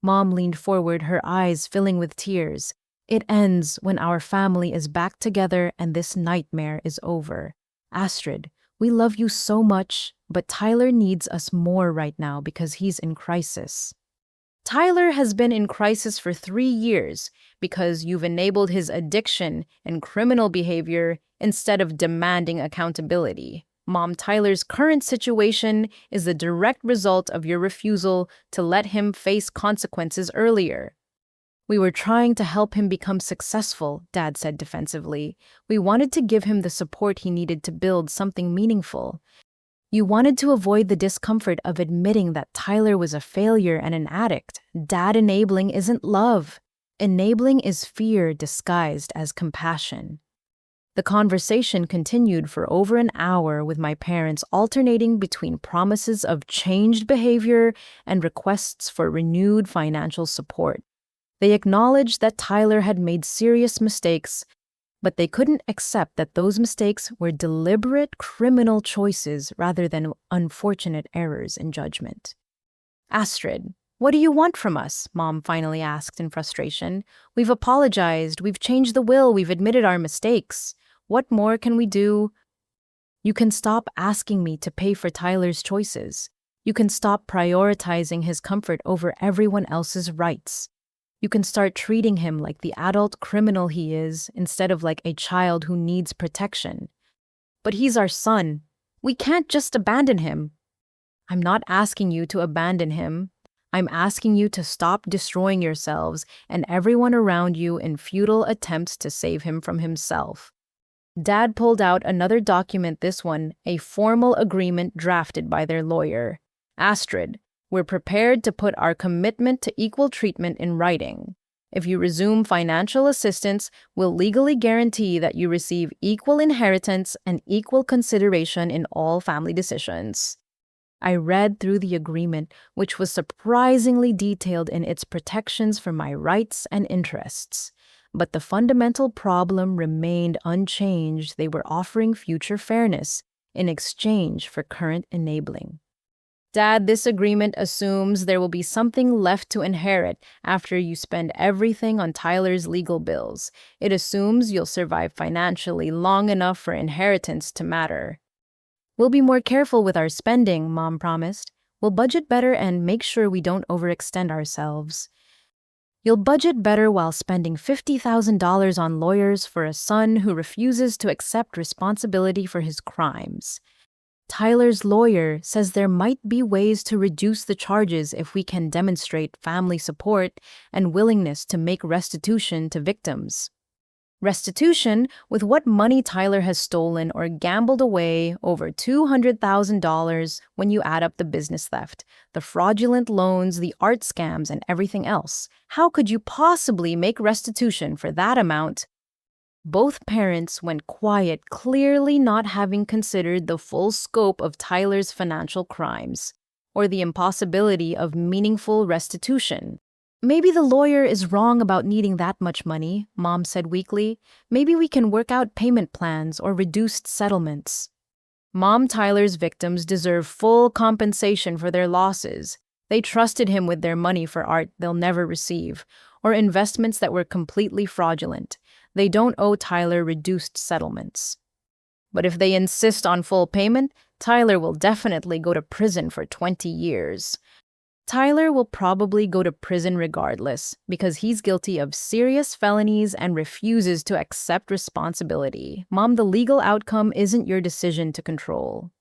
Mom leaned forward, her eyes filling with tears. It ends when our family is back together and this nightmare is over. Astrid, we love you so much, but Tyler needs us more right now because he's in crisis. Tyler has been in crisis for 3 years because you've enabled his addiction and criminal behavior instead of demanding accountability. Mom, Tyler's current situation is the direct result of your refusal to let him face consequences earlier. We were trying to help him become successful, Dad said defensively. We wanted to give him the support he needed to build something meaningful. You wanted to avoid the discomfort of admitting that Tyler was a failure and an addict. Dad, enabling isn't love. Enabling is fear disguised as compassion. The conversation continued for over an hour with my parents alternating between promises of changed behavior and requests for renewed financial support. They acknowledged that Tyler had made serious mistakes, but they couldn't accept that those mistakes were deliberate criminal choices rather than unfortunate errors in judgment. Astrid, what do you want from us? Mom finally asked in frustration. We've apologized, we've changed the will, we've admitted our mistakes. What more can we do? You can stop asking me to pay for Tyler's choices. You can stop prioritizing his comfort over everyone else's rights. You can start treating him like the adult criminal he is instead of like a child who needs protection. But he's our son. We can't just abandon him. I'm not asking you to abandon him. I'm asking you to stop destroying yourselves and everyone around you in futile attempts to save him from himself. Dad pulled out another document, this one, a formal agreement drafted by their lawyer. Astrid, we're prepared to put our commitment to equal treatment in writing. If you resume financial assistance, we'll legally guarantee that you receive equal inheritance and equal consideration in all family decisions. I read through the agreement, which was surprisingly detailed in its protections for my rights and interests. But the fundamental problem remained unchanged. They were offering future fairness in exchange for current enabling. Dad, this agreement assumes there will be something left to inherit after you spend everything on Tyler's legal bills. It assumes you'll survive financially long enough for inheritance to matter. We'll be more careful with our spending, Mom promised. We'll budget better and make sure we don't overextend ourselves. You'll budget better while spending $50,000 on lawyers for a son who refuses to accept responsibility for his crimes. Tyler's lawyer says there might be ways to reduce the charges if we can demonstrate family support and willingness to make restitution to victims. Restitution with what money Tyler has stolen or gambled away, over $200,000 when you add up the business theft, the fraudulent loans, the art scams, and everything else. How could you possibly make restitution for that amount? Both parents went quiet, clearly not having considered the full scope of Tyler's financial crimes, or the impossibility of meaningful restitution. Maybe the lawyer is wrong about needing that much money, Mom said weakly. Maybe we can work out payment plans or reduced settlements. Mom, Tyler's victims deserve full compensation for their losses. They trusted him with their money for art they'll never receive, or investments that were completely fraudulent. They don't owe Tyler reduced settlements. But if they insist on full payment, Tyler will definitely go to prison for 20 years. Tyler will probably go to prison regardless because he's guilty of serious felonies and refuses to accept responsibility. Mom, the legal outcome isn't your decision to control.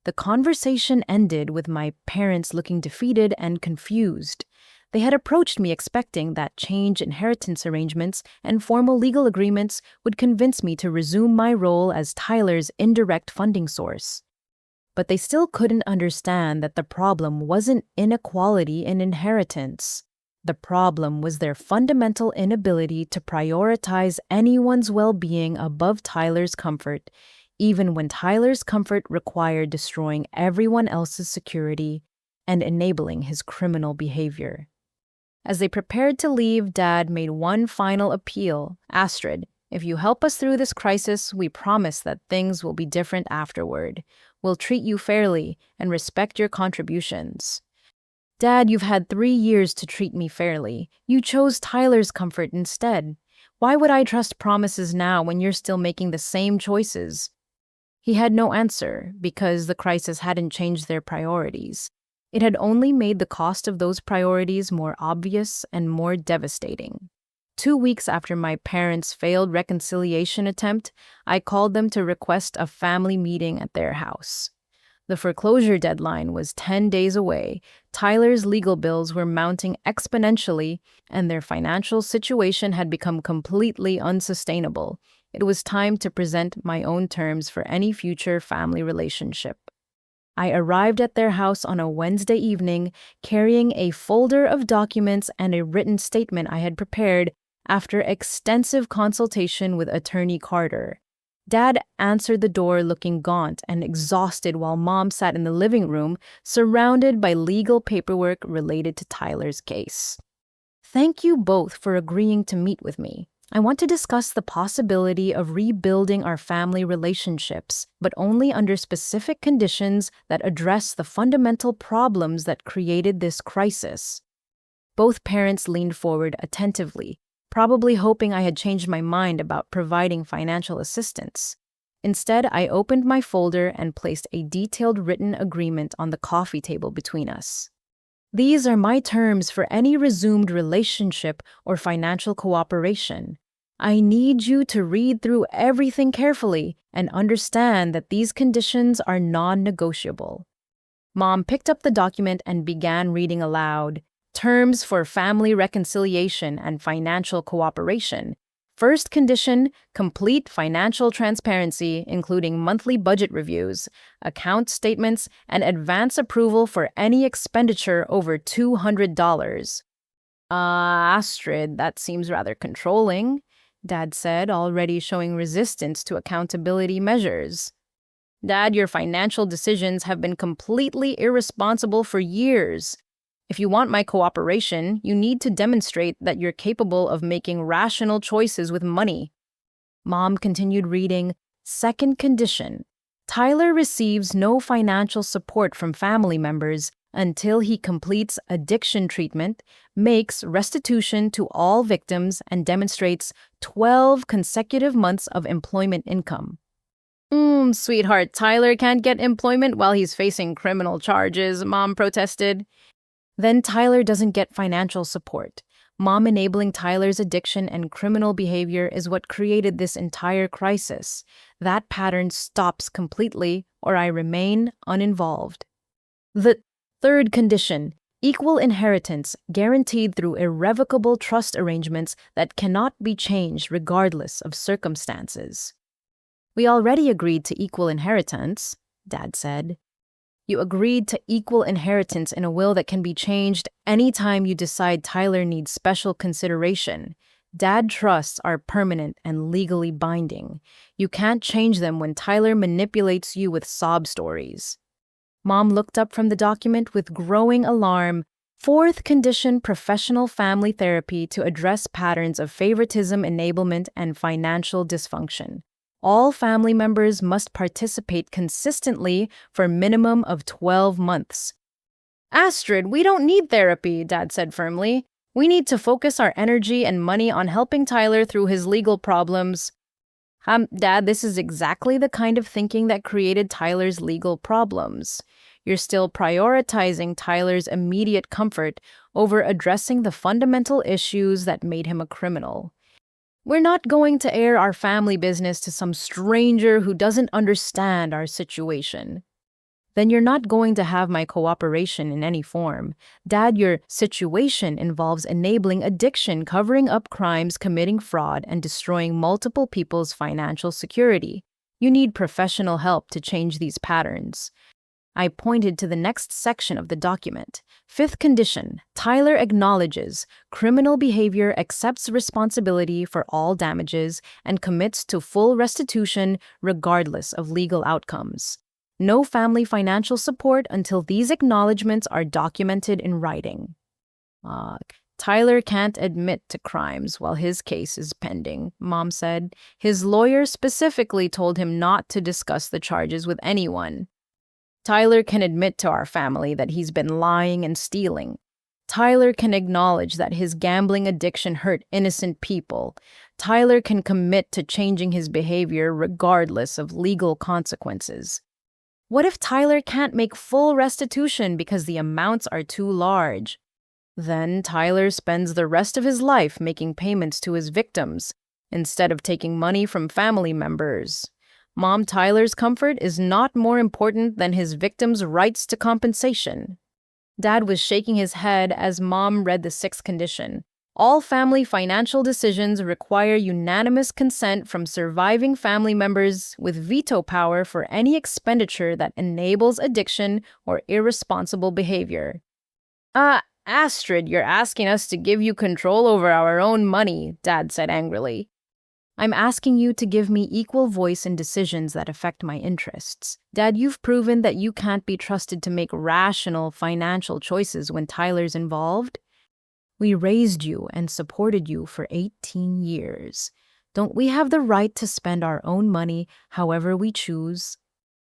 The conversation ended with my parents looking defeated and confused. They had approached me expecting that change inheritance arrangements and formal legal agreements would convince me to resume my role as Tyler's indirect funding source. But they still couldn't understand that the problem wasn't inequality in inheritance. The problem was their fundamental inability to prioritize anyone's well-being above Tyler's comfort, even when Tyler's comfort required destroying everyone else's security and enabling his criminal behavior. As they prepared to leave, Dad made one final appeal. Astrid, if you help us through this crisis, we promise that things will be different afterward. We'll treat you fairly and respect your contributions. Dad, you've had 3 years to treat me fairly. You chose Tyler's comfort instead. Why would I trust promises now when you're still making the same choices? He had no answer because the crisis hadn't changed their priorities. It had only made the cost of those priorities more obvious and more devastating. 2 weeks after my parents' failed reconciliation attempt, I called them to request a family meeting at their house. The foreclosure deadline was 10 days away, Tyler's legal bills were mounting exponentially, and their financial situation had become completely unsustainable. It was time to present my own terms for any future family relationship. I arrived at their house on a Wednesday evening, carrying a folder of documents and a written statement I had prepared after extensive consultation with Attorney Carter. Dad answered the door looking gaunt and exhausted while Mom sat in the living room, surrounded by legal paperwork related to Tyler's case. Thank you both for agreeing to meet with me. I want to discuss the possibility of rebuilding our family relationships, but only under specific conditions that address the fundamental problems that created this crisis. Both parents leaned forward attentively, probably hoping I had changed my mind about providing financial assistance. Instead, I opened my folder and placed a detailed written agreement on the coffee table between us. These are my terms for any resumed relationship or financial cooperation. I need you to read through everything carefully and understand that these conditions are non-negotiable. Mom picked up the document and began reading aloud. Terms for family reconciliation and financial cooperation. First condition, complete financial transparency, including monthly budget reviews, account statements, and advance approval for any expenditure over $200. Astrid, that seems rather controlling, Dad said, already showing resistance to accountability measures. Dad, your financial decisions have been completely irresponsible for years. If you want my cooperation, you need to demonstrate that you're capable of making rational choices with money. Mom continued reading. Second condition. Tyler receives no financial support from family members until he completes addiction treatment, makes restitution to all victims, and demonstrates 12 consecutive months of employment income. Sweetheart, Tyler can't get employment while he's facing criminal charges, Mom protested. Then Tyler doesn't get financial support. Mom enabling Tyler's addiction and criminal behavior is what created this entire crisis. That pattern stops completely, or I remain uninvolved. The third condition, equal inheritance guaranteed through irrevocable trust arrangements that cannot be changed regardless of circumstances. We already agreed to equal inheritance, Dad said. You agreed to equal inheritance in a will that can be changed anytime you decide Tyler needs special consideration. Dad trusts are permanent and legally binding. You can't change them when Tyler manipulates you with sob stories. Mom looked up from the document with growing alarm. Fourth condition, professional family therapy to address patterns of favoritism, enablement, and financial dysfunction. All family members must participate consistently for a minimum of 12 months. Astrid, we don't need therapy, Dad said firmly. We need to focus our energy and money on helping Tyler through his legal problems. Dad, this is exactly the kind of thinking that created Tyler's legal problems. You're still prioritizing Tyler's immediate comfort over addressing the fundamental issues that made him a criminal. We're not going to air our family business to some stranger who doesn't understand our situation. Then you're not going to have my cooperation in any form. Dad, your situation involves enabling addiction, covering up crimes, committing fraud, and destroying multiple people's financial security. You need professional help to change these patterns. I pointed to the next section of the document. Fifth condition, Tyler acknowledges criminal behavior, accepts responsibility for all damages, and commits to full restitution regardless of legal outcomes. No family financial support until these acknowledgments are documented in writing. Tyler can't admit to crimes while his case is pending, Mom said. His lawyer specifically told him not to discuss the charges with anyone. Tyler can admit to our family that he's been lying and stealing. Tyler can acknowledge that his gambling addiction hurt innocent people. Tyler can commit to changing his behavior regardless of legal consequences. What if Tyler can't make full restitution because the amounts are too large? Then Tyler spends the rest of his life making payments to his victims instead of taking money from family members. Mom Tyler's comfort is not more important than his victims' rights to compensation. Dad was shaking his head as Mom read the sixth condition. All family financial decisions require unanimous consent from surviving family members with veto power for any expenditure that enables addiction or irresponsible behavior. Astrid, you're asking us to give you control over our own money, Dad said angrily. I'm asking you to give me equal voice in decisions that affect my interests. Dad, you've proven that you can't be trusted to make rational financial choices when Tyler's involved. We raised you and supported you for 18 years. Don't we have the right to spend our own money however we choose?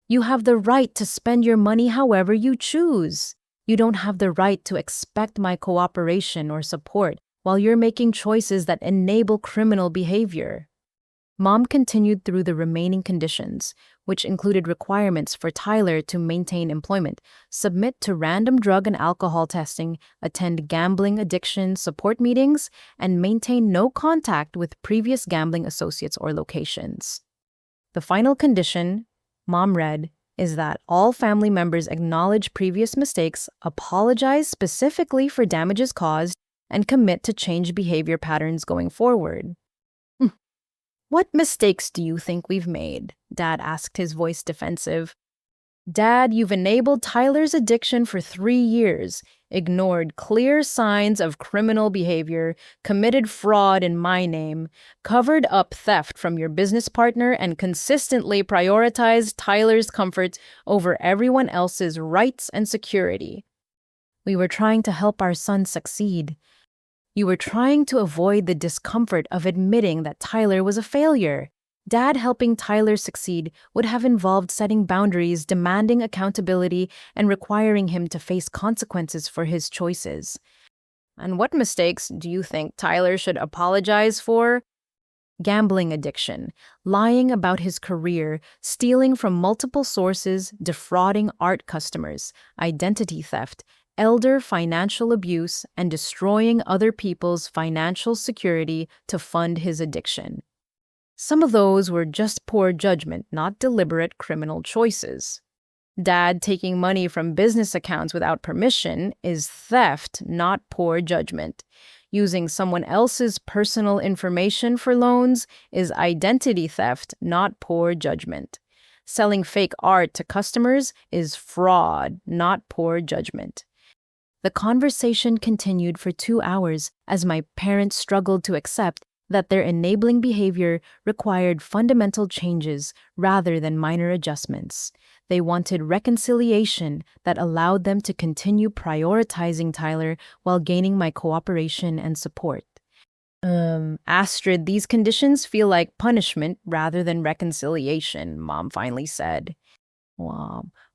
You have the right to spend your money however you choose. You don't have the right to expect my cooperation or support while you're making choices that enable criminal behavior. Mom continued through the remaining conditions, which included requirements for Tyler to maintain employment, submit to random drug and alcohol testing, attend gambling addiction support meetings, and maintain no contact with previous gambling associates or locations. The final condition, Mom read, is that all family members acknowledge previous mistakes, apologize specifically for damages caused, and commit to change behavior patterns going forward. What mistakes do you think we've made? Dad asked, his voice defensive. Dad, you've enabled Tyler's addiction for 3 years, ignored clear signs of criminal behavior, committed fraud in my name, covered up theft from your business partner, and consistently prioritized Tyler's comfort over everyone else's rights and security. We were trying to help our son succeed. You were trying to avoid the discomfort of admitting that Tyler was a failure. Dad helping Tyler succeed would have involved setting boundaries, demanding accountability, and requiring him to face consequences for his choices. And what mistakes do you think Tyler should apologize for? Gambling addiction, lying about his career, stealing from multiple sources, defrauding art customers, identity theft, elder financial abuse, and destroying other people's financial security to fund his addiction. Some of those were just poor judgment, not deliberate criminal choices. Dad taking money from business accounts without permission is theft, not poor judgment. Using someone else's personal information for loans is identity theft, not poor judgment. Selling fake art to customers is fraud, not poor judgment. The conversation continued for 2 hours as my parents struggled to accept that their enabling behavior required fundamental changes rather than minor adjustments. They wanted reconciliation that allowed them to continue prioritizing Tyler while gaining my cooperation and support. Astrid, these conditions feel like punishment rather than reconciliation, Mom finally said.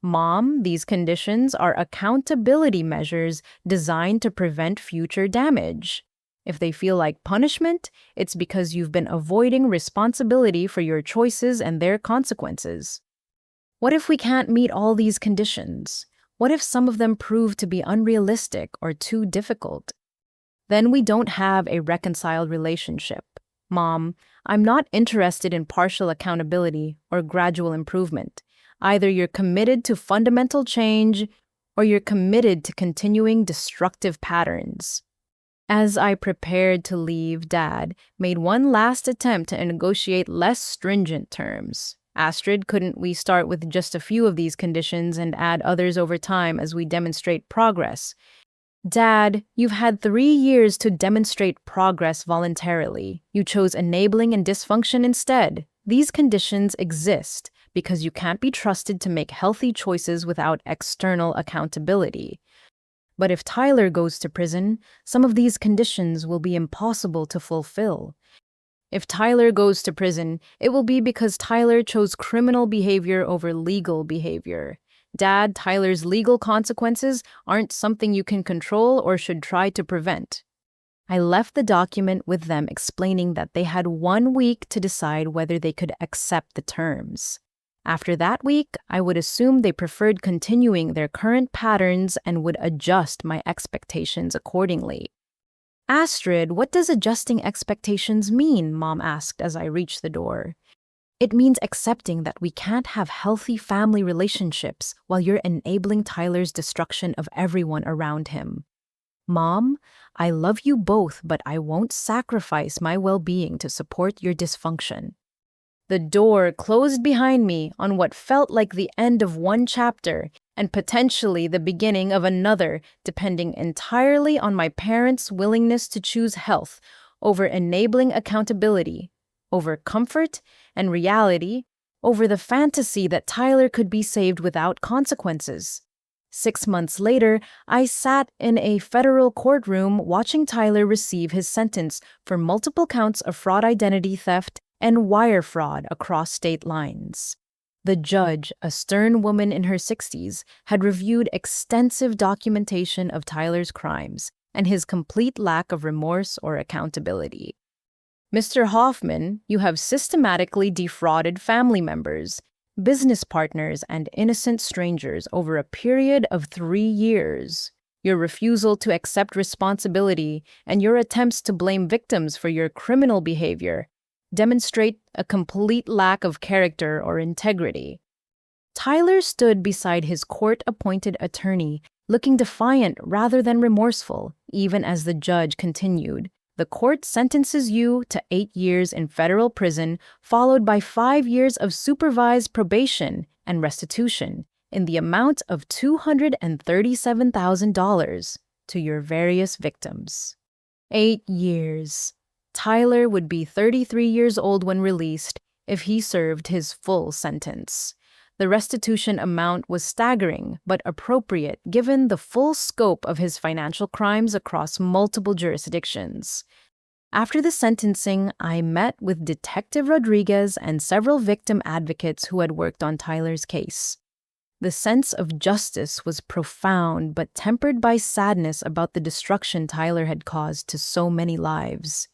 Mom, these conditions are accountability measures designed to prevent future damage. If they feel like punishment, it's because you've been avoiding responsibility for your choices and their consequences. What if we can't meet all these conditions? What if some of them prove to be unrealistic or too difficult? Then we don't have a reconciled relationship. Mom, I'm not interested in partial accountability or gradual improvement. Either you're committed to fundamental change or you're committed to continuing destructive patterns. As I prepared to leave, Dad made one last attempt to negotiate less stringent terms. Astrid, couldn't we start with just a few of these conditions and add others over time as we demonstrate progress? Dad, you've had 3 years to demonstrate progress voluntarily. You chose enabling and dysfunction instead. These conditions exist because you can't be trusted to make healthy choices without external accountability. But if Tyler goes to prison, some of these conditions will be impossible to fulfill. If Tyler goes to prison, it will be because Tyler chose criminal behavior over legal behavior. Dad, Tyler's legal consequences aren't something you can control or should try to prevent. I left the document with them explaining that they had 1 week to decide whether they could accept the terms. After that week, I would assume they preferred continuing their current patterns and would adjust my expectations accordingly. Astrid, what does adjusting expectations mean? Mom asked as I reached the door. It means accepting that we can't have healthy family relationships while you're enabling Tyler's destruction of everyone around him. Mom, I love you both, but I won't sacrifice my well-being to support your dysfunction. The door closed behind me on what felt like the end of one chapter and potentially the beginning of another, depending entirely on my parents' willingness to choose health over enabling accountability, over comfort and reality, over the fantasy that Tyler could be saved without consequences. 6 months later, I sat in a federal courtroom watching Tyler receive his sentence for multiple counts of fraud identity theft and wire fraud across state lines. The judge, a stern woman in her 60s, had reviewed extensive documentation of Tyler's crimes and his complete lack of remorse or accountability. Mr. Hoffman, you have systematically defrauded family members, business partners, and innocent strangers over a period of 3 years. Your refusal to accept responsibility and your attempts to blame victims for your criminal behavior demonstrate a complete lack of character or integrity. Tyler stood beside his court-appointed attorney, looking defiant rather than remorseful, even as the judge continued. The court sentences you to 8 years in federal prison, followed by 5 years of supervised probation and restitution in the amount of $237,000 to your various victims. 8 years. Tyler would be 33 years old when released if he served his full sentence. The restitution amount was staggering but appropriate given the full scope of his financial crimes across multiple jurisdictions. After the sentencing, I met with Detective Rodriguez and several victim advocates who had worked on Tyler's case. The sense of justice was profound but tempered by sadness about the destruction Tyler had caused to so many lives.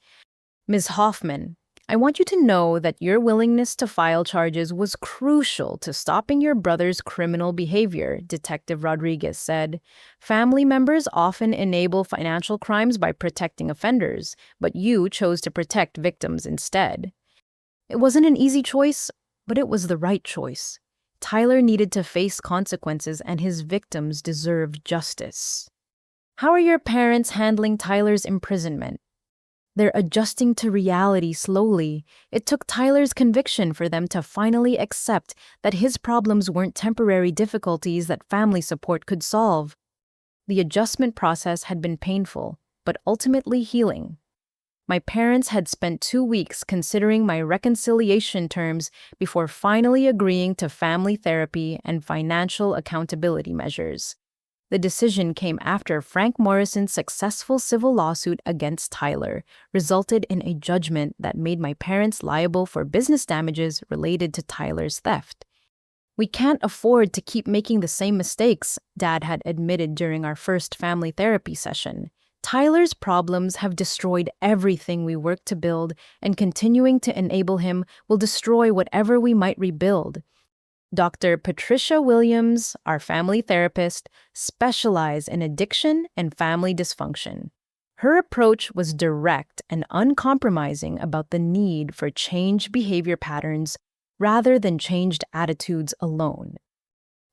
Ms. Hoffman, I want you to know that your willingness to file charges was crucial to stopping your brother's criminal behavior, Detective Rodriguez said. Family members often enable financial crimes by protecting offenders, but you chose to protect victims instead. It wasn't an easy choice, but it was the right choice. Tyler needed to face consequences, and his victims deserved justice. How are your parents handling Tyler's imprisonment? They're adjusting to reality slowly. It took Tyler's conviction for them to finally accept that his problems weren't temporary difficulties that family support could solve. The adjustment process had been painful, but ultimately healing. My parents had spent 2 weeks considering my reconciliation terms before finally agreeing to family therapy and financial accountability measures. The decision came after Frank Morrison's successful civil lawsuit against Tyler resulted in a judgment that made my parents liable for business damages related to Tyler's theft. We can't afford to keep making the same mistakes, Dad had admitted during our first family therapy session. Tyler's problems have destroyed everything we worked to build, and continuing to enable him will destroy whatever we might rebuild. Dr. Patricia Williams, our family therapist, specialized in addiction and family dysfunction. Her approach was direct and uncompromising about the need for changed behavior patterns rather than changed attitudes alone.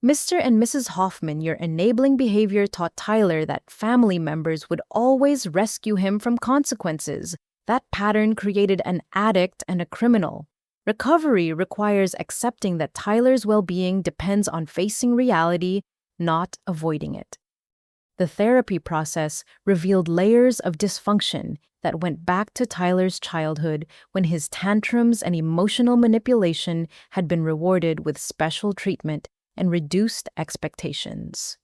Mr. and Mrs. Hoffman, your enabling behavior taught Tyler that family members would always rescue him from consequences. That pattern created an addict and a criminal. Recovery requires accepting that Tyler's well-being depends on facing reality, not avoiding it. The therapy process revealed layers of dysfunction that went back to Tyler's childhood when his tantrums and emotional manipulation had been rewarded with special treatment and reduced expectations.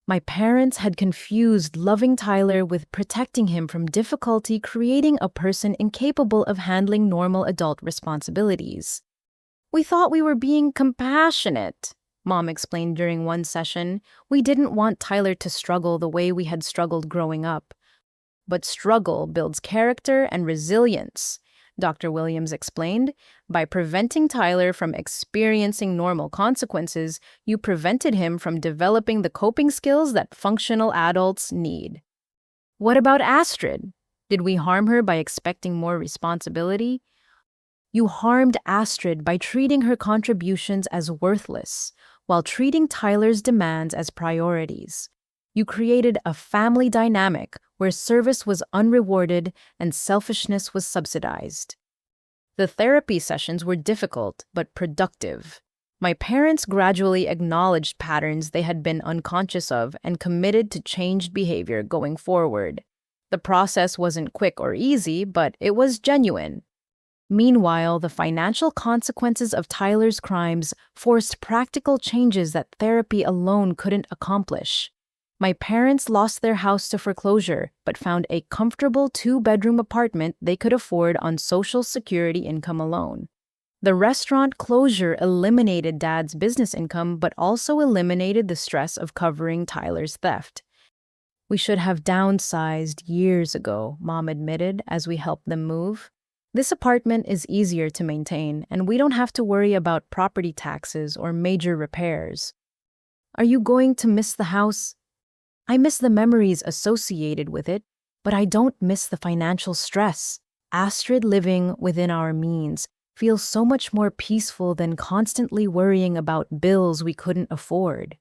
My parents had confused loving Tyler with protecting him from difficulty, creating a person incapable of handling normal adult responsibilities. We thought we were being compassionate, Mom explained during one session. We didn't want Tyler to struggle the way we had struggled growing up. but struggle builds character and resilience. Dr. Williams explained, by preventing Tyler from experiencing normal consequences, you prevented him from developing the coping skills that functional adults need. What about Astrid? Did we harm her by expecting more responsibility? You harmed Astrid by treating her contributions as worthless, while treating Tyler's demands as priorities. You created a family dynamic where service was unrewarded and selfishness was subsidized. The therapy sessions were difficult but productive. My parents gradually acknowledged patterns they had been unconscious of and committed to changed behavior going forward. The process wasn't quick or easy, but it was genuine. Meanwhile, the financial consequences of Tyler's crimes forced practical changes that therapy alone couldn't accomplish. My parents lost their house to foreclosure, but found a comfortable 2-bedroom apartment they could afford on Social Security income alone. The restaurant closure eliminated Dad's business income, but also eliminated the stress of covering Tyler's theft. We should have downsized years ago, Mom admitted as we helped them move. This apartment is easier to maintain, and we don't have to worry about property taxes or major repairs. Are you going to miss the house? I miss the memories associated with it, but I don't miss the financial stress. Astrid living within our means feels so much more peaceful than constantly worrying about bills we couldn't afford.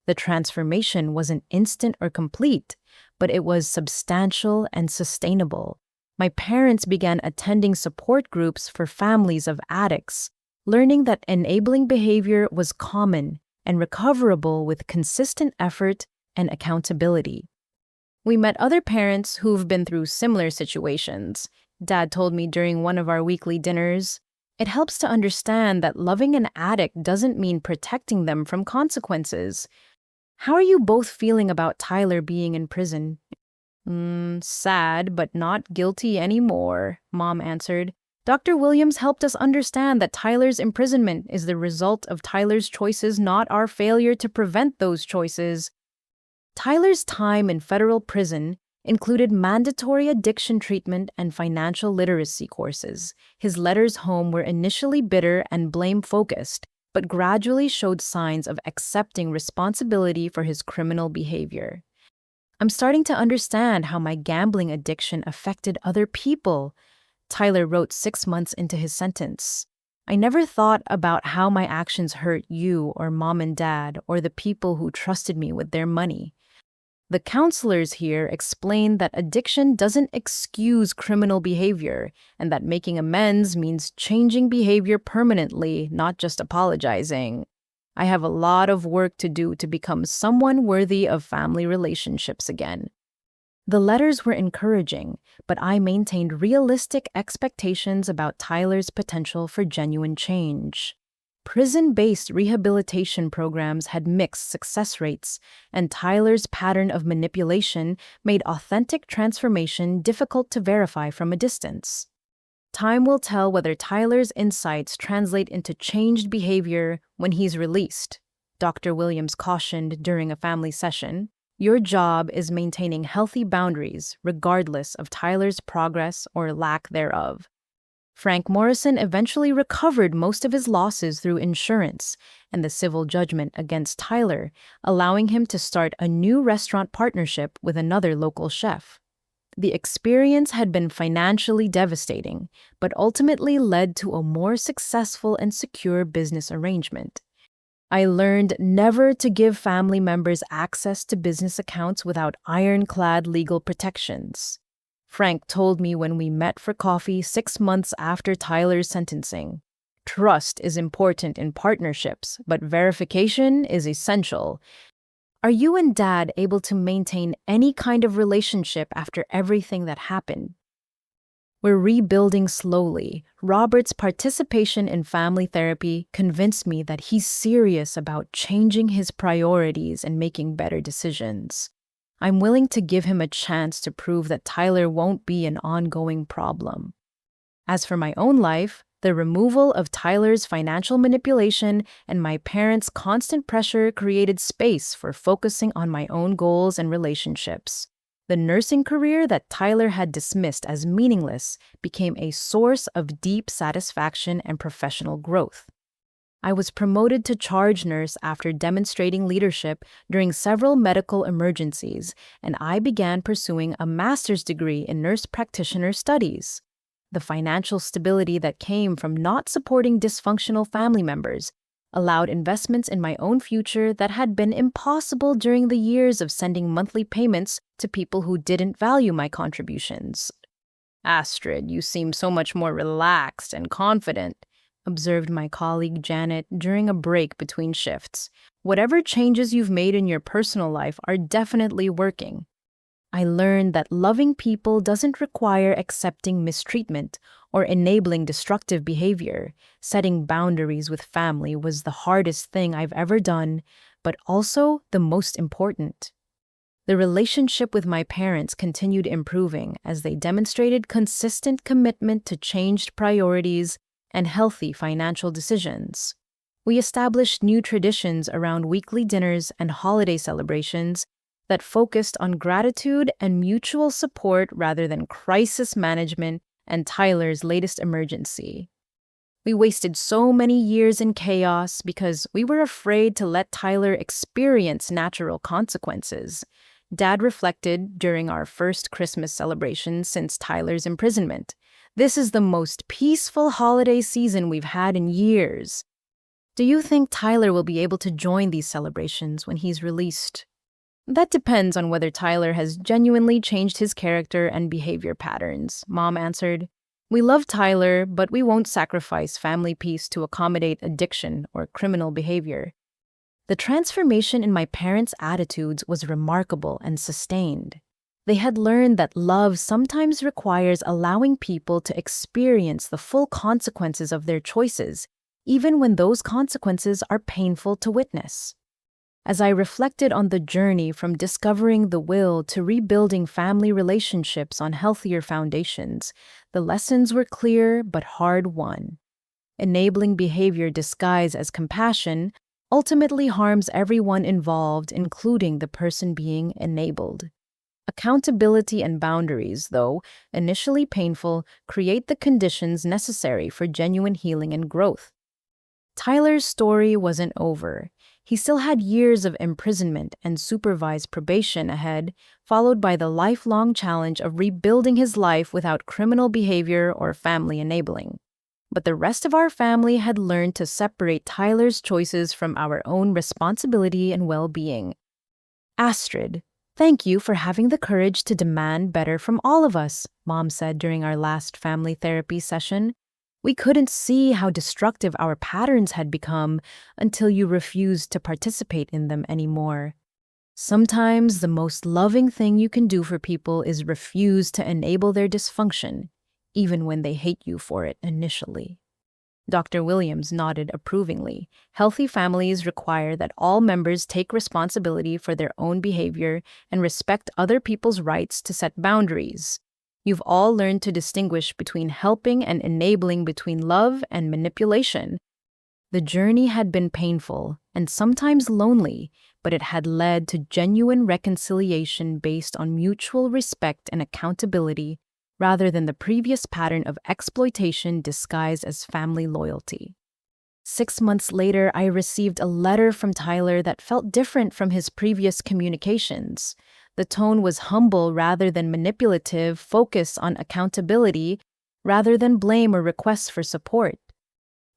The transformation wasn't instant or complete, but it was substantial and sustainable. My parents began attending support groups for families of addicts, learning that enabling behavior was common and recoverable with consistent effort and accountability. We met other parents who've been through similar situations. Dad told me during one of our weekly dinners, it helps to understand that loving an addict doesn't mean protecting them from consequences. How are you both feeling about Tyler being in prison? Sad, but not guilty anymore, Mom answered. Dr. Williams helped us understand that Tyler's imprisonment is the result of Tyler's choices, not our failure to prevent those choices. Tyler's time in federal prison included mandatory addiction treatment and financial literacy courses. His letters home were initially bitter and blame-focused, but gradually showed signs of accepting responsibility for his criminal behavior. I'm starting to understand how my gambling addiction affected other people, Tyler wrote 6 months into his sentence. I never thought about how my actions hurt you or Mom and Dad or the people who trusted me with their money. The counselors here explained that addiction doesn't excuse criminal behavior and that making amends means changing behavior permanently, not just apologizing. I have a lot of work to do to become someone worthy of family relationships again. The letters were encouraging, but I maintained realistic expectations about Tyler's potential for genuine change. Prison-based rehabilitation programs had mixed success rates, and Tyler's pattern of manipulation made authentic transformation difficult to verify from a distance. Time will tell whether Tyler's insights translate into changed behavior when he's released, Dr. Williams cautioned during a family session. Your job is maintaining healthy boundaries regardless of Tyler's progress or lack thereof. Frank Morrison eventually recovered most of his losses through insurance and the civil judgment against Tyler, allowing him to start a new restaurant partnership with another local chef. The experience had been financially devastating, but ultimately led to a more successful and secure business arrangement. I learned never to give family members access to business accounts without ironclad legal protections. Frank told me when we met for coffee 6 months after Tyler's sentencing. Trust is important in partnerships, but verification is essential. Are you and Dad able to maintain any kind of relationship after everything that happened? We're rebuilding slowly. Robert's participation in family therapy convinced me that he's serious about changing his priorities and making better decisions. I'm willing to give him a chance to prove that Tyler won't be an ongoing problem. As for my own life, the removal of Tyler's financial manipulation and my parents' constant pressure created space for focusing on my own goals and relationships. The nursing career that Tyler had dismissed as meaningless became a source of deep satisfaction and professional growth. I was promoted to charge nurse after demonstrating leadership during several medical emergencies, and I began pursuing a master's degree in nurse practitioner studies. The financial stability that came from not supporting dysfunctional family members allowed investments in my own future that had been impossible during the years of sending monthly payments to people who didn't value my contributions. Astrid, you seem so much more relaxed and confident, observed my colleague Janet during a break between shifts. Whatever changes you've made in your personal life are definitely working. I learned that loving people doesn't require accepting mistreatment or enabling destructive behavior. Setting boundaries with family was the hardest thing I've ever done, but also the most important. The relationship with my parents continued improving as they demonstrated consistent commitment to changed priorities and healthy financial decisions. We established new traditions around weekly dinners and holiday celebrations that focused on gratitude and mutual support rather than crisis management and Tyler's latest emergency. We wasted so many years in chaos because we were afraid to let Tyler experience natural consequences. Dad reflected during our first Christmas celebration since Tyler's imprisonment. This is the most peaceful holiday season we've had in years. Do you think Tyler will be able to join these celebrations when he's released? That depends on whether Tyler has genuinely changed his character and behavior patterns, Mom answered. We love Tyler, but we won't sacrifice family peace to accommodate addiction or criminal behavior. The transformation in my parents' attitudes was remarkable and sustained. They had learned that love sometimes requires allowing people to experience the full consequences of their choices, even when those consequences are painful to witness. As I reflected on the journey from discovering the will to rebuilding family relationships on healthier foundations, the lessons were clear but hard-won. Enabling behavior disguised as compassion ultimately harms everyone involved, including the person being enabled. Accountability and boundaries, though initially painful, create the conditions necessary for genuine healing and growth. Tyler's story wasn't over. He still had years of imprisonment and supervised probation ahead, followed by the lifelong challenge of rebuilding his life without criminal behavior or family enabling. But the rest of our family had learned to separate Tyler's choices from our own responsibility and well-being. Astrid, thank you for having the courage to demand better from all of us, Mom said during our last family therapy session. We couldn't see how destructive our patterns had become until you refused to participate in them anymore. Sometimes the most loving thing you can do for people is refuse to enable their dysfunction, even when they hate you for it initially. Dr. Williams nodded approvingly. Healthy families require that all members take responsibility for their own behavior and respect other people's rights to set boundaries. You've all learned to distinguish between helping and enabling, between love and manipulation. The journey had been painful and sometimes lonely, but it had led to genuine reconciliation based on mutual respect and accountability, rather than the previous pattern of exploitation disguised as family loyalty. 6 months later, I received a letter from Tyler that felt different from his previous communications. The tone was humble rather than manipulative, focused on accountability rather than blame or requests for support.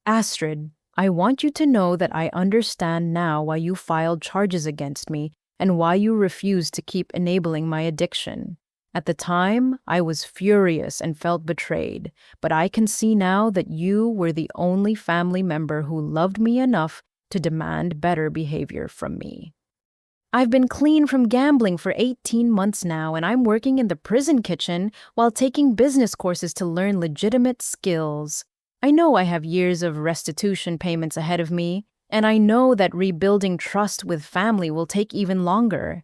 Astrid, I want you to know that I understand now why you filed charges against me and why you refused to keep enabling my addiction. At the time, I was furious and felt betrayed, but I can see now that you were the only family member who loved me enough to demand better behavior from me. I've been clean from gambling for 18 months now, and I'm working in the prison kitchen while taking business courses to learn legitimate skills. I know I have years of restitution payments ahead of me, and I know that rebuilding trust with family will take even longer.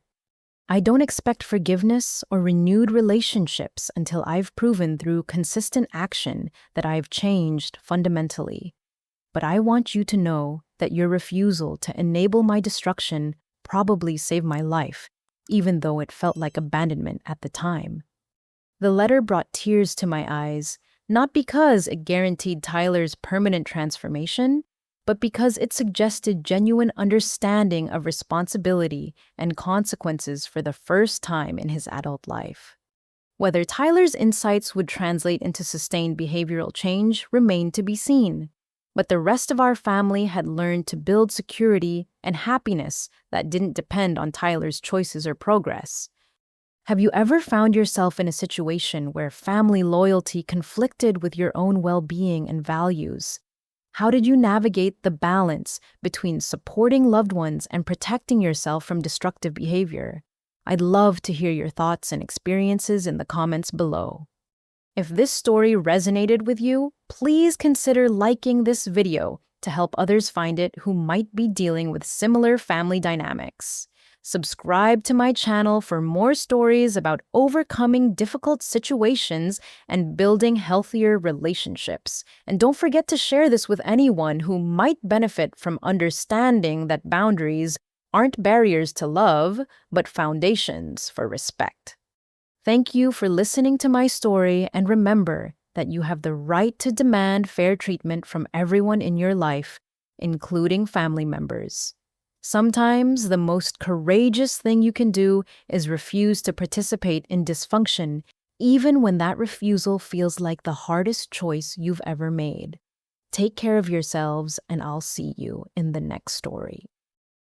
I don't expect forgiveness or renewed relationships until I've proven through consistent action that I've changed fundamentally. But I want you to know that your refusal to enable my destruction probably saved my life, even though it felt like abandonment at the time. The letter brought tears to my eyes, not because it guaranteed Tyler's permanent transformation, but because it suggested genuine understanding of responsibility and consequences for the first time in his adult life. Whether Tyler's insights would translate into sustained behavioral change remained to be seen, but the rest of our family had learned to build security and happiness that didn't depend on Tyler's choices or progress. Have you ever found yourself in a situation where family loyalty conflicted with your own well-being and values? How did you navigate the balance between supporting loved ones and protecting yourself from destructive behavior? I'd love to hear your thoughts and experiences in the comments below. If this story resonated with you, please consider liking this video to help others find it who might be dealing with similar family dynamics. Subscribe to my channel for more stories about overcoming difficult situations and building healthier relationships. And don't forget to share this with anyone who might benefit from understanding that boundaries aren't barriers to love, but foundations for respect. Thank you for listening to my story, and remember that you have the right to demand fair treatment from everyone in your life, including family members. Sometimes the most courageous thing you can do is refuse to participate in dysfunction, even when that refusal feels like the hardest choice you've ever made. Take care of yourselves, and I'll see you in the next story.